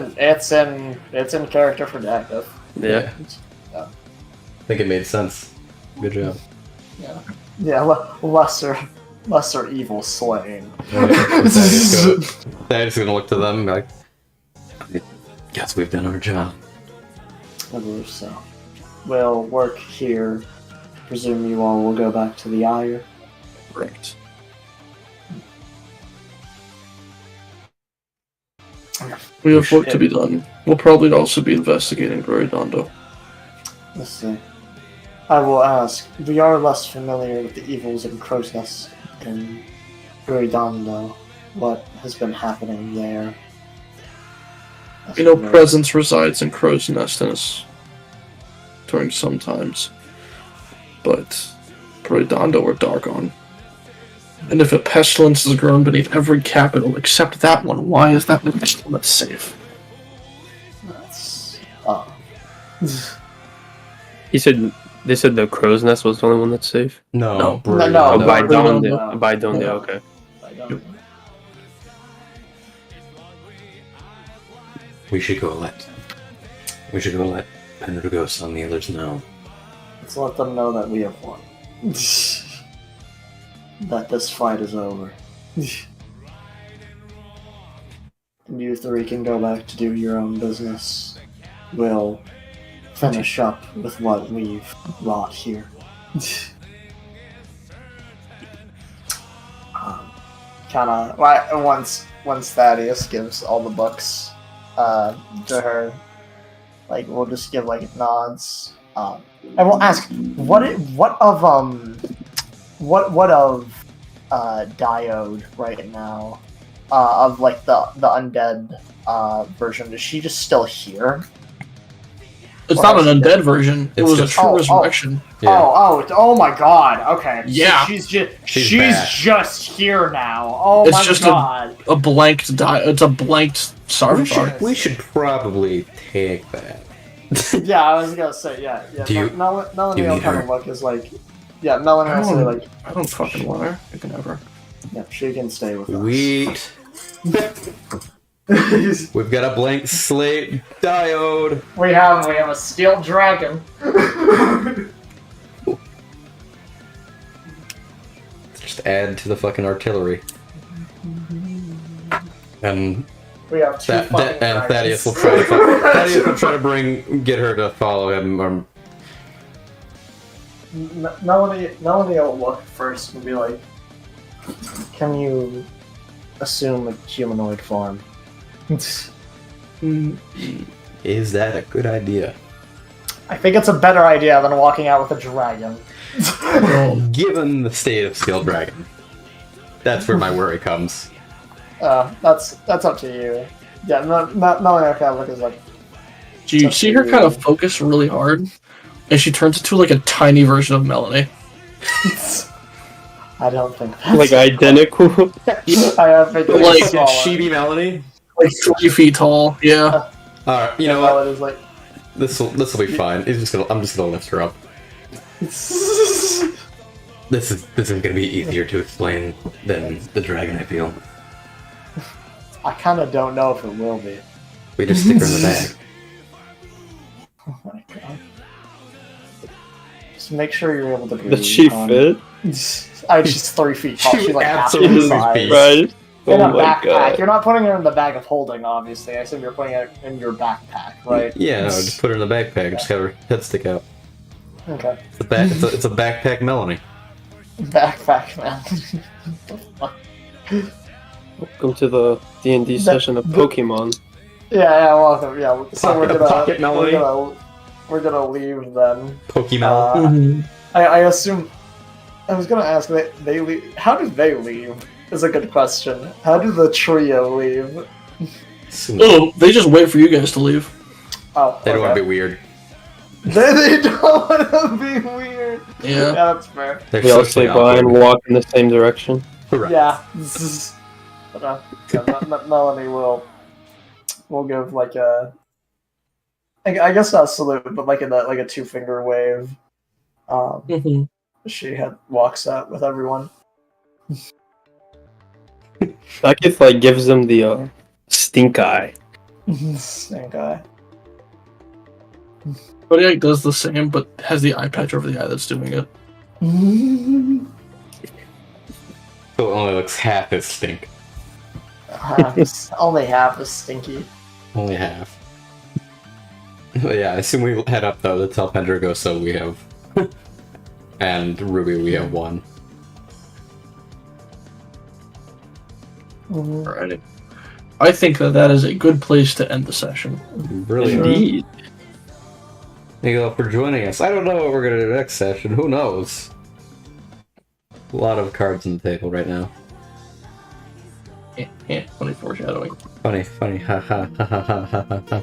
in character for Active. yeah. I think it made sense. Good job. Yeah, lesser evil slain. Thaddeus gonna look to them and be like, guess we've done our job. I believe so. We'll work here. Presume you all will go back to the Ire. Right. We have work to be done. We'll probably also be investigating Redondo. Let's see. I will ask. We are less familiar with the evils in Crow's Nest and Redondo. What has been happening there? You know, presence resides in Crow's Nest and is during some times. But Redondo or Dargon. And if a pestilence has grown beneath every capital except that one, why is that one still not safe? That's. They said the crow's nest was the only one that's safe. No, No. Bray. No, Oh, no, by Redondo. Donde. By Donde, No. okay. I don't. We should go let Pendragos and the others know. Let's let them know that we have won. That this fight is over. And you three can go back to do your own business. We'll finish up with what we've wrought here. Kinda, once Thaddeus gives all the books to her, like, we'll just give, like, nods. And we'll ask, what of Diode right now? Of like the undead version, is she just still here? It's not an undead version. It It's was a just- true resurrection. Yeah. Oh my god. Okay. Yeah. So she's back. just here now. Oh It's my just god. a blanked It's a blanked Sarvithar. We should probably take that. Yeah, I was gonna say, yeah. Do you- Melanie do you will need kind her? of look is like, yeah, Melanie will say like, I don't fucking want her. I can ever. yeah, she can stay with Sweet. us. We've got a blank slate Diode. we have a steel dragon. Just add to the fucking artillery. And We have two fucking dragons. Thaddeus will try to get her to follow him. Melanie will look first and be like, can you assume a humanoid form? Is that a good idea? I think it's a better idea than walking out with a dragon. Given the state of Steel Dragon, that's where my worry comes. That's up to you. Yeah, Melanie kind of look is like, Do you see her kind of focus really hard? And she turns into like a tiny version of Melanie. I don't think that's Like identical. I don't think Like, it's smaller. Chibi Melanie. Like 3 feet tall. Yeah. Alright, you know Yeah, what? Melody's like, This will be fine. I'm just gonna lift her up. This is gonna be easier to explain than the dragon, I feel. I kind of don't know if it will be. We just stick her in the bag. Oh my god. Just make sure you're able to breathe. Does she fit? She's 3 feet tall. She's like half absolutely the size. fits. Right? In Oh a my backpack. god. You're not putting her in the bag of holding, obviously. I assume you're putting it in your backpack, right? Yeah, no, just put her in the backpack. Just have her head stick out. Okay. It's a backpack Melanie. Backpack, man. Welcome to the D&D session of Pokemon. Yeah, welcome. Yeah, so we're Pocket Melody. gonna leave then. Pokemon. I assume. I was gonna ask, they leave. How do they leave? Is a good question. How do the trio leave? Oh, they just wait for you guys to leave. Oh, They don't want to okay. be weird. They don't want to be weird. Yeah. Yeah, that's fair. They're We all socially stay by and awkward. walk in the same direction. Right. Yeah. But, yeah, Melanie will give like a I guess not salute, but like a 2-finger wave. Mhm. She walks out with everyone. Sakith like gives them the stink eye. Same guy. Kodiak does the same, but has the eye patch over the eye that's doing it. So it only looks half as stink. Only half is stinky. Only half. But yeah, I assume we head up though to tell Pendrago, so we have... and Ruby, we have 1. Alrighty. I think that is a good place to end the session. Brilliant. Indeed. Thank you all for joining us. I don't know what we're gonna do next session. Who knows? A lot of cards on the table right now. Funny foreshadowing. Funny. Ha ha ha ha ha ha ha.